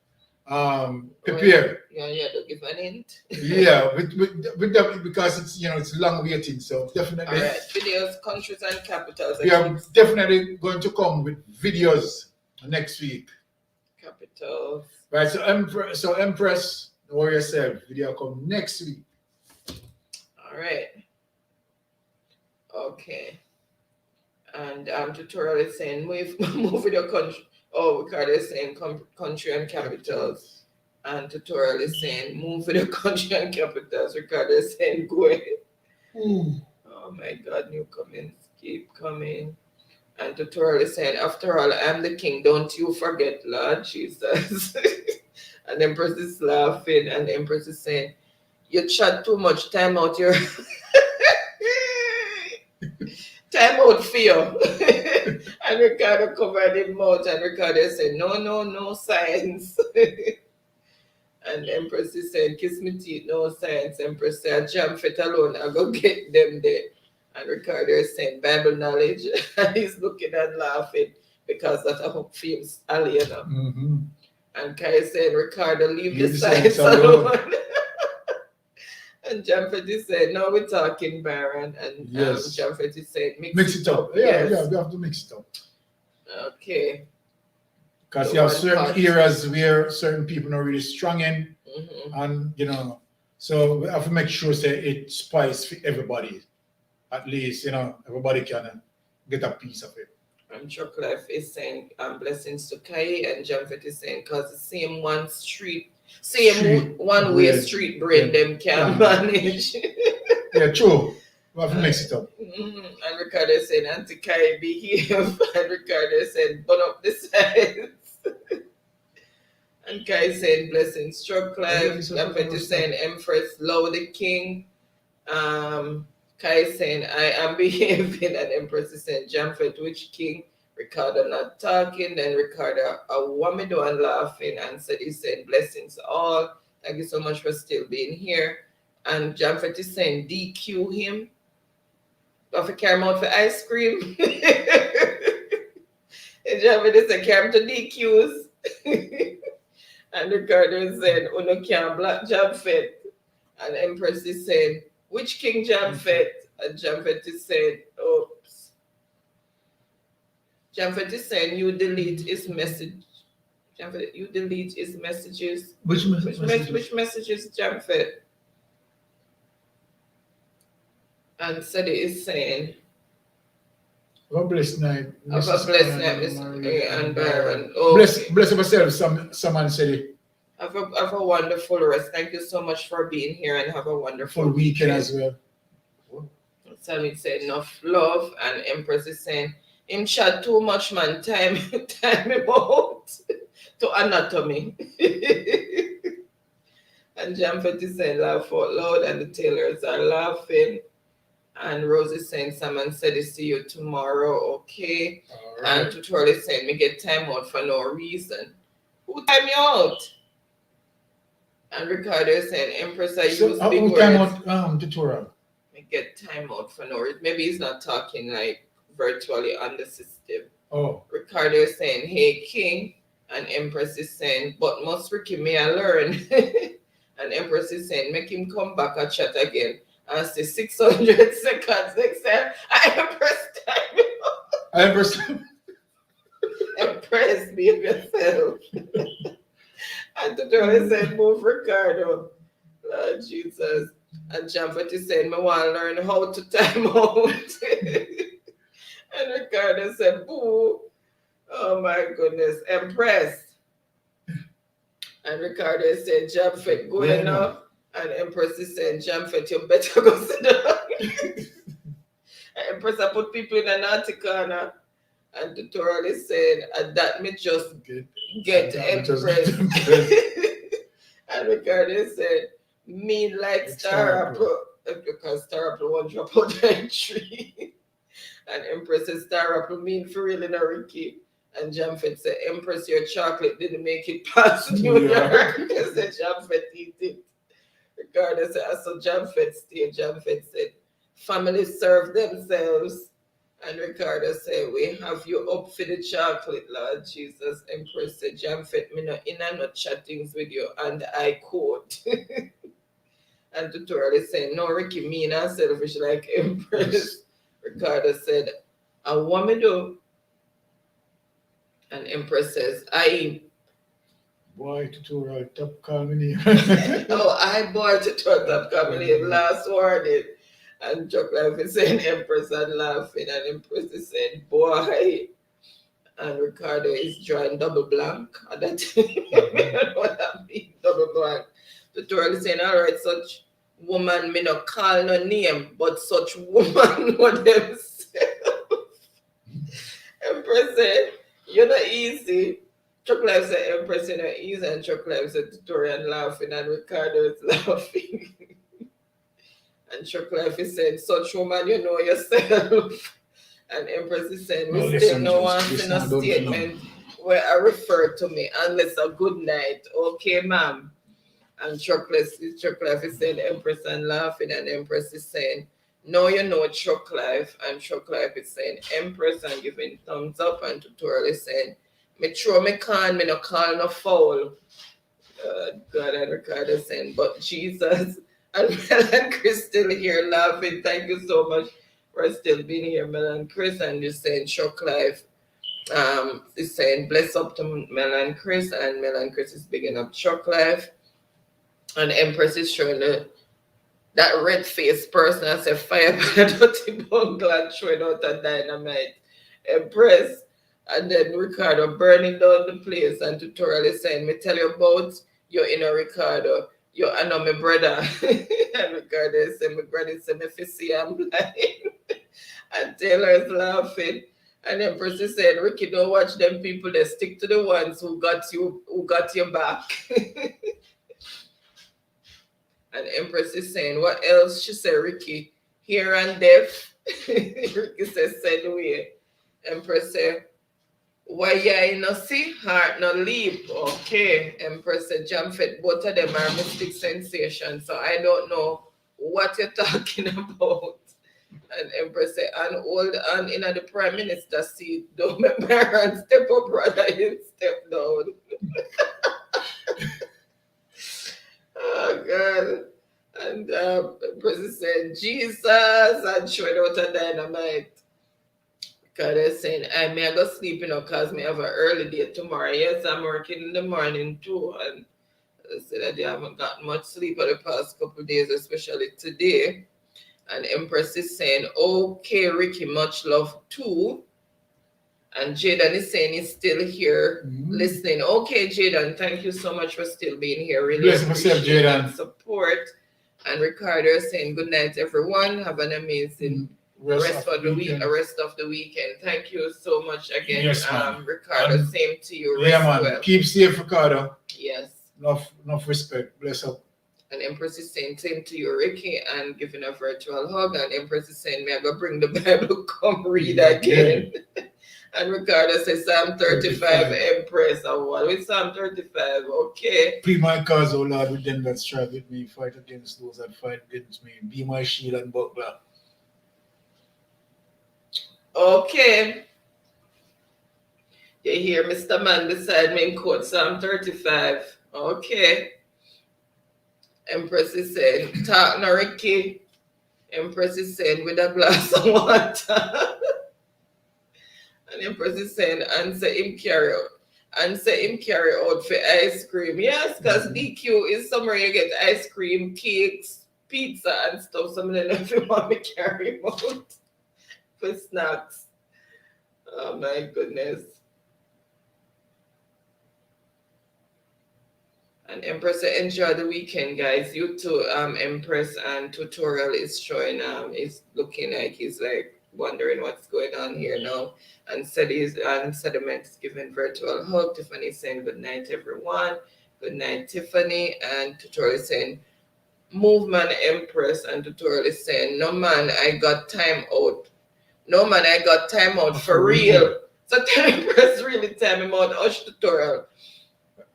prepare. Yeah, don't give an hint. Yeah, with that, because it's it's long waiting. So definitely. All right, videos, countries and capitals. We are definitely going to come with videos next week. Capitals. Right, so Empress, warrior yourself, video come next week. All right. Okay. And tutorial is saying move with your country. Oh, Ricardo is saying country and capitals. And tutorial is saying move with your country and capitals. Ricardo is saying go ahead. Oh my God, new comments keep coming. And tutorial is saying, after all, I'm the king. Don't you forget, Lord Jesus. And Empress is laughing. And Empress is saying, you chat too much. Time out your... Time out for you. And Ricardo covered his mouth. And Ricardo said, no science. And Empress is saying, kiss me teeth, no science. Empress said, jam fit alone. I'll go get them there. And Ricardo is saying Bible knowledge, and he's looking and laughing because that hope feels alien. Mm-hmm. And Kai is saying, Ricardo, leave the science alone. And Jamfet is saying, no, we're talking Byron. And yes. Jamfet is saying, mix it up. Yeah, we have to mix it up. Okay. Because you have certain areas where certain people are really strong in, and so we have to make sure that it spice for everybody. At least, everybody can get a piece of it. And Chocolate is saying, blessings to Kai, and Jamfet is saying, because the same one way street brain them can manage. Yeah, true. We have to mix it up. And Ricardo is saying, Auntie Kai, behave. And Ricardo is saying, burn up the sides. And Kai is saying, blessings, Chocolate. Jamfet is saying, Empress, love the king. Kai is saying, I am behaving, and Empress is saying, Jamfet, which king? Ricardo not talking. Then Ricardo, wamido and laughing, and said, he's saying, blessings all. Thank you so much for still being here. And Jamfet is saying, DQ him. Have to carry him out for ice cream. And Jamfet is saying, carry him to DQs. And Ricardo is saying, Uno can't block Jamfet. And Empress is saying, which king Jamfet? And Jamfet is saying, oops. Jamfet is saying, you delete his message. Jamfet, you delete his messages. Which messages? Which messages, Jamfet? And Sadi is saying, have a blessed night. have a blessed night, Miss and Byron. Oh, Bless yourself, someone said it. Have a wonderful rest. Thank you so much for being here and have a wonderful Full weekend as well. Sammy said enough love, and Empress is saying him chat too much, man. Time him out to anatomy. And Jamfet is saying laugh out loud, and the tailors are laughing. And Rose is saying someone said it, see you tomorrow, okay? All right. And Tutorial is saying me get time out for no reason. Who time you out? And Ricardo is saying Empress I use big who words. time out tutorial? Me get time out for no reason. Maybe he's not talking like virtually on the system. Oh. Ricardo is saying, hey king, and Empress is saying, but must Ricky may I learn? And Empress is saying, make him come back and chat again. And say 600 seconds next time. Empress time. Empress. Empress, be yourself. And Tutorial said, move Ricardo. Lord Jesus. And Jamfet is saying, I want to learn how to time out. And Ricardo said, boo. Oh my goodness. Empress. And Ricardo said, Jamfet, go enough. And Empress is saying, Jamfet, you better go sit down. And Empress, I put people in an article. And Tutorial is saying, and that me just get Empress. And Ricardo said, me like Star Apple, because Star Apple won't drop out the tree. And Empress said, Star Apple mean for real in a Ricky. And Jamfet said, Empress, your chocolate didn't make it past New York. Because the Jamfet eat it. Ricardo said, I saw Jamfet stay. Jamfet said, families serve themselves. And Ricardo said, we have you up for the chocolate, Lord Jesus. Empress said, Jamfet, me no in and no chattings with you. And I quote. And Tutorial is saying, no, Ricky, me not selfish like Empress. Ricardo said, I want me do. And Empress says, boy, Tutorial, top comedy. Oh, I bought Tutorial top comedy last warning. And Chuck Life is saying Empress and laughing. And Empress is saying, boy. And Ricardo is drawing double blank. And that I don't know what that means, double blank. Tutorial is saying, all right, such woman may not call no name, but such woman know themselves. Empress said, you're not easy. Chuck Life said, Empress, you're not easy. And Chuck Life said, Tutorial laughing. And Ricardo is laughing. And Chuck Life is saying, such woman, you know yourself. And Empress is saying, we still no one in a statement where I refer to me unless a good night. Okay, ma'am. And Chuck Life is saying, Empress and laughing. And Empress is saying, no, you know Chuck Life. And Chuck Life is saying, Empress, and giving thumbs up. And Tutorial is saying, me throw me can, me no call no foul. God, and Ricardo is saying, but Jesus. And Mel and Chris still here laughing. Thank you so much for still being here, Mel and Chris. And you're saying Chuck Life is saying bless up to Mel and Chris. And Mel and Chris is bigging up Chuck Life. And Empress is showing that red-faced person as a fire by a dirty bungle and throwing out a dynamite. Empress. And then Ricardo burning down the place. And Tutorial is saying, me tell you about your inner Ricardo. I know my brother. And Ricardo said, my brother said, me fi see I'm blind. And Taylor is laughing. And Empress is saying, Ricky, don't watch them people. They stick to the ones who got your back. And Empress is saying, what else? She said, Ricky, here and deaf. Ricky says, send away. Empress said, why you no see, heart no leap. Okay. Empress said, Jamfet, both of them are mystic sensations. So I don't know what you're talking about. And Empress said, and hold on in the Prime Minister seat. Don't make Byron step up, brother, you step down. Oh God. And Empress said, Jesus, and showing out a dynamite. Because they're saying, I may go sleep, because me have an early day tomorrow. Yes, I'm working in the morning too. And I said that they haven't gotten much sleep for the past couple of days, especially today. And Empress is saying, okay, Ricky, much love too. And Jaden is saying he's still here listening. Okay, Jaden, thank you so much for still being here. Really Bless myself, appreciate Jaden. support. And Ricardo is saying good night, everyone. Have an amazing rest of the weekend. Thank you so much again, yes, Ricardo. Same to you. Yeah, man. Well. Keep safe, Ricardo. Yes. Enough respect. Bless up. And Empress is saying same to you, Ricky, and giving a virtual hug. And Empress is saying, may I go bring the Bible, come read again. And Ricardo says Psalm 35, Empress. Oh, what is Psalm 35? Okay. Plead my cause, O Lord, with them that strive with me. Fight against those that fight against me. Be my shield and buckler. Okay. You hear Mr. Man beside me in quote Psalm 35. Okay. Empress is saying, talk no Ricky. Empress is saying, with a glass of water. And Empress is saying, answer him carry out for ice cream. Yes, because DQ is somewhere you get ice cream, cakes, pizza, and stuff. Some of them if you want me carry him out for snacks. Oh my goodness. And Empress, enjoy the weekend, guys. You too, Empress, and tutorial is showing, is looking like he's like wondering what's going on here now. And Sediment is giving virtual hug. Tiffany is saying good night, everyone. Good night, Tiffany. And tutorial is saying, move man, Empress. And tutorial is saying, no man, I got time out. No man, I got time out for real. So Empress really time him out. Hush tutorial.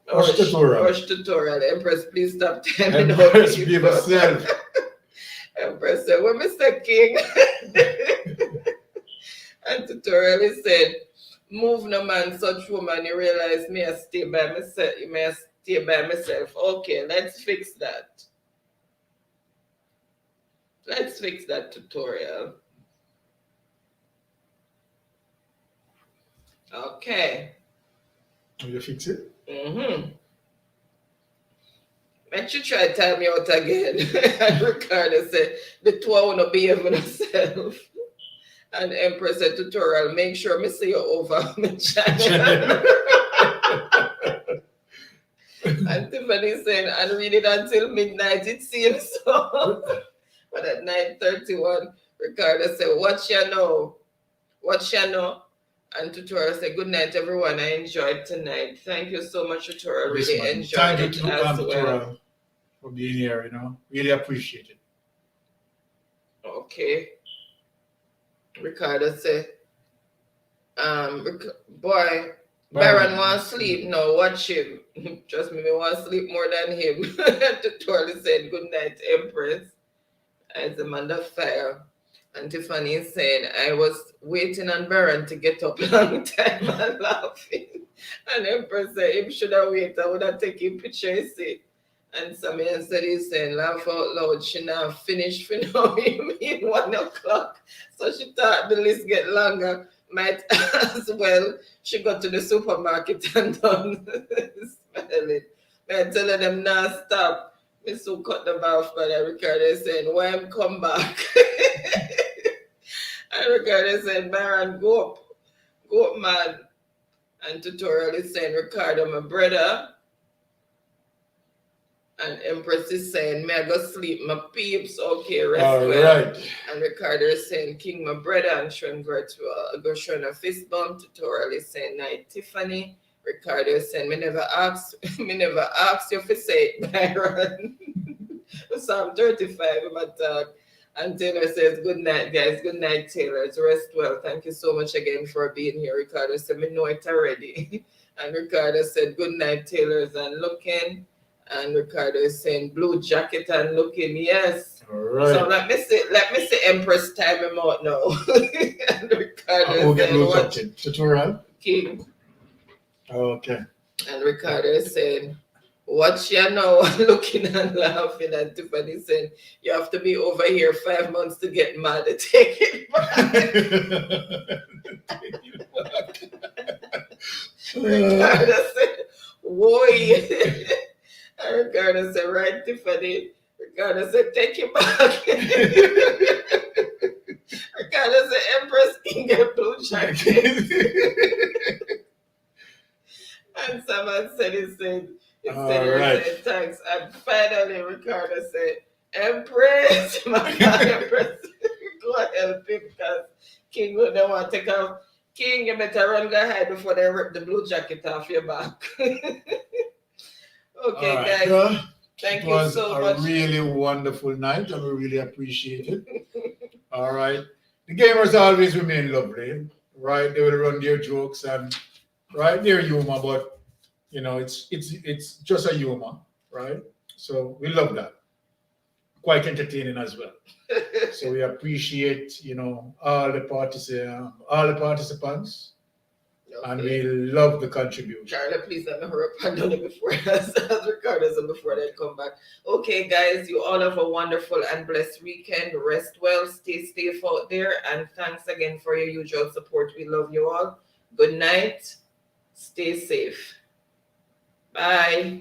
Hush tutorial. Empress, please stop timing out. Empress, be myself. Empress said, what Mr. King? And tutorial is said, move no man, such woman, you realize me I stay by myself. You may stay by myself. Okay, let's fix that. Let's fix that tutorial. Okay. Will you fix it? Make you try to tell me out again. And Ricardo said, the two I want to behave with myself. And Empress said, tutorial, make sure I see you over my channel. And Tiffany said, and read it until midnight, it seems so. But at 9:31, Ricardo said, what you know? What you know? And tutorial said, good night, everyone. I enjoyed tonight. Thank you so much, tutorial. Really enjoyed it as well. For being here, really appreciate it. Okay. Ricardo said, boy, Byron wants to sleep. No, watch him. Trust me, I want to sleep more than him. Tutorial said, good night, Empress. As I'm under fire. And Tiffany is saying, I was waiting on Byron to get up long time and laughing. And Empress said, him should have waited. I would have taken picture, you see. And Samir said, he's saying, laugh out loud. She now finished for now. You mean 1 o'clock. So she thought the list get longer. Might as well. She got to the supermarket and done smelling. Man, telling them now stop. Me so cut them off, but Ricardo saying, why I'm come back? And Ricardo saying, Byron, go up, man. And tutorial is saying, Ricardo, my brother. And Empress is saying, may I go sleep, my peeps? Okay, rest well. Right. And Ricardo is saying, King, my brother, and showing virtual, go showing a fist bump. Tutorial is saying, night, Tiffany. Ricardo is saying, me never asked you for say it, Byron. Psalm 35, my talk. And Taylor says, good night, guys. Good night, Taylor. Rest well. Thank you so much again for being here. Ricardo said, me know it already. And Ricardo said, good night, Taylor's and looking. And Ricardo is saying, blue jacket and looking, yes. All right. So let me see Empress time him out now. And Ricardo is saying, what? Tutorial? King. Okay. And Ricardo is saying, Watch you now looking and laughing at Tiffany saying, you have to be over here 5 months to get mad to take it back. Ricardo said, "Woi." And Ricardo said, "Right, Tiffany." Ricardo said, "Take it back." Ricardo said, "Empress can get blue jacket." And someone said, he said, thanks. And finally, Ricardo said, "Empress." My God, Empress. Go help him because King will not want to take off. King, you better run go ahead before they rip the blue jacket off your back. Okay, guys. Thank you so much. It was a really wonderful night and we really appreciate it. All right. The gamers always remain lovely, right? They will run their jokes and right, their humor, but you know, it's just a humor, right? So we love that. Quite entertaining as well. So we appreciate, you know, all the participants. Okay. And we love the contribution. Carla, please let me hurry up and done it before as Ricardo said before they come back. Okay, guys, you all have a wonderful and blessed weekend. Rest well, stay safe out there, and thanks again for your usual support. We love you all. Good night. Stay safe. Bye.